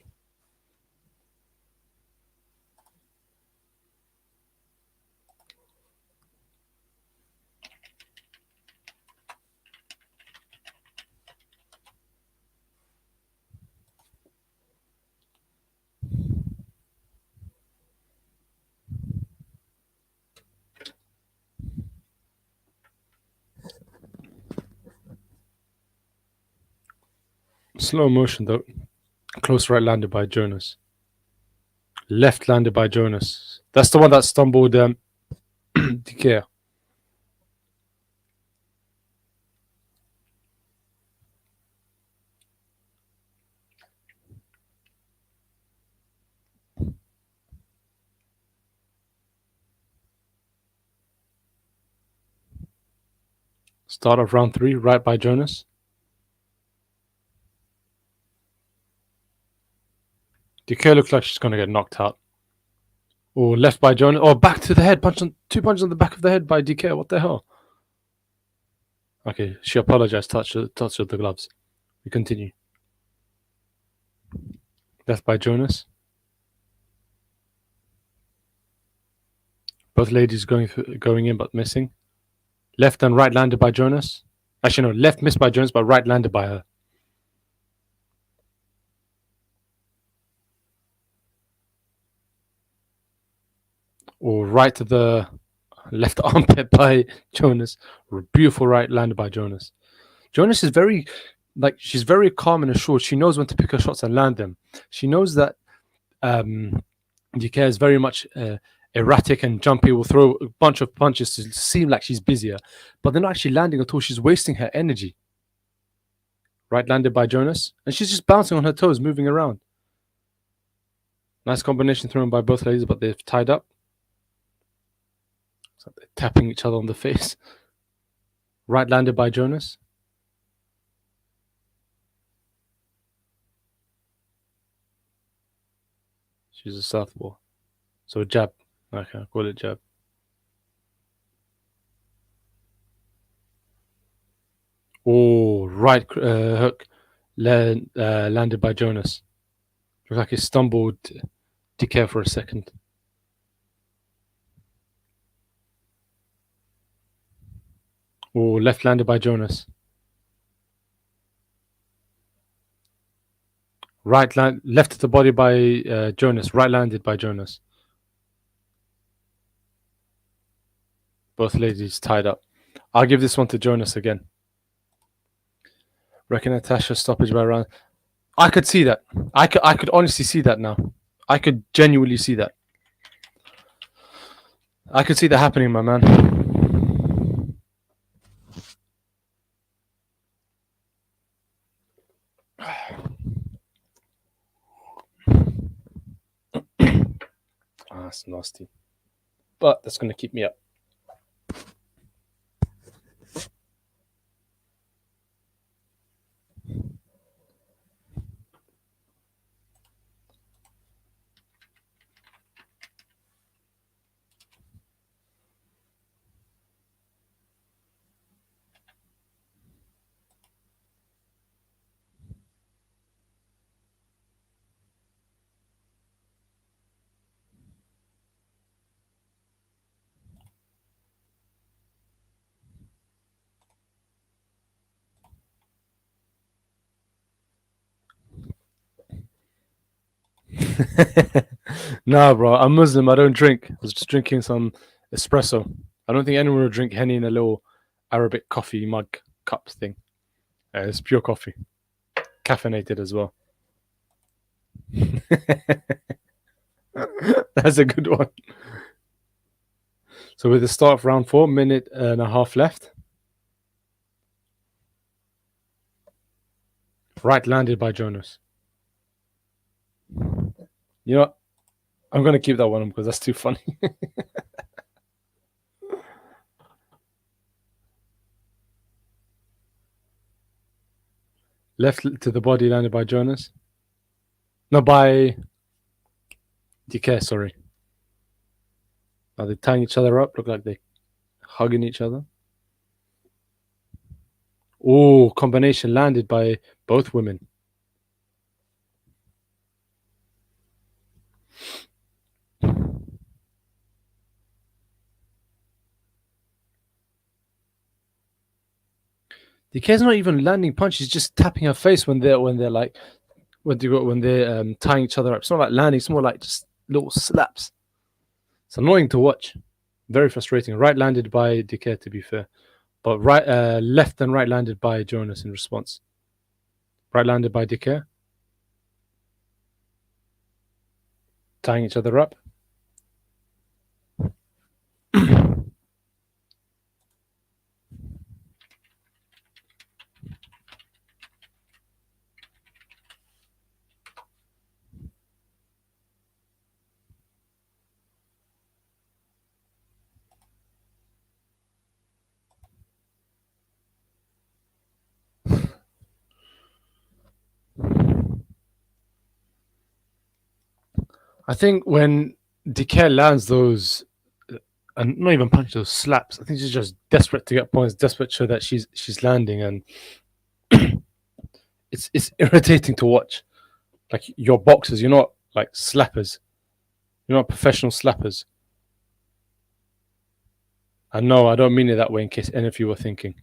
Slow motion though. Close right landed by Jonas. Left landed by Jonas. That's the one that stumbled Dicaire. Start of round 3, right by Jonas. Dicaire looks like she's going to get knocked out. Oh, left by Jonas. Oh, back to the head. 2 punches on the back of the head by Dicaire. What the hell? Okay, she apologized. Touch of the gloves. We continue. Left by Jonas. Both ladies going in but missing. Left and right landed by Jonas. Actually, no, left missed by Jonas, but right landed by her. Or right to the left armpit by Jonas. Beautiful right landed by Jonas. Jonas is she's very calm and assured. She knows when to pick her shots and land them. She knows that Dicaire is very much erratic and jumpy, will throw a bunch of punches to seem like she's busier, but they're not actually landing at all. She's wasting her energy. Right landed by Jonas, and she's just bouncing on her toes, moving around. Nice combination thrown by both ladies, but they've tied up. So they're tapping each other on the face. Right landed by Jonas. She's a southpaw. So a jab. Okay, I'll call it jab. Oh, right hook landed by Jonas. Looks like he stumbled Dicaire for a second. Oh, left landed by Jonas. Left to the body by Jonas. Right landed by Jonas. Both ladies tied up. I'll give this one to Jonas again. Reckon Natasha stoppage by round. I could see that. I could honestly see that now. I could genuinely see that. I could see that happening, my man. That's nasty. But that's going to keep me up. Nah, bro. I'm Muslim. I don't drink. I was just drinking some espresso. I don't think anyone would drink Henny in a little Arabic coffee mug cup thing. It's pure coffee. Caffeinated as well. That's a good one. So with the start of round 4, minute and a half left. Right landed by Jonas. You know what? I'm going to keep that one because that's too funny. Left to the body landed by Jonas. No, by Dicaire, sorry. Are they tying each other up? Look like they're hugging each other. Oh, combination landed by both women. Dicaire's not even landing punches; he's just tapping her face when they're like when they're tying each other up. It's not like landing; it's more like just little slaps. It's annoying to watch. Very frustrating. Right landed by Dicaire, to be fair, but left and right landed by Jonas in response. Right landed by Dicaire, tying each other up. I think when Dicaire lands those, and not even punch, those slaps, I think she's just desperate to get points, desperate to show that she's landing, and it's irritating to watch. Like, you're boxers, you're not like slappers. You're not professional slappers. And no, I don't mean it that way in case any of you were thinking.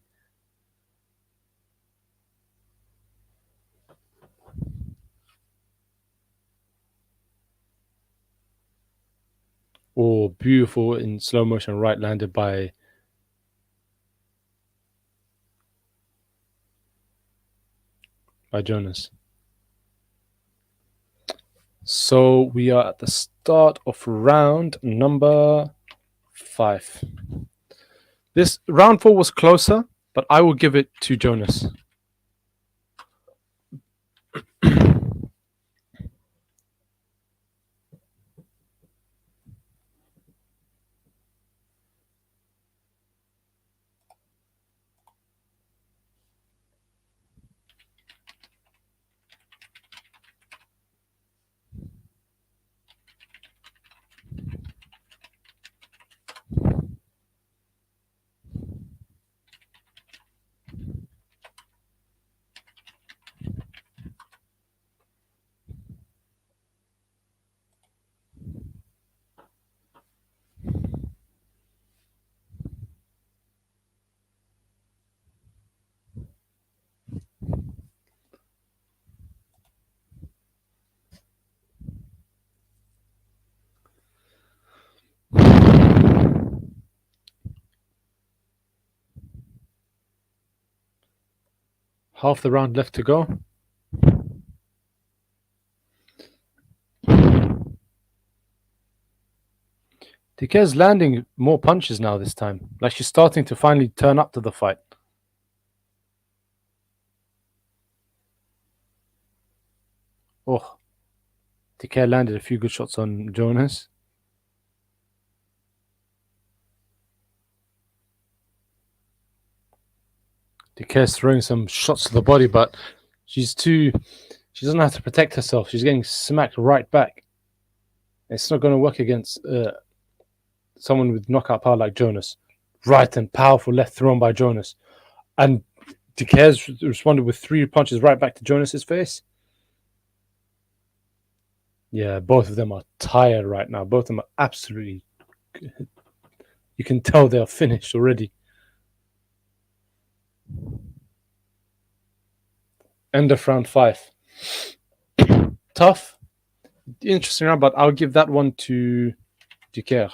Oh, beautiful in slow motion right landed by Jonas. So we are at the start of round number 5. This round 4 was closer, but I will give it to Jonas. Half the round left to go. Dicaire's landing more punches now this time. Like she's starting to finally turn up to the fight. Oh, Dicaire landed a few good shots on Jonas. Dicaire's throwing some shots to the body, but she doesn't have to protect herself. She's getting smacked right back. It's not going to work against someone with knockout power like Jonas. Right and powerful left thrown by Jonas. And Dicaire's responded with 3 punches right back to Jonas's face. Yeah, both of them are tired right now. Both of them are absolutely... You can tell they are finished already. End of round 5. Tough. Interesting round, but I'll give that one to Dicaire.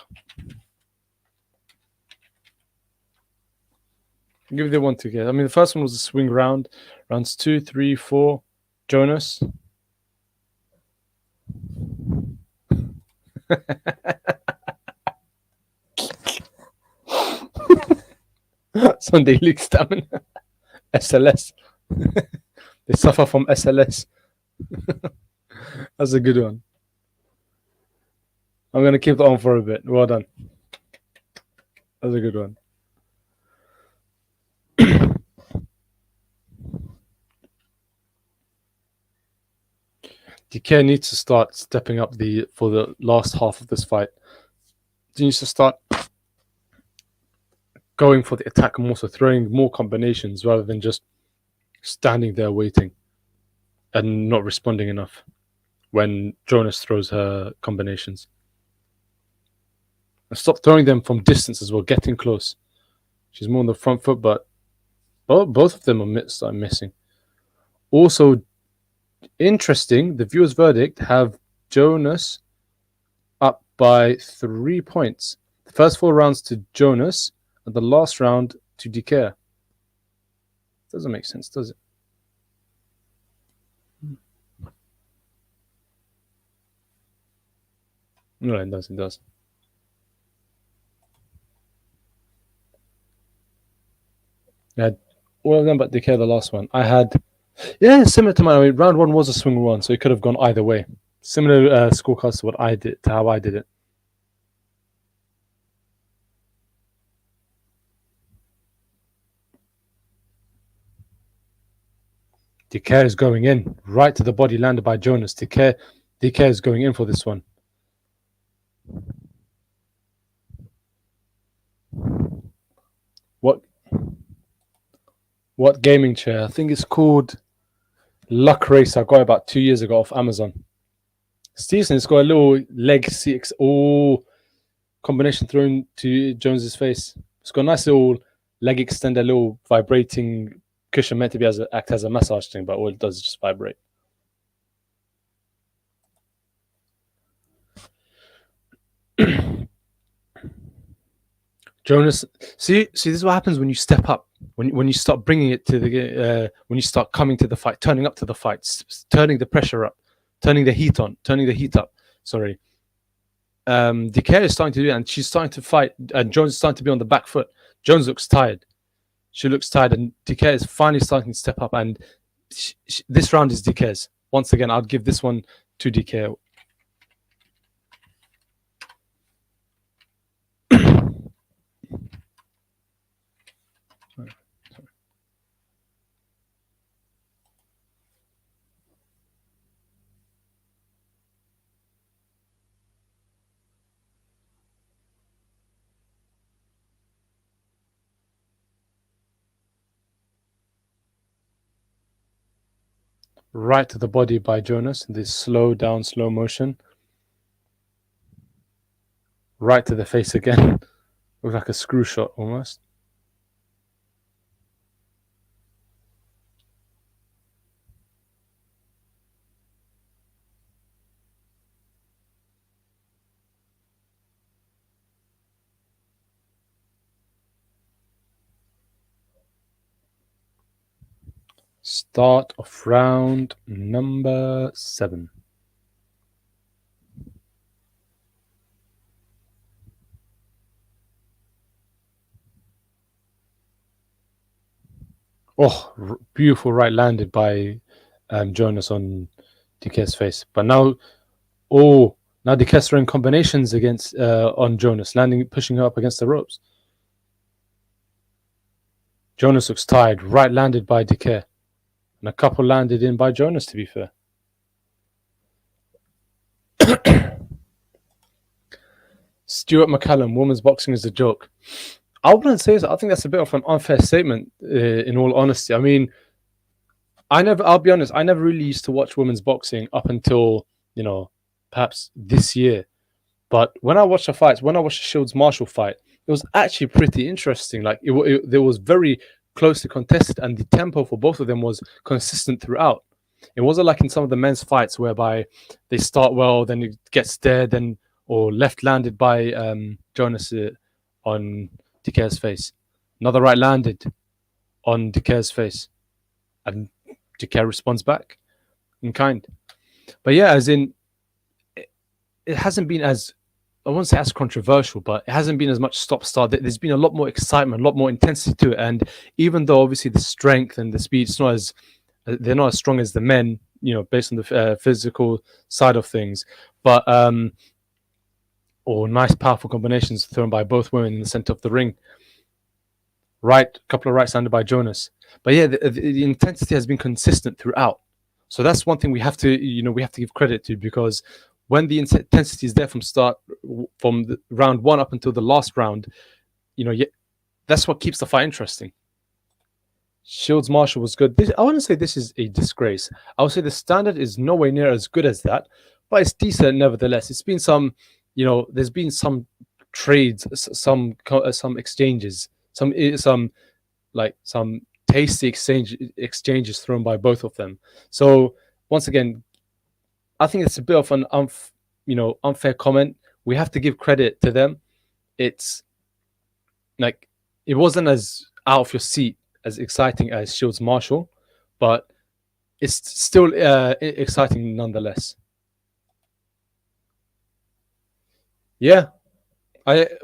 Give the one to Dicaire. I mean, the first one was a swing round. Rounds 2, 3, 4. Jonas. Sunday League stamina. SLS. They suffer from SLS. That's a good one. I'm going to keep that on for a bit. Well done. That's a good one. Dicaire needs to start stepping up for the last half of this fight. He needs to start going for the attack more, so throwing more combinations rather than just standing there waiting and not responding enough when Jonas throws her combinations. And stop throwing them from distance as well, getting close. She's more on the front foot, but both of them are missing. Also, interesting, the viewers' verdict have Jonas up by 3 points. The first 4 rounds to Jonas, and the last round to Dicaire. Doesn't make sense, does it? No, it does. It does. I had all of them but Dicaire the last one. I had, similar to mine. I mean, round 1 was a swing one, so it could have gone either way. Similar scorecards to what I did, to how I did it. Dicaire is going in, right to the body, landed by Jonas. Dicaire is going in for this one. What gaming chair? I think it's called Luck Racer. I got it about 2 years ago off Amazon. Stevenson, it's got a little leg CX combination thrown to Jones's face. It's got a nice little leg extender, little vibrating cushion meant to be act as a massage thing, but all it does is just vibrate. Jonas, see, this is what happens when you step up. When you start bringing it to the when you start coming to the fight, turning up to the fight, turning the pressure up, turning the heat up. Sorry. Dicaire is starting to do it, and she's starting to fight, and Jones is starting to be on the back foot. Jones looks tired. She looks tired, and Dicaire is finally starting to step up, and this round is Dicaire's. Once again, I'd give this one to Dicaire. Right to the body by Jonas, this slow motion. Right to the face again, with like a screw shot almost. Start of round number 7. Oh, beautiful right landed by Jonas on Dicaire's face. But now, now Dicaire throwing combinations against on Jonas, pushing her up against the ropes. Jonas looks tired. Right landed by Dicaire. And a couple landed in by Jonas, to be fair. Stuart McCallum, women's boxing is a joke. I wouldn't say so. I think that's a bit of an unfair statement, in all honesty. I mean, I'll be honest, I never really used to watch women's boxing up until, perhaps this year. But when I watched the fights, when I watched the Shields Marshall fight, it was actually pretty interesting. Like, it was very closely contested, and the tempo for both of them was consistent throughout. It wasn't like in some of the men's fights whereby they start well, then it gets there, or left landed by Jonas on Dicaire's face. Another right landed on Dicaire's face, and Dicaire responds back in kind. But yeah, as in, it hasn't been as, I won't say as controversial, but it hasn't been as much stop-start. There's been a lot more excitement, a lot more intensity to it. And even though obviously the strength and the speed, they're not as strong as the men, based on the physical side of things. But nice, powerful combinations thrown by both women in the center of the ring. Couple of rights landed by Jonas. But yeah, the intensity has been consistent throughout. So that's one thing we have to give credit to, because when the intensity is there from the round 1 up until the last round, that's what keeps the fight interesting. Shields Marshall was good. I wouldn't say this is a disgrace. I would say the standard is nowhere near as good as that, but it's decent nevertheless. It's been some, there's been some trades, some exchanges, some tasty exchanges thrown by both of them. So once again, I think it's a bit of an unfair comment. We have to give credit to them. It's like, it wasn't as out of your seat, as exciting as Shields Marshall, but it's still exciting nonetheless. Yeah,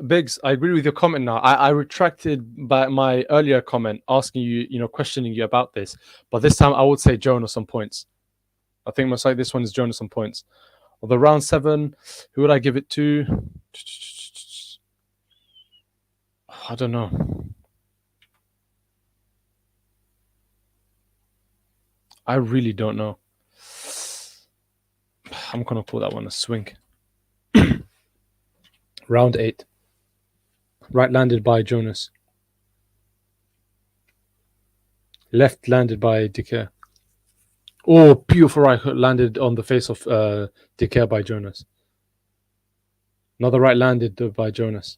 Biggs, I agree with your comment now. I retracted by my earlier comment asking you, questioning you about this, but this time I would say Jonas on points. I think most likely this one is Jonas on points. Although round 7, who would I give it to? I don't know. I really don't know. I'm going to call that one a swing. Round 8. Right landed by Jonas. Left landed by Dicaire. Oh, beautiful right hook landed on the face of Dicaire by Jonas. Another right landed by Jonas.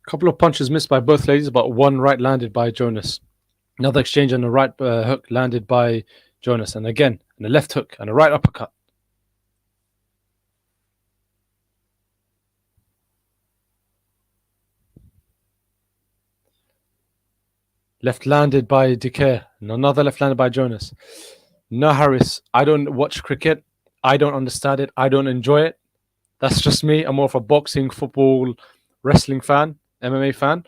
Couple of punches missed by both ladies, but one right landed by Jonas. Another exchange and a right hook landed by Jonas. And again, and a left hook and a right uppercut. Left landed by Dicaire. And another left landed by Jonas. No, Harris, I don't watch cricket. I don't understand it. I don't enjoy it. That's just me. I'm more of a boxing, football, wrestling fan, MMA fan.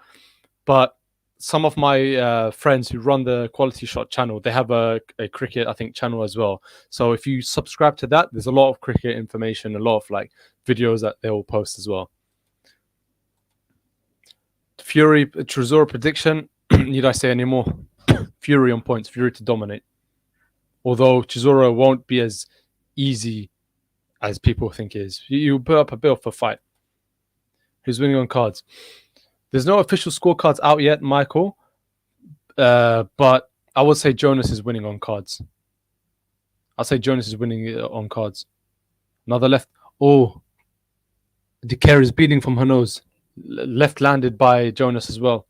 But some of my friends who run the Quality Shot channel, they have a cricket, I think, channel as well. So if you subscribe to that, there's a lot of cricket information, a lot of videos that they will post as well. Fury, Trezor prediction. Need I say any more? Fury on points. Fury to dominate. Although Chisora won't be as easy as people think it is. You put up a bit of a fight. Who's winning on cards? There's no official scorecards out yet, Michael. But I would say Jonas is winning on cards. I'll say Jonas is winning on cards. Another left. Oh. Dicaire is bleeding from her nose. Left landed by Jonas as well.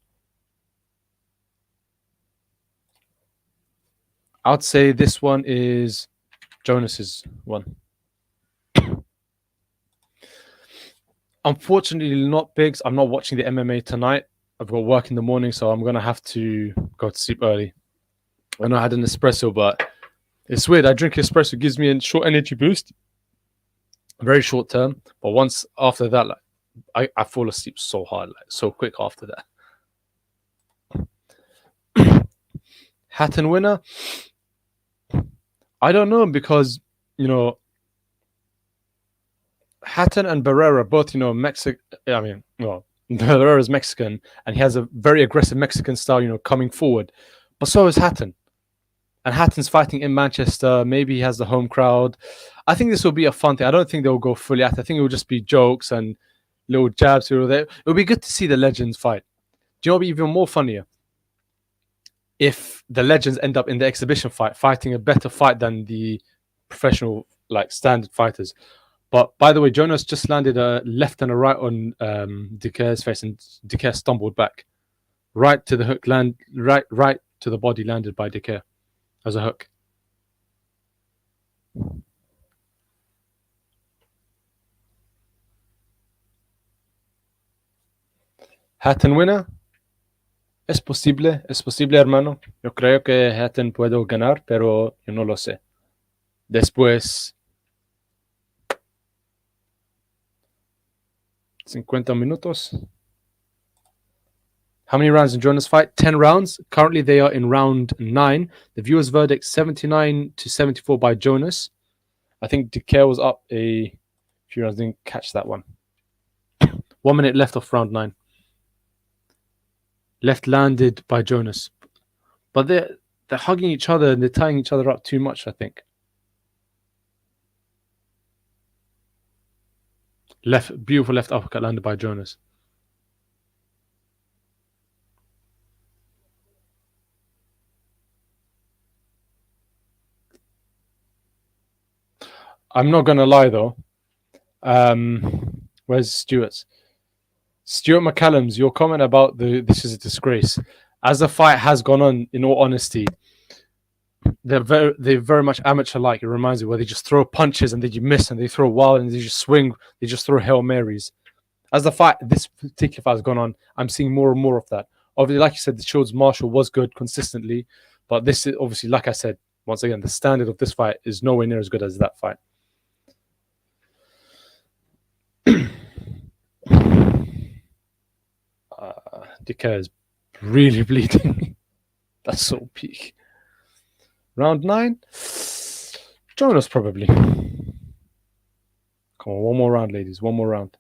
I'd say this one is Jonas's one. Unfortunately, not Biggs. I'm not watching the MMA tonight. I've got work in the morning, so I'm going to have to go to sleep early. I know I had an espresso, but it's weird. I drink espresso, it gives me a short energy boost, very short term. But once after that, like, I fall asleep so hard, like so quick after that. Hatton winner? I don't know, because, you know, Hatton and Barrera both, you know, Mexican. I mean, well, Barrera is Mexican, and he has a very aggressive Mexican style, you know, coming forward. But so is Hatton. And Hatton's fighting in Manchester. Maybe he has the home crowd. I think this will be a fun thing. I don't think they'll go fully at it. I think it will just be jokes and little jabs here or there. It'll be good to see the legends fight. Do you know what would be even more funnier? If the legends end up in the exhibition fight, fighting a better fight than the professional, like, standard fighters. But by the way, Jonas just landed a left and a right on Dicaire's face, and Dicaire stumbled back. Right to the hook, right to the body, landed by Dicaire as a hook. Hatton winner? Es posible, hermano. Yo creo que Hatton puede ganar, pero yo no lo sé. Después 50 minutos. How many rounds in Jonas' fight? 10 rounds. Currently, they are in round 9. The viewers' verdict, 79-74 by Jonas. I think Dicaire was up a few rounds. Didn't catch that one. 1 minute left of round 9. Left landed by Jonas. But they're hugging each other and they're tying each other up too much, I think. Beautiful left uppercut landed by Jonas. I'm not going to lie, though. Where's Stuart's? Stuart McCallum's, your comment about this is a disgrace. As the fight has gone on, in all honesty, they're very much amateur-like. It reminds me, where they just throw punches and then you miss, and they throw wild and they just swing. They just throw Hail Marys. As the fight, this particular fight has gone on, I'm seeing more and more of that. Obviously, like you said, the Shields Marshall was good consistently, but this is obviously, like I said, once again, the standard of this fight is nowhere near as good as that fight. Dicaire is really bleeding. That's so peak. Round 9? Jonas probably. Come on, one more round, ladies. One more round.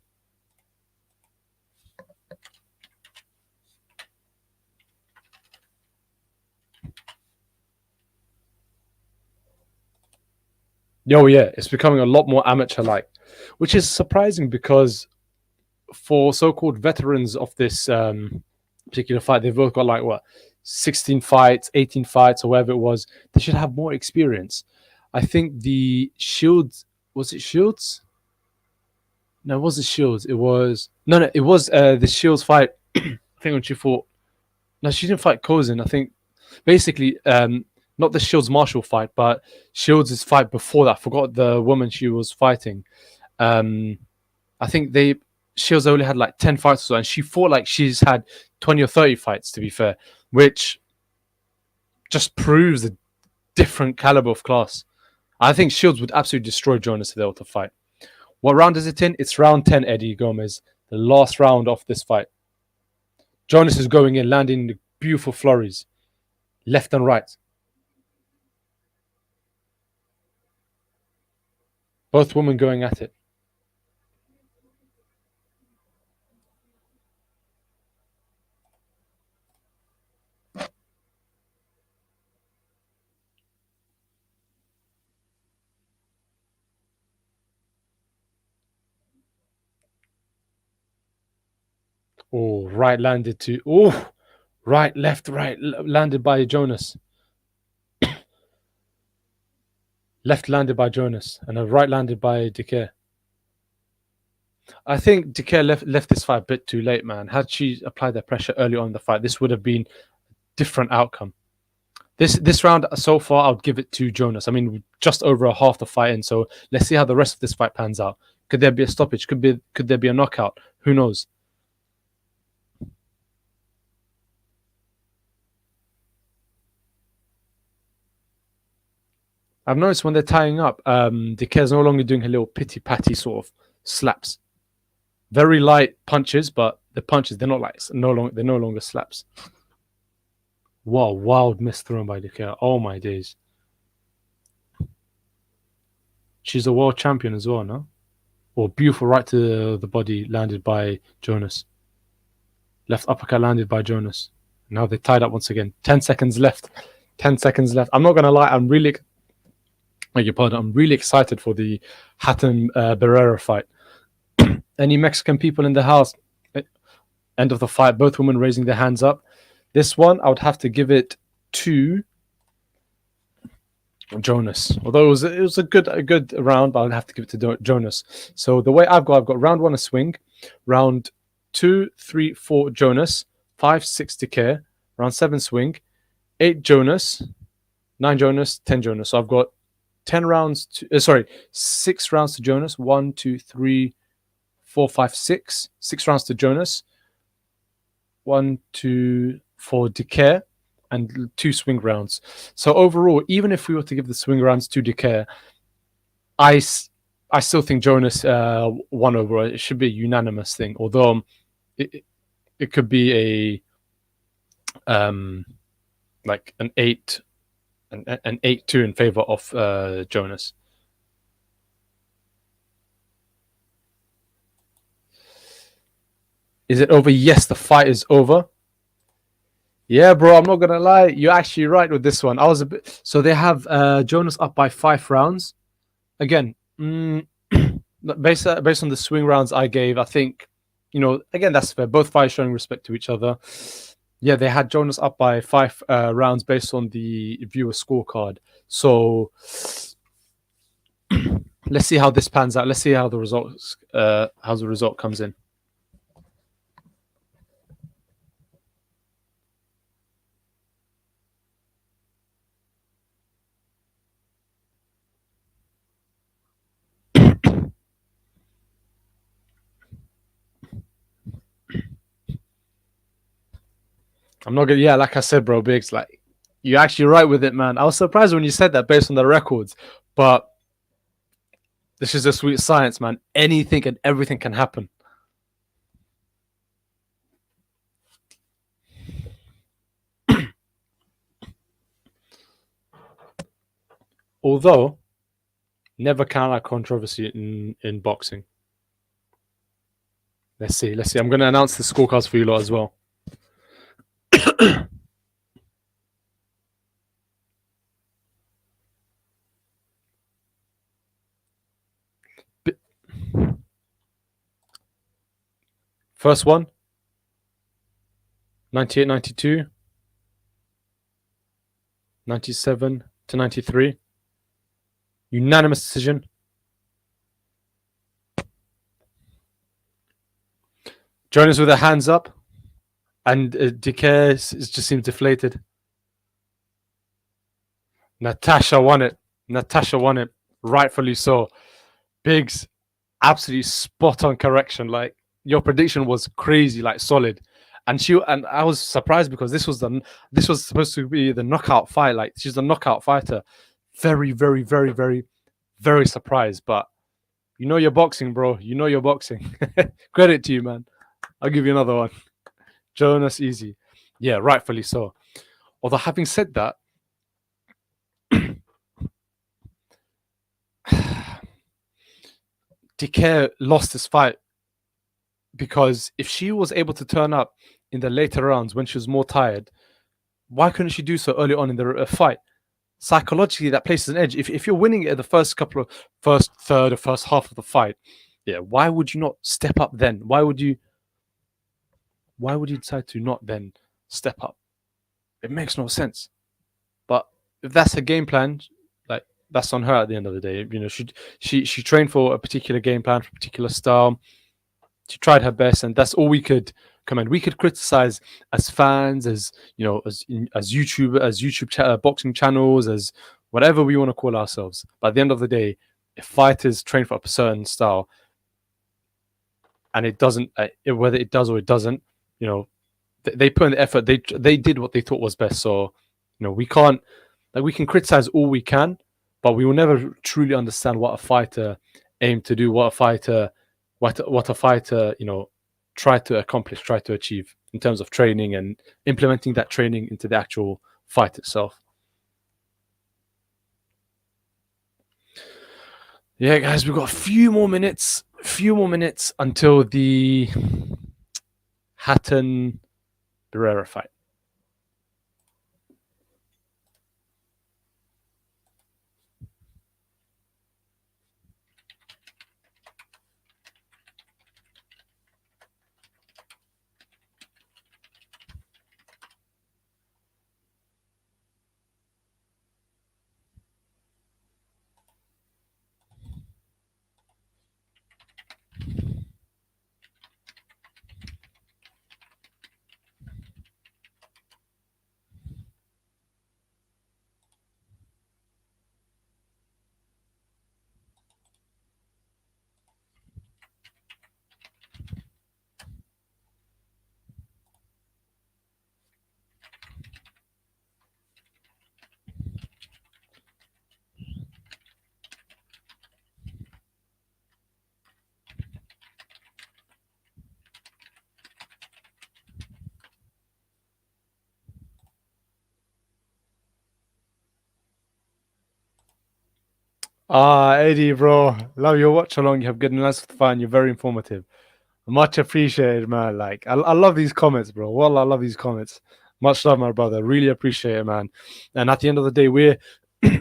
Oh, yeah. It's becoming a lot more amateur-like, which is surprising, because for so-called veterans of this particular fight, they've both got, like, what, 16 fights, 18 fights, or whatever it was. They should have more experience. I think the Shields, was it Shields? No, it wasn't Shields. It was the Shields fight. I think when she fought, no, she didn't fight Kozin. I think basically not the Shields Marshall fight, but Shields' fight before that. I forgot the woman she was fighting. I think Shields only had like 10 fights or so, and she fought like she's had 20 or 30 fights, to be fair, which just proves a different caliber of class. I think Shields would absolutely destroy Jonas if they were to fight. What round is it in? It's round 10, Eddie Gomez. The last round of this fight. Jonas is going in, landing the beautiful flurries. Left and right. Both women going at it. Oh, right landed to... Oh, right, left, right. Landed by Jonas. Left landed by Jonas. And a right landed by Dicaire. I think Dicaire left this fight a bit too late, man. Had she applied that pressure early on in the fight, this would have been different outcome. This round so far, I would give it to Jonas. I mean, just over a half the fight in, so let's see how the rest of this fight pans out. Could there be a stoppage? Could there be a knockout? Who knows? I've noticed when they're tying up, Dicaire's no longer doing her little pity patty sort of slaps. Very light punches, but the punches they're not like they're no longer slaps. Wow, wild miss thrown by Dicaire. Oh my days. She's a world champion as well, no? Or beautiful right to the body landed by Jonas. Left uppercut landed by Jonas. Now they tied up once again. 10 seconds left. 10 seconds left. I'm not gonna lie, I'm really excited for the Hatton Barrera fight. Any Mexican people in the house? End of the fight, both women raising their hands up. This one, I would have to give it to Jonas. Although it was a good round, but I'd have to give it to Jonas. So the way I've got round 1 a swing, round 2, 3, 4 Jonas, 5, 6 Dicaire, round 7 swing, 8 Jonas, 9 Jonas, 10 Jonas. So I've got 10 rounds to 6 rounds to Jonas. 1, 2, 3, 4, 5, 6. 6 rounds to Jonas. 1, 2, 4 Dicaire, and 2 swing rounds. So overall, even if we were to give the swing rounds to Dicaire, I still think Jonas won overall. It should be a unanimous thing, although it could be a like an 8 an 8-2 in favor of Jonas. Is it over? Yes, the fight is over. Yeah, bro, I'm not gonna lie. You're actually right with this one. I was a bit. So they have Jonas up by 5 rounds. Again, based on the swing rounds I gave, I think, again, that's fair. Both fights showing respect to each other. Yeah, they had Jonas up by 5 rounds based on the viewer scorecard. So let's see how this pans out. Let's see how the result comes in. I'm not gonna. Yeah, like I said, bro, Biggs. Like, you're actually right with it, man. I was surprised when you said that based on the records, but this is a sweet science, man. Anything and everything can happen. Although, never count out controversy in boxing. Let's see. I'm going to announce the scorecards for you lot as well. First one, 98-92, 97-93. Unanimous decision. Jonas with their hands up, and Dicaire just seems deflated. Natasha won it. Rightfully so. Biggs, absolutely spot on correction. Like, your prediction was crazy, like solid. And I was surprised because this was supposed to be the knockout fight. Like, she's a knockout fighter. Very, very, very, very, very surprised. But you know your boxing, bro. You know your boxing. Credit to you, man. I'll give you another one. Jonas, easy. Yeah, rightfully so. Although, having said that, Dicaire lost this fight because if she was able to turn up in the later rounds when she was more tired, why couldn't she do so early on in the fight? Psychologically, that places an edge. If you're winning at the first third or first half of the fight, yeah, why would you not step up then? Why would you decide to not then step up? It makes no sense. But if that's her game plan, like, that's on her at the end of the day. She trained for a particular game plan, for a particular style. She tried her best, and that's all we could commend. We could criticize as fans, as as YouTube boxing channels, as whatever we want to call ourselves. But at the end of the day, if fighters train for a certain style and it doesn't, whether it does or it doesn't, they put in the effort. They did what they thought was best. So, we can't, we can criticize all we can, but we will never truly understand what a fighter aimed to do, what a fighter, tried to accomplish, tried to achieve in terms of training and implementing that training into the actual fight itself. Yeah, guys, we've got a few more minutes until the Hatton Barrera fight. Eddie, bro, love your watch along. You have good and fun. You're very informative. Much appreciated, man. Like, I love these comments, bro. Well, I love these comments. Much love, my brother. Really appreciate it, man. And at the end of the day, we're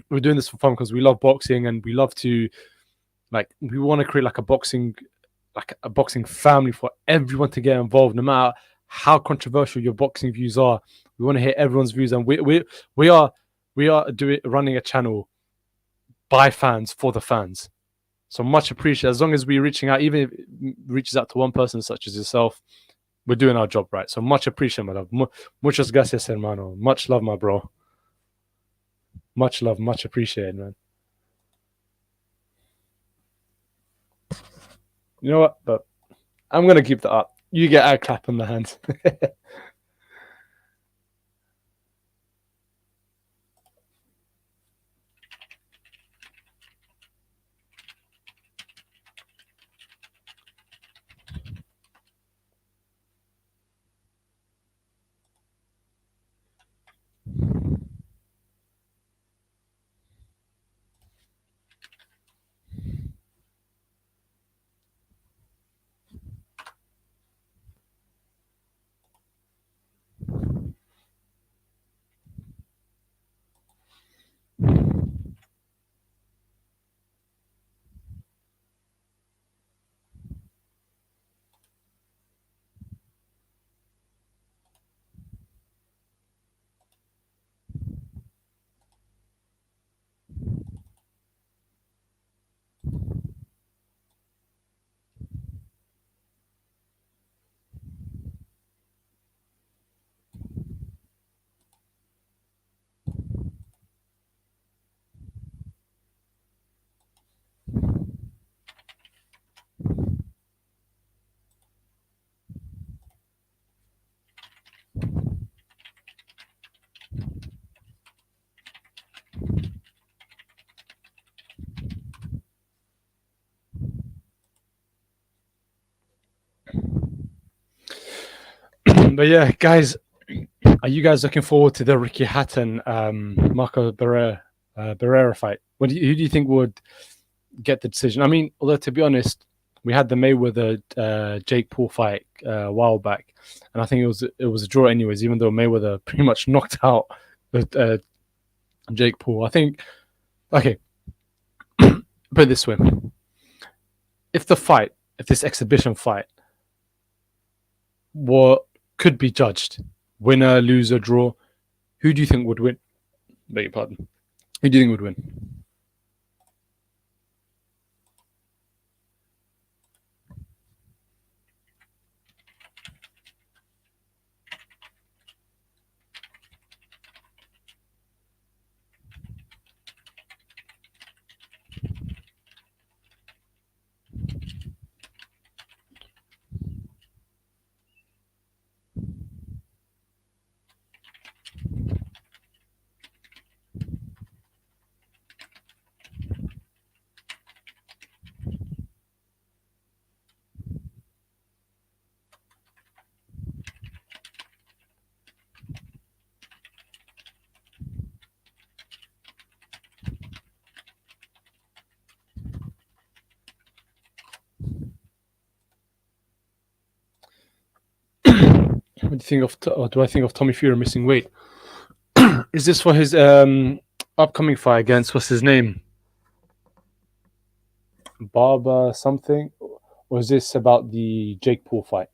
we're doing this for fun because we love boxing and we love to, we want to create like a boxing family for everyone to get involved, no matter how controversial your boxing views are. We want to hear everyone's views, and we are running a channel by fans for the fans. So much appreciated. As long as we're reaching out, even if it reaches out to one person such as yourself, we're doing our job right. So much appreciated, my love. Muchas gracias, hermano. Much love, my bro. Much love, much appreciated, man. You know what? But I'm gonna keep that up. You get a clap on the hands. But yeah, guys, are you guys looking forward to the Ricky Hatton Marco Barrera fight? Who do you think would get the decision? I mean, although to be honest, we had the Mayweather Jake Paul fight a while back, and I think it was a draw anyways. Even though Mayweather pretty much knocked out Jake Paul, I think. Okay, put it this way: if this exhibition fight, what could be judged, winner, loser, draw, who do you think would win? Beg your pardon. Who do you think would win? do I think of Tommy Fury missing weight? Is this for his upcoming fight against what's his name? Barber something? Or is this about the Jake Paul fight?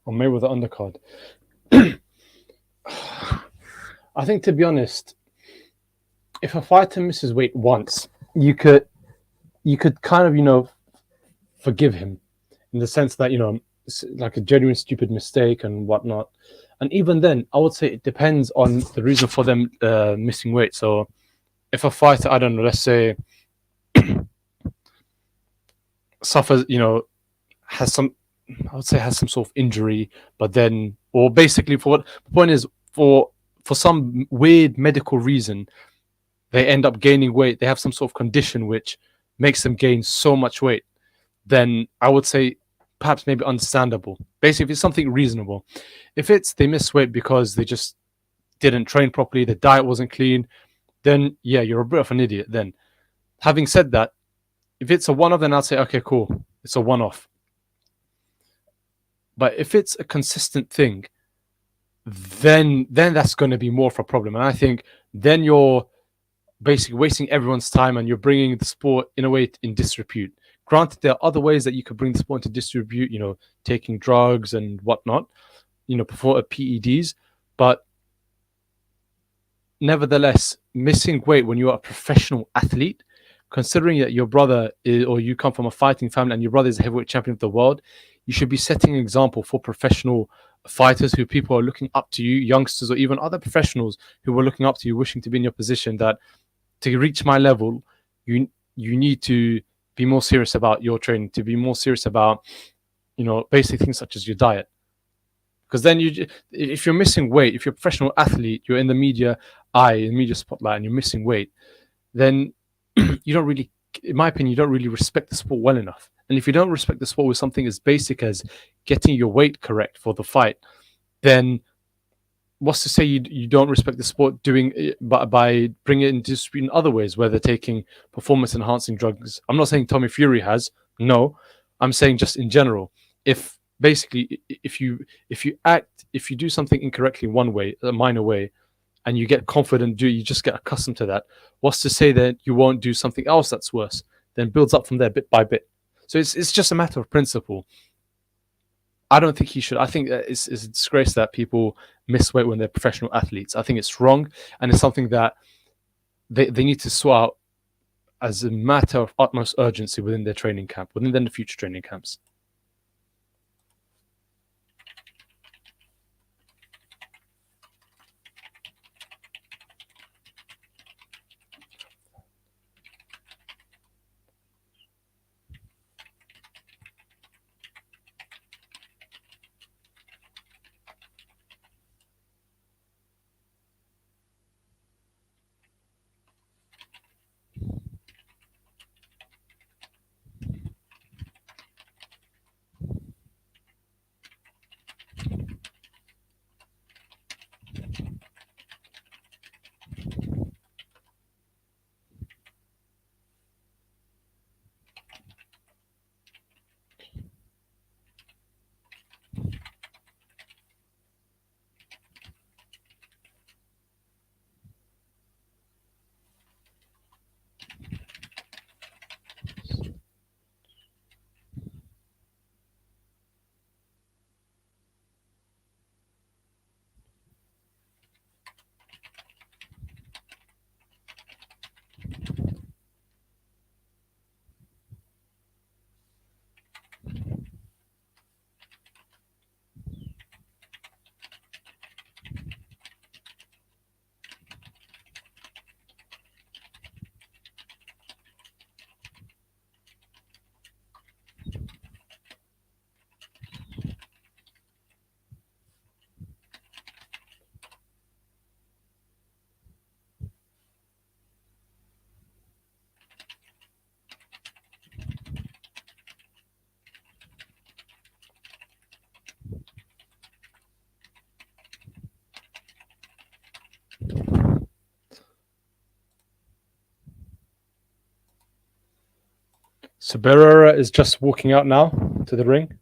Or maybe with the undercard? I think, to be honest, if a fighter misses weight once, you could kind of forgive him, in the sense that it's like a genuine stupid mistake and whatnot. And even then, I would say it depends on the reason for them missing weight. So if a fighter, I don't know, let's say suffers, has some, I would say has some sort of injury, but then, or basically, for what the point is, for some weird medical reason, they end up gaining weight. They have some sort of condition which makes them gain so much weight. Then I would say perhaps maybe understandable. Basically, if it's something reasonable. If it's they miss weight because they just didn't train properly, the diet wasn't clean, then yeah, you're a bit of an idiot. Then, having said that, if it's a one-off, then I'd say okay, cool, it's a one-off. But if it's a consistent thing, then that's going to be more of a problem. And I think then you're basically wasting everyone's time, and you're bringing the sport in a way in disrepute. Granted, there are other ways that you could bring the sport into disrepute, taking drugs and whatnot, before PEDs, but nevertheless, missing weight when you're a professional athlete, considering that your brother is, or you come from a fighting family and your brother is a heavyweight champion of the world, you should be setting an example for professional fighters who people are looking up to you, youngsters or even other professionals who are looking up to you, wishing to be in your position, that to reach my level, you need to be more serious about your training, to be more serious about, basic things such as your diet. Because then if you're missing weight, if you're a professional athlete, you're in the media spotlight, and you're missing weight, then you don't really, in my opinion, you don't really respect the sport well enough. And if you don't respect the sport with something as basic as getting your weight correct for the fight, then what's to say you don't respect the sport doing it by bringing it into dispute in other ways, whether taking performance enhancing drugs? I'm not saying Tommy Fury has. No, I'm saying just in general. If basically, if you do something incorrectly in one way, a minor way, and you get confident, you just get accustomed to that. What's to say that you won't do something else that's worse? Then builds up from there bit by bit. So it's just a matter of principle. I don't think he should. I think it's a disgrace that people miss weight when they're professional athletes. I think it's wrong, and it's something that they need to sort out as a matter of utmost urgency within their training camp, within the future training camps. So Barrera is just walking out now to the ring.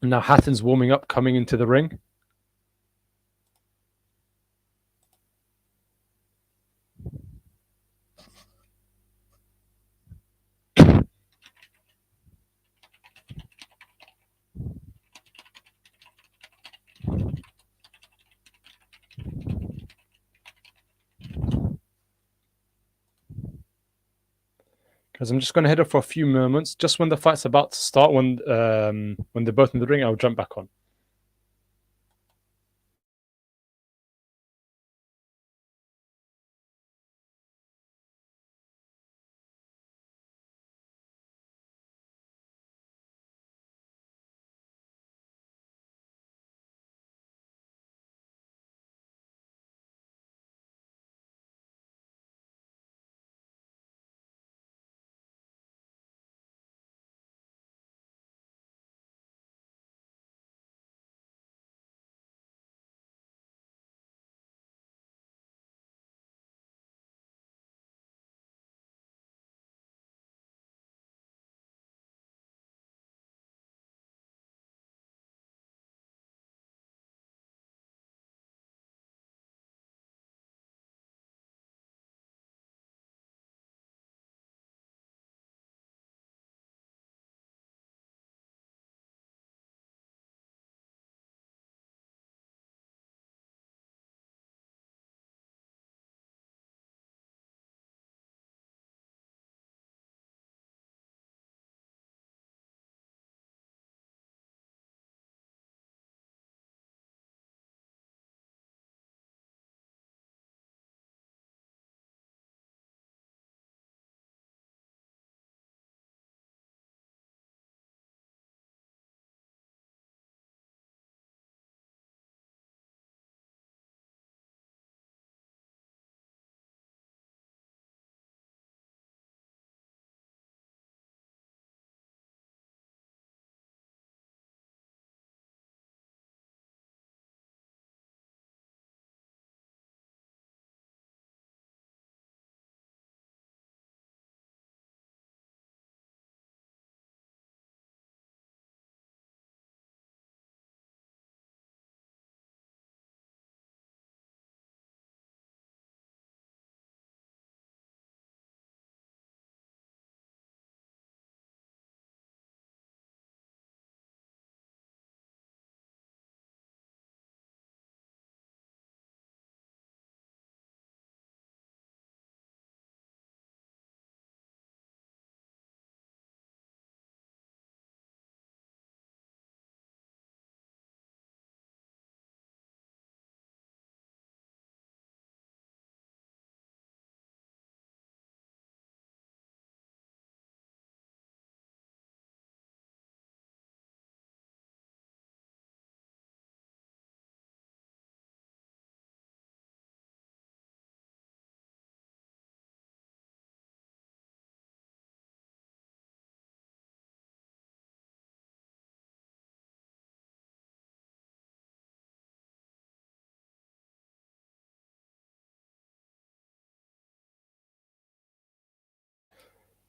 Now Hatton's warming up, coming into the ring. Because I'm just going to hit it for a few moments. Just when the fight's about to start, when they're both in the ring, I'll jump back on.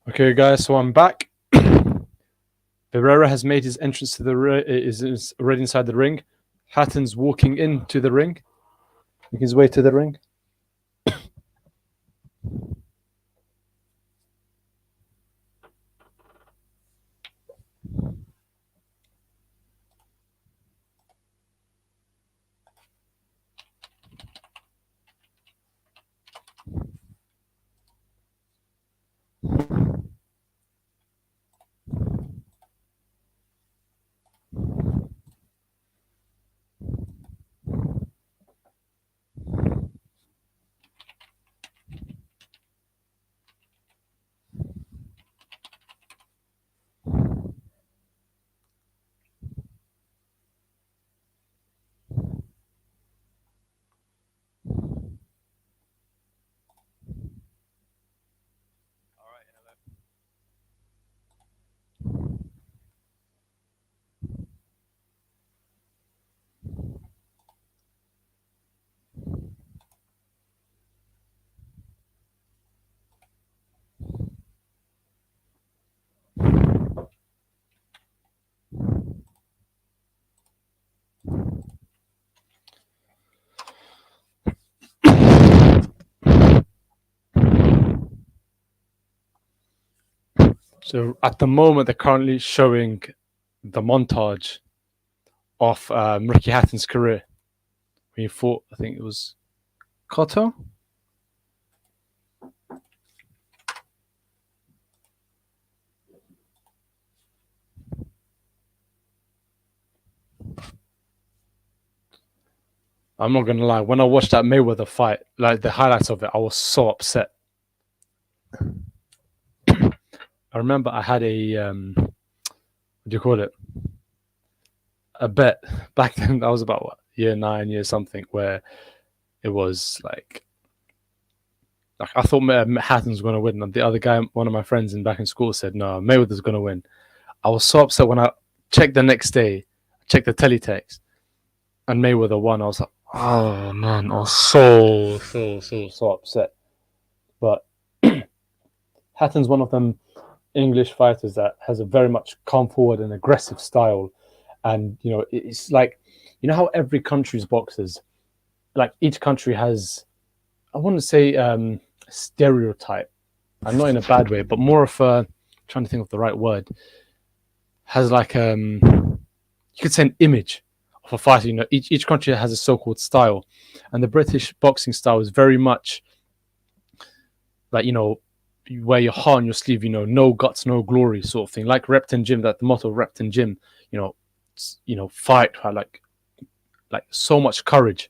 Okay, guys, so I'm back. Barrera has made his entrance to the is already inside the ring. Hatton's walking into the ring, making his way to the ring. So at the moment, they're currently showing the montage of Ricky Hatton's career when he fought, I think it was Cotto. I'm not gonna lie, when I watched that Mayweather fight, like the highlights of it, I was so upset. I remember I had a what do you call it? A bet back then. I was about what, year 9, year something, where it was like I thought Hatton's going to win, and the other guy, one of my friends back in school, said no, Mayweather's going to win. I was so upset when I checked the next day, checked the teletext, and Mayweather won. I was like, oh man, I was so upset. But Hatton's one of them English fighters that has a very much come forward and aggressive style. And, you know, it's like, you know how every country's boxers, like each country has, I wouldn't say stereotype, and not in a bad way, but more of a, trying to think of the right word, has like, you could say an image of a fighter. You know, each country has a so-called style. And the British boxing style is very much like, you know, you wear your heart on your sleeve, you know, no guts, no glory sort of thing. Like Repton Gym, that the motto of Repton Gym, you know, fight, like so much courage.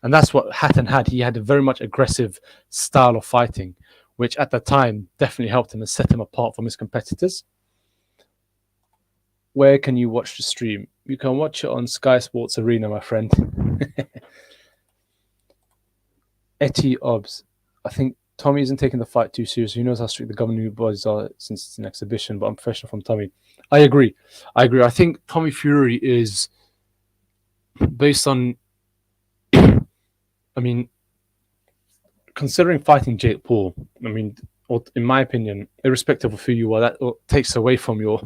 And that's what Hatton had. He had a very much aggressive style of fighting, which at the time definitely helped him and set him apart from his competitors. Where can you watch the stream? You can watch it on Sky Sports Arena, my friend. Etty Obbs. I think Tommy isn't taking the fight too seriously. He knows how strict the governing bodies are since it's an exhibition, but unprofessional from Tommy. I agree. I think Tommy Fury is based on, I mean, considering fighting Jake Paul, I mean, in my opinion, irrespective of who you are, that takes away from your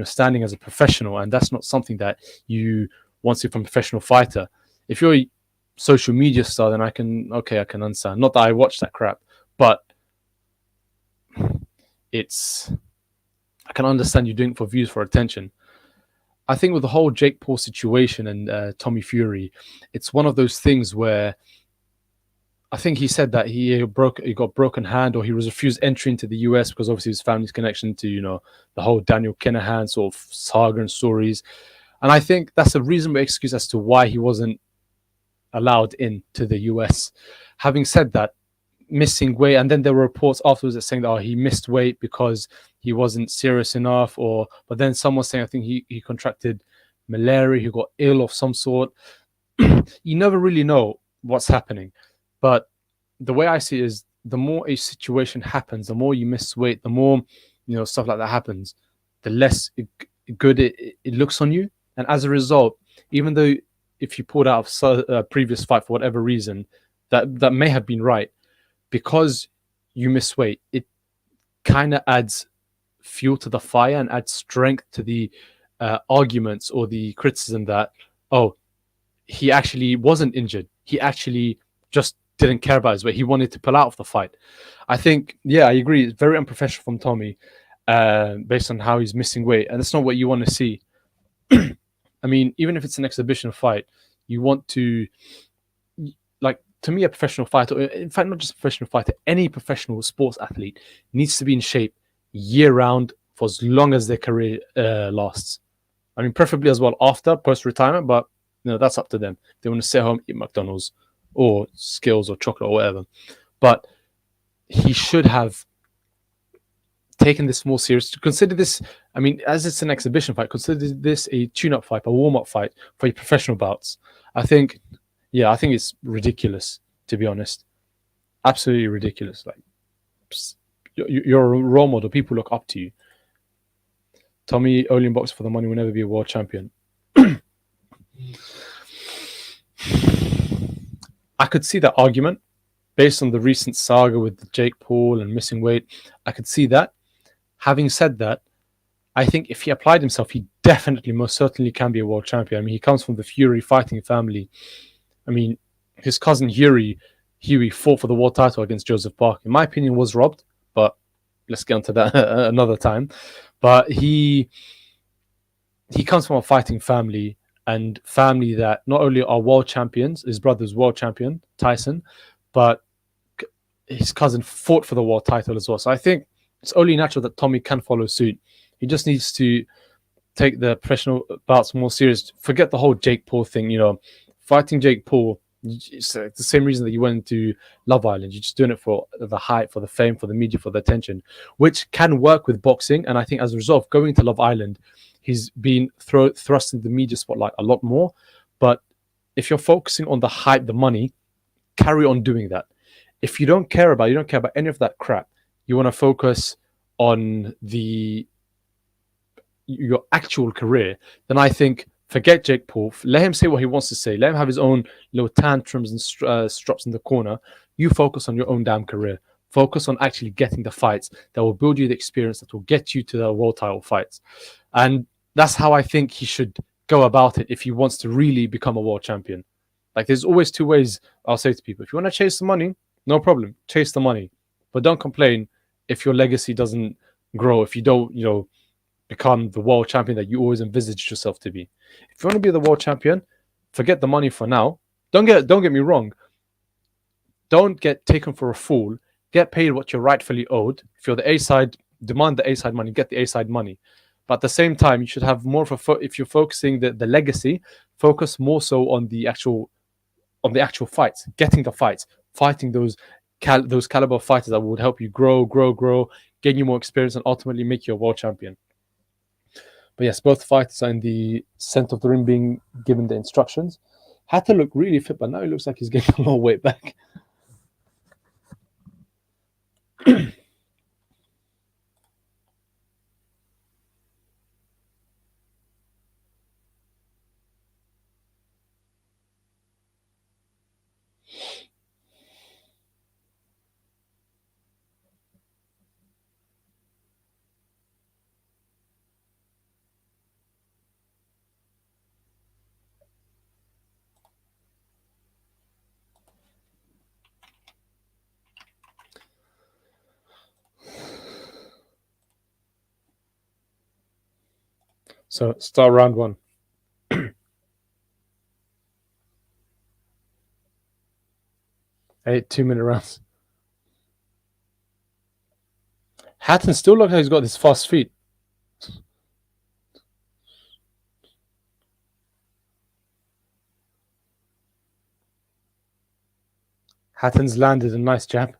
standing as a professional, and that's not something that you want to see from a professional fighter. If you're a social media star, then I can understand. Not that I watch that crap, but I can understand you doing it for views, for attention. I think with the whole Jake Paul situation and Tommy Fury, it's one of those things where I think he said that he got broken hand, or he was refused entry into the US because obviously his family's connection to, you know, the whole Daniel Kinahan sort of saga and stories. And I think that's a reasonable excuse as to why he wasn't allowed into the US. Having said that, missing weight, and then there were reports afterwards that saying that he missed weight because he wasn't serious enough, but then someone saying I think he contracted malaria, he got ill of some sort. You never really know what's happening. But the way I see it is, the more a situation happens, the more you miss weight, the more, you know, stuff like that happens, the less good it looks on you. And as a result, even though if you pulled out of a previous fight for whatever reason, that may have been right, because you miss weight, it kind of adds fuel to the fire and adds strength to the arguments or the criticism that, oh, he actually wasn't injured. He actually just didn't care about his weight. He wanted to pull out of the fight. I think, yeah, I agree. It's very unprofessional from Tommy, based on how he's missing weight. And that's not what you want to see. I mean, even if it's an exhibition fight, you want to, like, to me, a professional fighter, in fact, not just a professional fighter, any professional sports athlete needs to be in shape year round for as long as their career lasts. I mean, preferably as well after post-retirement, but you know, that's up to them. They want to sit home, eat McDonald's or Skittles or chocolate or whatever. But he should have taken this more serious. Consider this, I mean, as it's an exhibition fight, consider this a tune-up fight, a warm-up fight for your professional bouts. I think it's ridiculous, to be honest. Absolutely ridiculous. Like, you're a role model. People look up to you. Tommy only in boxing for the money, will never be a world champion. I could see that argument based on the recent saga with Jake Paul and missing weight. I could see that. Having said that, I think if he applied himself, he definitely, most certainly can be a world champion. I mean, he comes from the Fury fighting family. I mean, his cousin Huey fought for the world title against Joseph Parker. In my opinion, was robbed, but let's get onto that another time. But he comes from a fighting family, and family that not only are world champions, his brother's world champion, Tyson, but his cousin fought for the world title as well. So I think it's only natural that Tommy can follow suit. He just needs to take the professional bouts more serious. Forget the whole Jake Paul thing. Fighting Jake Paul, it's the same reason that you went into Love Island. You're just doing it for the hype, for the fame, for the media, for the attention, which can work with boxing. And I think as a result of going to Love Island, he's been thrust in the media spotlight a lot more. But if you're focusing on the hype, the money, carry on doing that. If you don't care about any of that crap, you want to focus on your actual career, then I think forget Jake Paul. Let him say what he wants to say. Let him have his own little tantrums and strops in the corner. You focus on your own damn career. Focus on actually getting the fights that will build you the experience that will get you to the world title fights. And that's how I think he should go about it if he wants to really become a world champion. Like, there's always two ways I'll say to people. If you want to chase the money, no problem. Chase the money. But don't complain if your legacy doesn't grow, if you don't, become the world champion that you always envisaged yourself to be. If you want to be the world champion, forget the money for now. Don't get me wrong. Don't get taken for a fool. Get paid what you're rightfully owed. If you're the A side, demand the A side money. Get the A side money. But at the same time, you should have more of if you're focusing the legacy, focus more so on the actual fights, getting the fights, fighting those caliber fighters that would help you grow, gain you more experience, and ultimately make you a world champion. But yes, both fighters are in the center of the ring being given the instructions. Hatton looked really fit, but now he looks like he's getting a lot of weight back. So start round one. 8 2-minute rounds. Hatton still looks like he's got his fast feet. Hatton's landed a nice jab.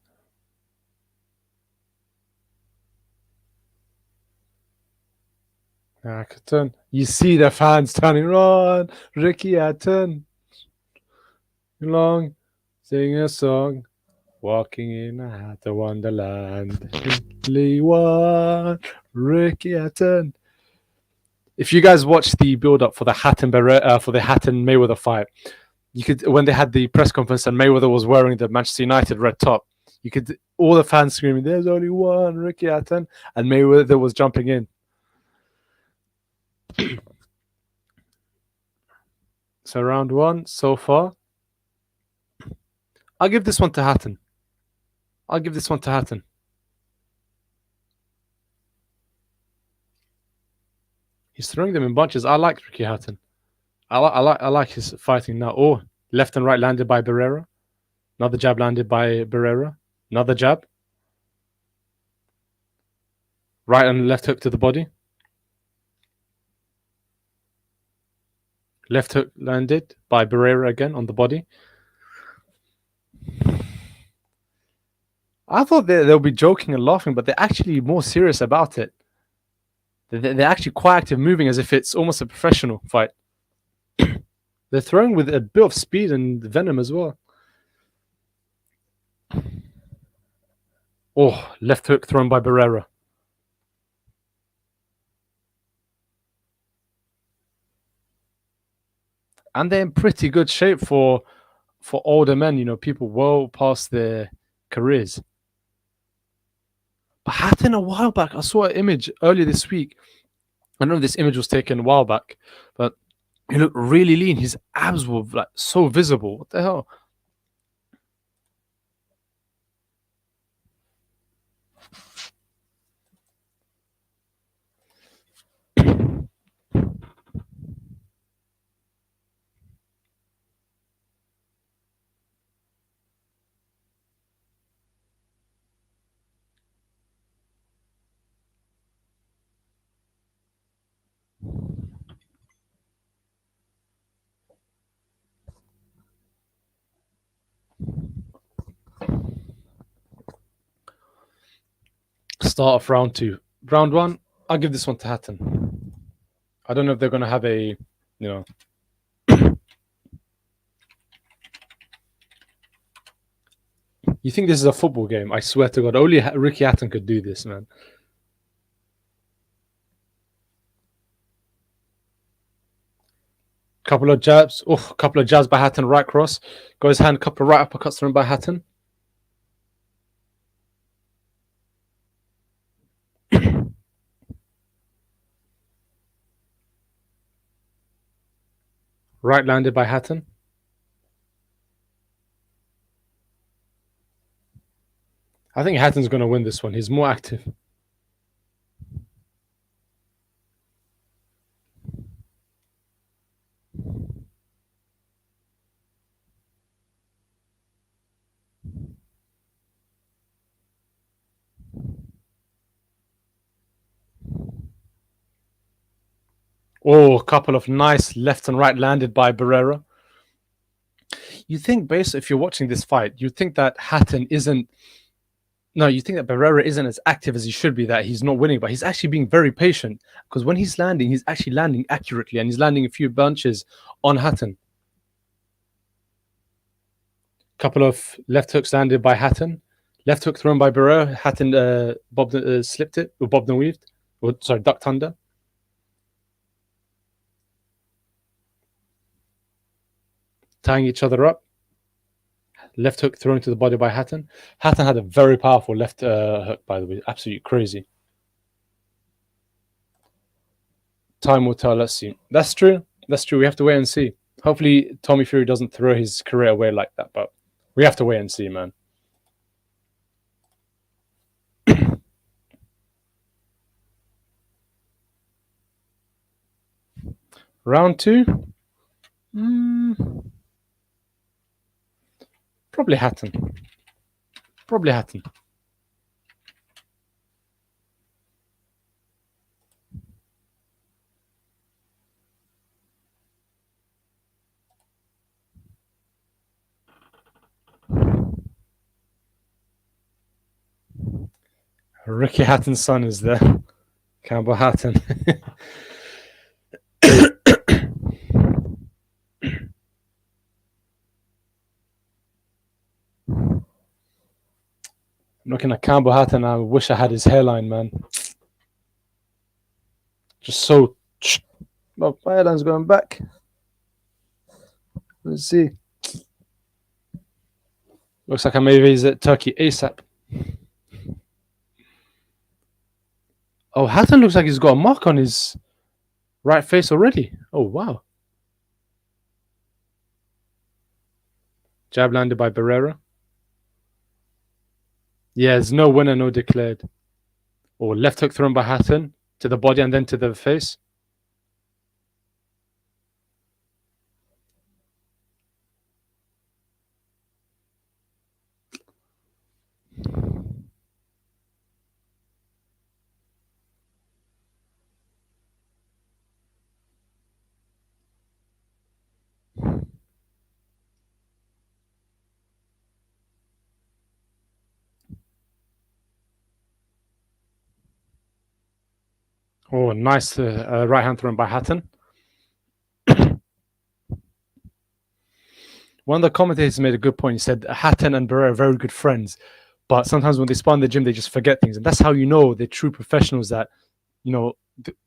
Hatton. You see the fans turning on. Ricky Hatton. Long. Sing a song. Walking in a Hatton wonderland. Italy one. Ricky Hatton. If you guys watch the build-up for the Hatton Mayweather fight, you could, when they had the press conference and Mayweather was wearing the Manchester United red top, you could, all the fans screaming, "There's only one Ricky Hatton," and Mayweather was jumping in. So round one so far. I'll give this one to Hatton. He's throwing them in bunches. I like Ricky Hatton. I like his fighting now. Oh, left and right landed by Barrera. Another jab landed by Barrera. Another jab. Right and left hook to the body. Left hook landed by Barrera again on the body. I thought they'll be joking and laughing, but they're actually more serious about it. They're actually quite active, moving as if it's almost a professional fight. They're throwing with a bit of speed and venom as well. Oh, left hook thrown by Barrera. And they're in pretty good shape for older men, people well past their careers. But Hatton, a while back, I saw an image earlier this week. I know this image was taken a while back, but he looked really lean. His abs were like so visible. What the hell? Start of round 2. Round 1, I'll give this one to Hatton. I don't know if they're going to have a, You think this is a football game? I swear to God, only Ricky Hatton could do this, man. Couple of jabs. Oh, couple of jabs by Hatton, right cross. Got his hand, couple of right uppercuts thrown by Hatton. Right landed by Hatton. I think Hatton's going to win this one. He's more active. Oh, a couple of nice left and right landed by Barrera. You think, if you're watching this fight, you think that Hatton isn't. No, you think that Barrera isn't as active as he should be, that he's not winning, but he's actually being very patient because when he's landing, he's actually landing accurately and he's landing a few bunches on Hatton. Couple of left hooks landed by Hatton. Left hook thrown by Barrera. Hatton slipped it, or bobbed and weaved. Or, sorry, ducked under. Tying each other up. Left hook thrown to the body by Hatton. Hatton had a very powerful left hook, by the way. Absolutely crazy. Time will tell. Let's see. That's true. That's true. We have to wait and see. Hopefully, Tommy Fury doesn't throw his career away like that, but we have to wait and see, man. Round 2. Probably Hatton. Probably Hatton. Ricky Hatton's son is there. Campbell Hatton. I'm looking at Campbell Hatton. I wish I had his hairline, man. Just so. Oh, my hairline's going back. Let's see. Looks like I may visit Turkey ASAP. Oh, Hatton looks like he's got a mark on his right face already. Oh, wow. Jab landed by Barrera. Yeah, there's no winner, no declared. Or left hook thrown by Hatton to the body and then to the face. Oh, nice right hand thrown by Hatton. One of the commentators made a good point. He said Hatton and Barrera are very good friends, but sometimes when they spar in the gym, they just forget things. And that's how you know they're true professionals. That, the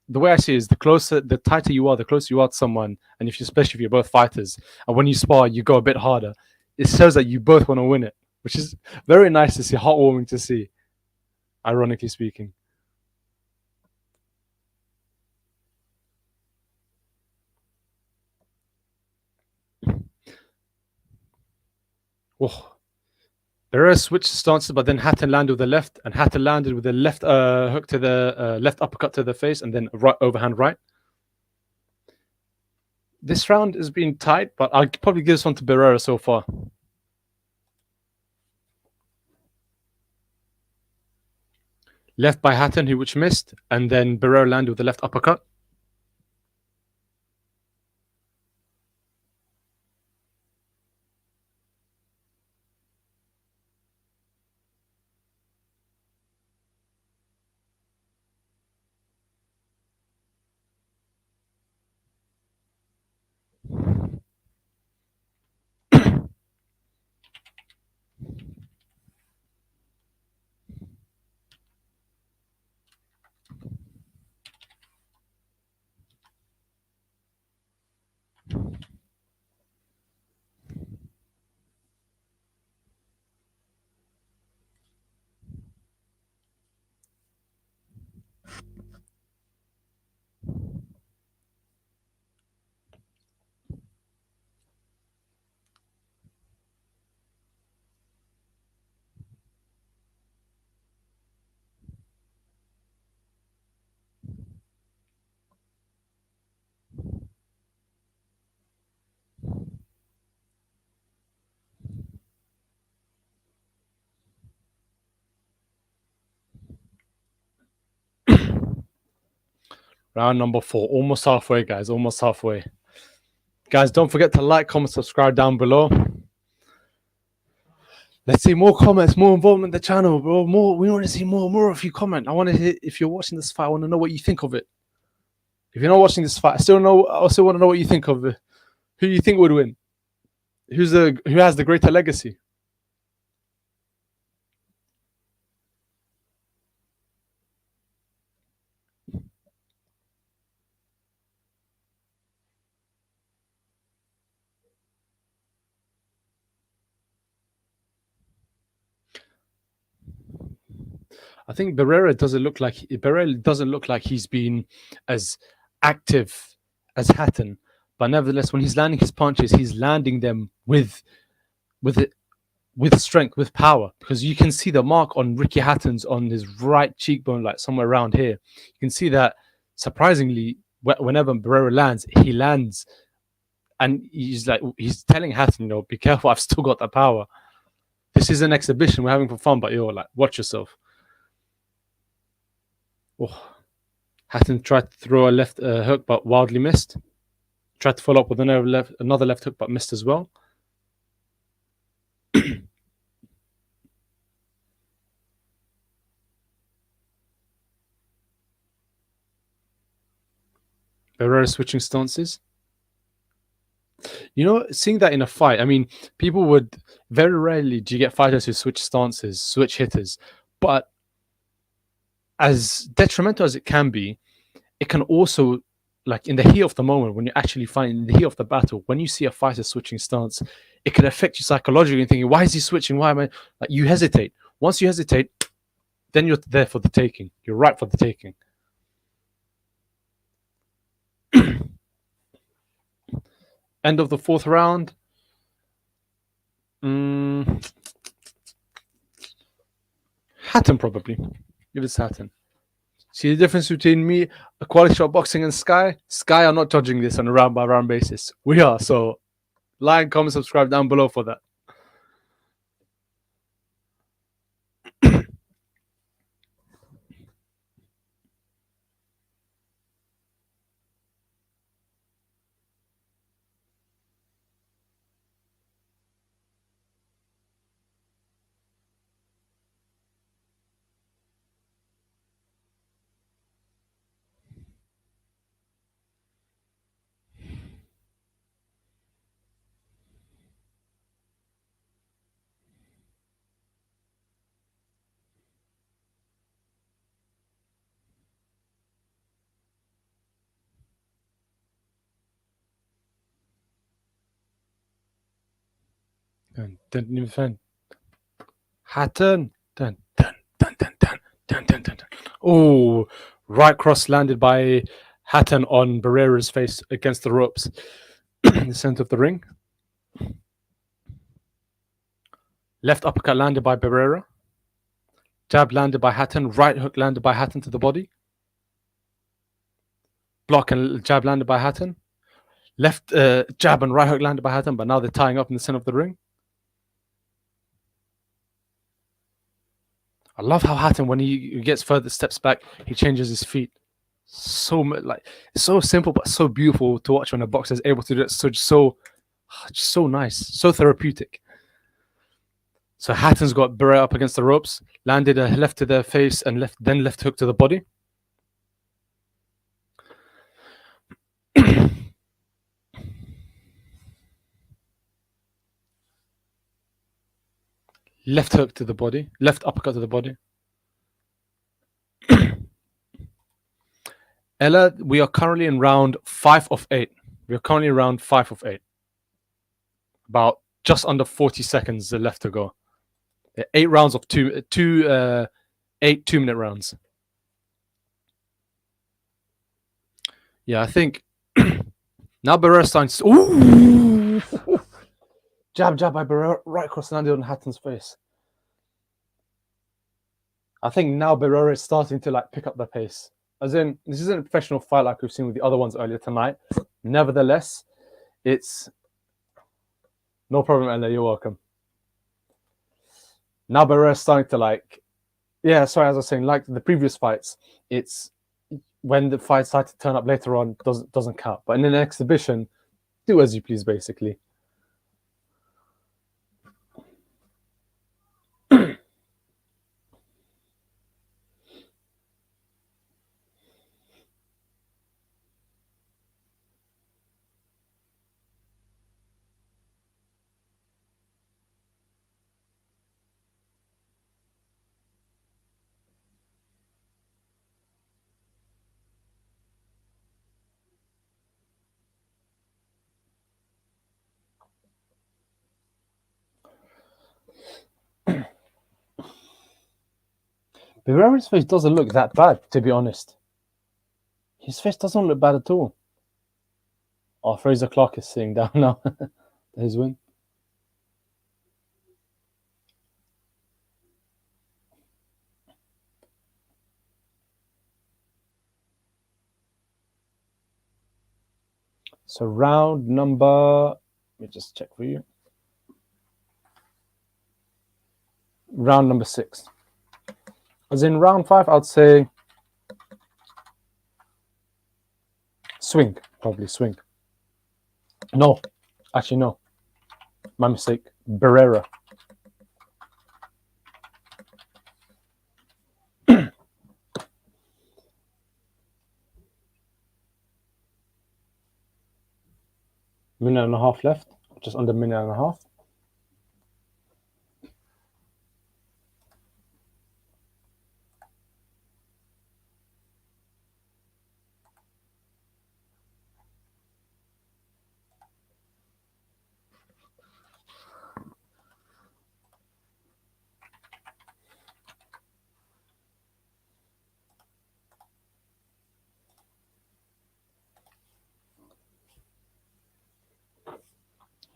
way I see it is the tighter you are, the closer you are to someone. And especially if you're both fighters, and when you spar, you go a bit harder. It shows that you both want to win it, which is very nice to see, heartwarming to see, ironically speaking. Oh, Barrera switched stances, but then Hatton landed with the left, and Hatton landed with the left hook to the left uppercut to the face, and then right overhand right. This round has been tight, but I'll probably give this one to Barrera so far. Left by Hatton, which missed, and then Barrera landed with the left uppercut. Round number 4. Almost halfway, guys. Almost halfway. Guys, don't forget to like, comment, subscribe down below. Let's see more comments, more involvement in the channel, bro. More. We want to see more of you comment. I want to hear, if you're watching this fight, I want to know what you think of it. If you're not watching this fight, I still want to know what you think of it. Who you think would win? Who has the greater legacy? I think Barrera doesn't look like he's been as active as Hatton, but nevertheless, when he's landing his punches, he's landing them with strength, with power, because you can see the mark on Ricky Hatton's on his right cheekbone, like somewhere around here. You can see that surprisingly, whenever Barrera lands, he lands, and he's telling Hatton, be careful, I've still got the power. This is an exhibition, we're having for fun, but watch yourself. Oh. Hatton tried to throw a left hook, but wildly missed. Tried to follow up with another left hook, but missed as well. Barrera switching stances. Seeing that in a fight, I mean, people would very rarely do you get fighters who switch stances, switch hitters, but as detrimental as it can be, it can also, like in the heat of the moment, when you're actually fighting, in the heat of the battle, when you see a fighter switching stance, it can affect you psychologically, thinking, why is he switching? Why am I? Like, you hesitate. Once you hesitate, then you're there for the taking. You're right for the taking. End of the 4th round. Hatton, probably. Give it Hatton. See the difference between me, a quality shot boxing, and Sky? Sky are not judging this on a round by round basis. We are. So like, comment, subscribe down below for that. Didn't even defend. Hatton. Dun, dun, dun, dun, dun, dun, dun, dun, dun. Oh, right cross landed by Hatton on Barrera's face against the ropes in the center of the ring. Left uppercut landed by Barrera. Jab landed by Hatton. Right hook landed by Hatton to the body. Block and jab landed by Hatton. Left jab and right hook landed by Hatton, but now they're tying up in the center of the ring. I love how Hatton, when he gets further steps back, he changes his feet. So simple, but so beautiful to watch when a boxer is able to do it. So nice, so therapeutic. So Hatton's got Barrera up against the ropes, landed a left to the face and then left hook to the body. Left hook to the body, left uppercut to the body. Ella, we are currently in round 5 of 8. We are currently in round 5 of 8. About just under 40 seconds left to go. 8 rounds of 8 2-minute rounds. Yeah, I think now Barrera starting to... Ooh! Jab by Barrera, right across landed on Hatton's face. I think now Barrera is starting to pick up the pace. As in, this isn't a professional fight like we've seen with the other ones earlier tonight. Nevertheless, it's no problem, Ella. You're welcome. Now Barrera is starting to as I was saying, like the previous fights, it's when the fights start to turn up later on, doesn't count. But in an exhibition, do as you please, basically. Barrera's face doesn't look that bad, to be honest. His face doesn't look bad at all. Oh, Fraser Clarke is sitting down now. His win. So round number, let me just check for you. Round number 6. As in round 5, I'd say swing, probably swing. No, actually no. My mistake. Barrera. Minute and a half left, just under a minute and a half.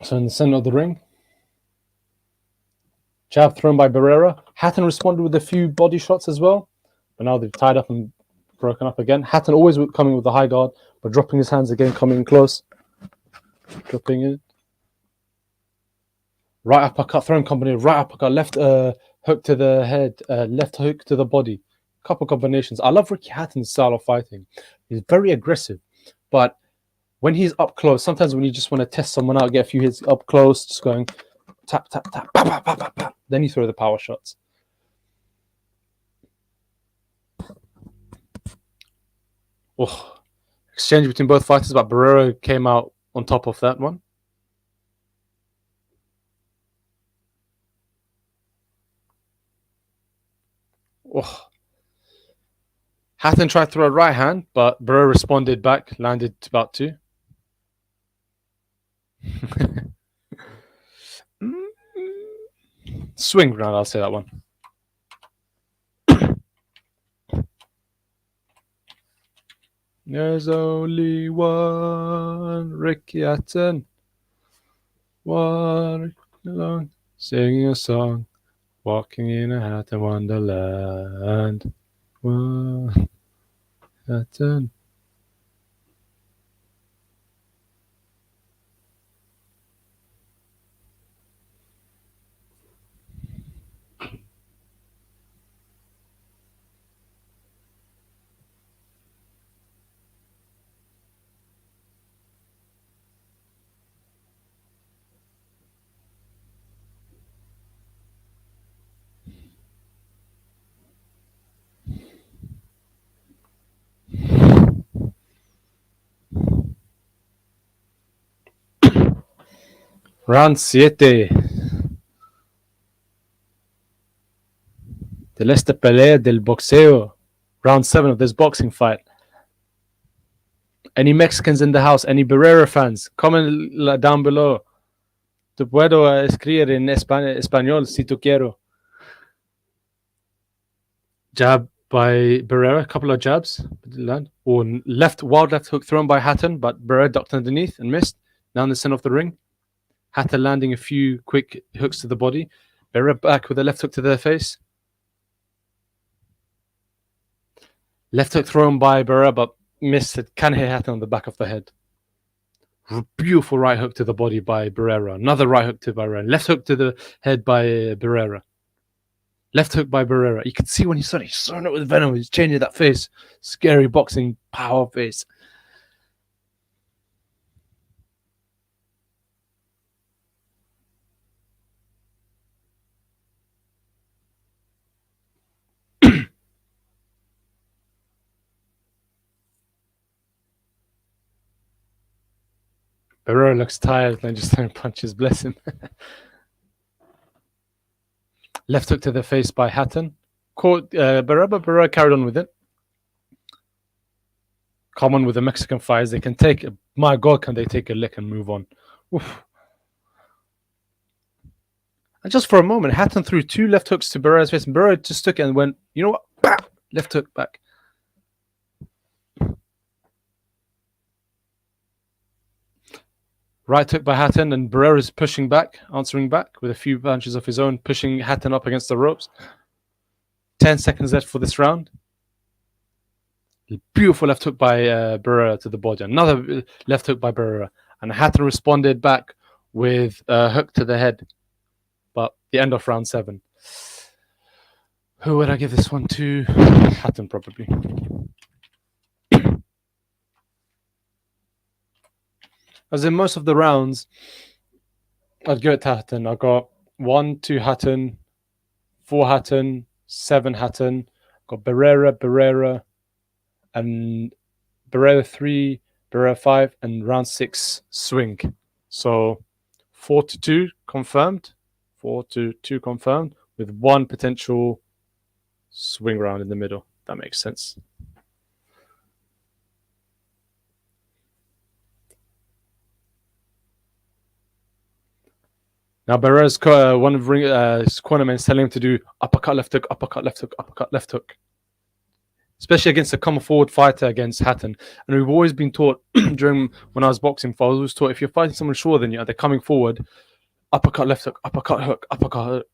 So in the center of the ring, jab thrown by Barrera. Hatton responded with a few body shots as well, but now they've tied up and broken up again. Hatton always coming with the high guard, but dropping his hands again, coming close. Dropping it. Right uppercut, thrown combination, right uppercut, left hook to the head, left hook to the body. Couple combinations. I love Ricky Hatton's style of fighting. He's very aggressive, but when he's up close, sometimes when you just want to test someone out, get a few hits up close, just going tap, tap, tap, pap, pap, pap, pap, pap. Then you throw the power shots. Oh, exchange between both fighters, but Barrera came out on top of that one. Oh. Hatton tried to throw a right hand, but Barrera responded back, landed about 2. Swing round, I'll say that one. There's only one Ricky Hatton. One alone, singing a song, walking in a Hatton wonderland. One Hatton. Round 7 de esta pelea del boxeo. Round 7 of this boxing fight. Any Mexicans in the house? Any Barrera fans? Comment down below. Te puedo escribir en español si tú quiero. Jab by Barrera, a couple of jabs. Or wild left hook thrown by Hatton, but Barrera ducked underneath and missed. Now in the center of the ring. Hatton landing a few quick hooks to the body. Barrera back with a left hook to the face. Left hook thrown by Barrera, but missed it. Can hit Hatton on the back of the head. Beautiful right hook to the body by Barrera. Another right hook to Barrera. Left hook to the head by Barrera. Left hook by Barrera. You can see when he's throwing it with venom. He's changing that face. Scary boxing power face. Barrera looks tired and just throwing punches. Bless him. Left hook to the face by Hatton. Caught Barrera, but Barrera carried on with it. Common with the Mexican fighters, they can take. My God, can they take a lick and move on? Oof. And just for a moment, Hatton threw 2 left hooks to Barrera's face, and Barrera just took it and went, you know what? Bah! Left hook back. Right hook by Hatton, and Barrera's pushing back, answering back with a few punches of his own, pushing Hatton up against the ropes. 10 seconds left for this round. Beautiful left hook by Barrera to the body. Another left hook by Barrera. And Hatton responded back with a hook to the head. But the end of round 7. Who would I give this one to? Hatton, probably. As in most of the rounds, I'd give it to Hatton. I got 1, 2 Hatton, 4 Hatton, 7 Hatton. Got Barrera, and Barrera 3, Barrera 5, and round 6 swing. So 4-2 confirmed. 4-2 confirmed with 1 potential swing round in the middle. That makes sense. Now Barrera's one of his cornermen is telling him to do uppercut, left hook, uppercut, left hook, uppercut, left hook. Especially against a come forward fighter against Hatton. And we've always been taught during when I was boxing, I was always taught if you're fighting someone shorter than you and they're coming forward, uppercut, left hook, uppercut,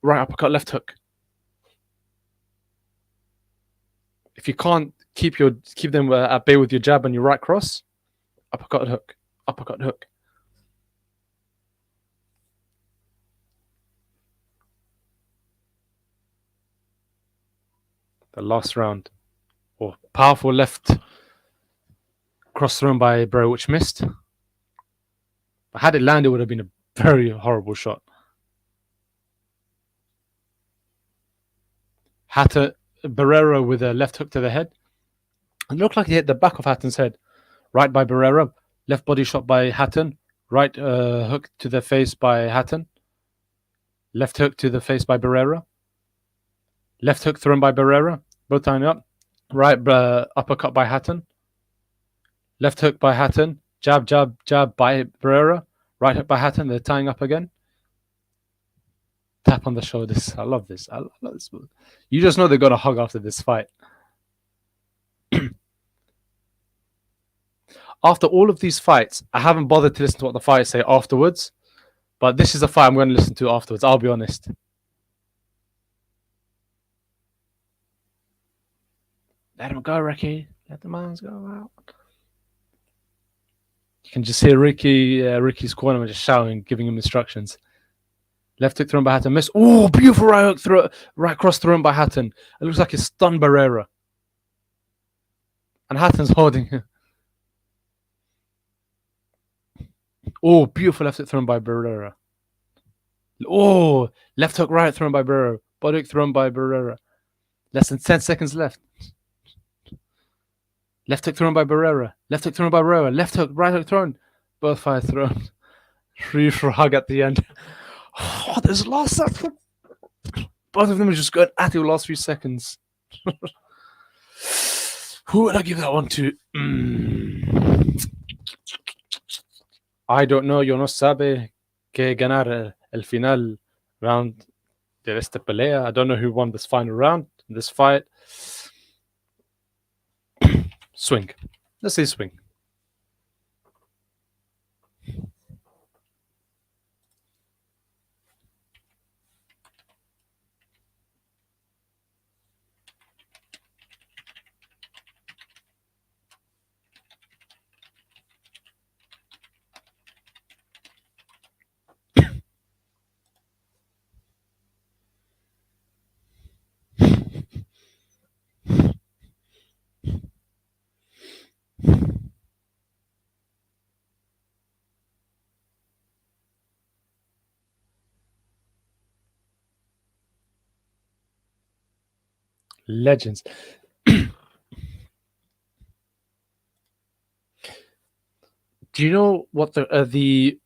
right uppercut, left hook. If you can't keep them at bay with your jab and your right cross, uppercut hook, uppercut hook. The last round. Oh, powerful left cross thrown by Barrera, which missed. But had it landed, it would have been a very horrible shot. Barrera with a left hook to the head. It looked like he hit the back of Hatton's head. Right by Barrera. Left body shot by Hatton. Right hook to the face by Hatton. Left hook to the face by Barrera. Left hook thrown by Barrera. Both tying up. Right uppercut by Hatton. Left hook by Hatton. Jab, jab, jab by Barrera. Right hook by Hatton. They're tying up again. Tap on the shoulders. I love this. I love this move. You just know they're going to hug after this fight. After all of these fights, I haven't bothered to listen to what the fighters say afterwards. But this is a fight I'm going to listen to afterwards. I'll be honest. Let him go, Ricky. Let the mans go out. You can just hear Ricky's cornerman just shouting, giving him instructions. Left hook thrown by Hatton. Miss. Oh, beautiful right hook right cross thrown by Hatton. It looks like he stunned Barrera. And Hatton's holding him. Oh, beautiful left hook thrown by Barrera. Oh, left hook right thrown by Barrera. Body hook thrown by Barrera. Less than 10 seconds left. Left hook thrown by Barrera. Left hook thrown by Barrera. Left hook, right hook thrown. Both fire thrown. Free for a hug at the end. Oh, there's last second. Both of them are just going at the last few seconds. Who would I give that one to? I don't know. Jonas sabe que ganar el final round de esta pelea. I don't know who won this final round in this fight. Swing. Let's say swing. Legends. Do you know what the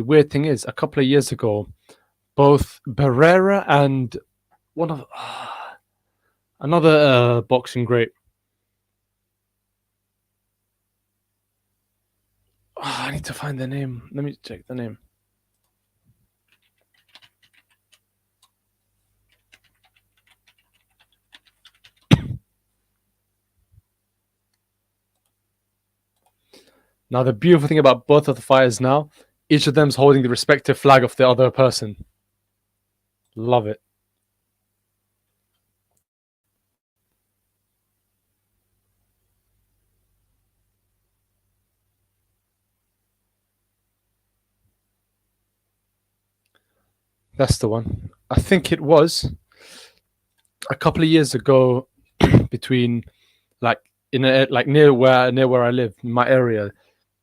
weird thing is? A couple of years ago, both Barrera and one of another boxing great. I need to find the name. Let me check the name. Now, the beautiful thing about both of the fighters now, each of them's holding the respective flag of the other person. Love it. That's the one. I think it was a couple of years ago between like near where I live, in my area.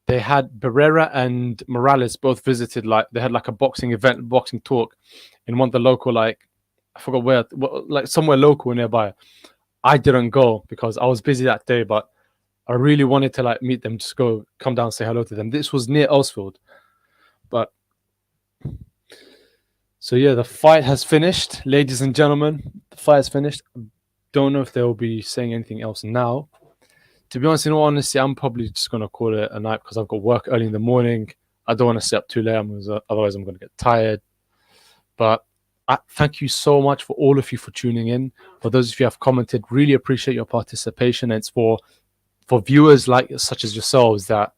They had Barrera and Morales both visited. Like they had like a boxing event, boxing talk in one of the local, like I forgot where, like somewhere local nearby. I didn't go because I was busy that day, but I really wanted to like meet them, just go come down, say hello to them. This was near Elsfield, but so yeah, the fight has finished, ladies and gentlemen. The fight has finished. Don't know if they'll be saying anything else now. To be honest, in all honesty, I'm probably just gonna call it a night because I've got work early in the morning. I don't want to stay up too late. Otherwise, I'm gonna get tired. But thank you so much for all of you for tuning in. For those of you who have commented, really appreciate your participation. And it's for viewers like such as yourselves that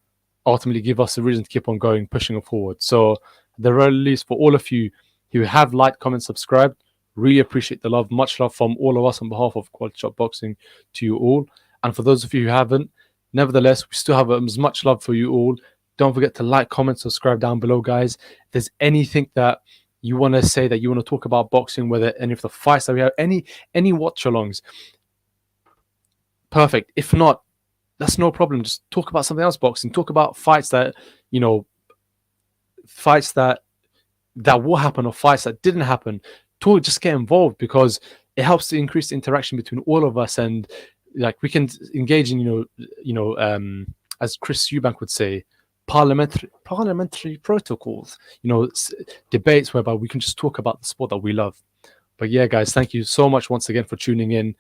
ultimately give us a reason to keep on going, pushing forward. So, at the very least, for all of you who have liked, comment, subscribed, really appreciate the love. Much love from all of us on behalf of Quality Shot Boxing to you all. And for those of you who haven't, nevertheless, we still have as much love for you all. Don't forget to like, comment, subscribe down below, guys. If there's anything that you want to say, that you want to talk about boxing, whether any of the fights that we have, any watch-alongs, perfect. If not, that's no problem. Just talk about something else boxing. Talk about fights that, fights that will happen or fights that didn't happen. Just get involved because it helps to increase the interaction between all of us, and like we can engage in as Chris Eubank would say, parliamentary protocols, debates whereby we can just talk about the sport that we love. But yeah, guys, thank you so much once again for tuning in.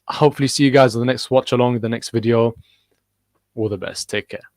Hopefully see you guys on the next watch along, the next video. All the best. Take care.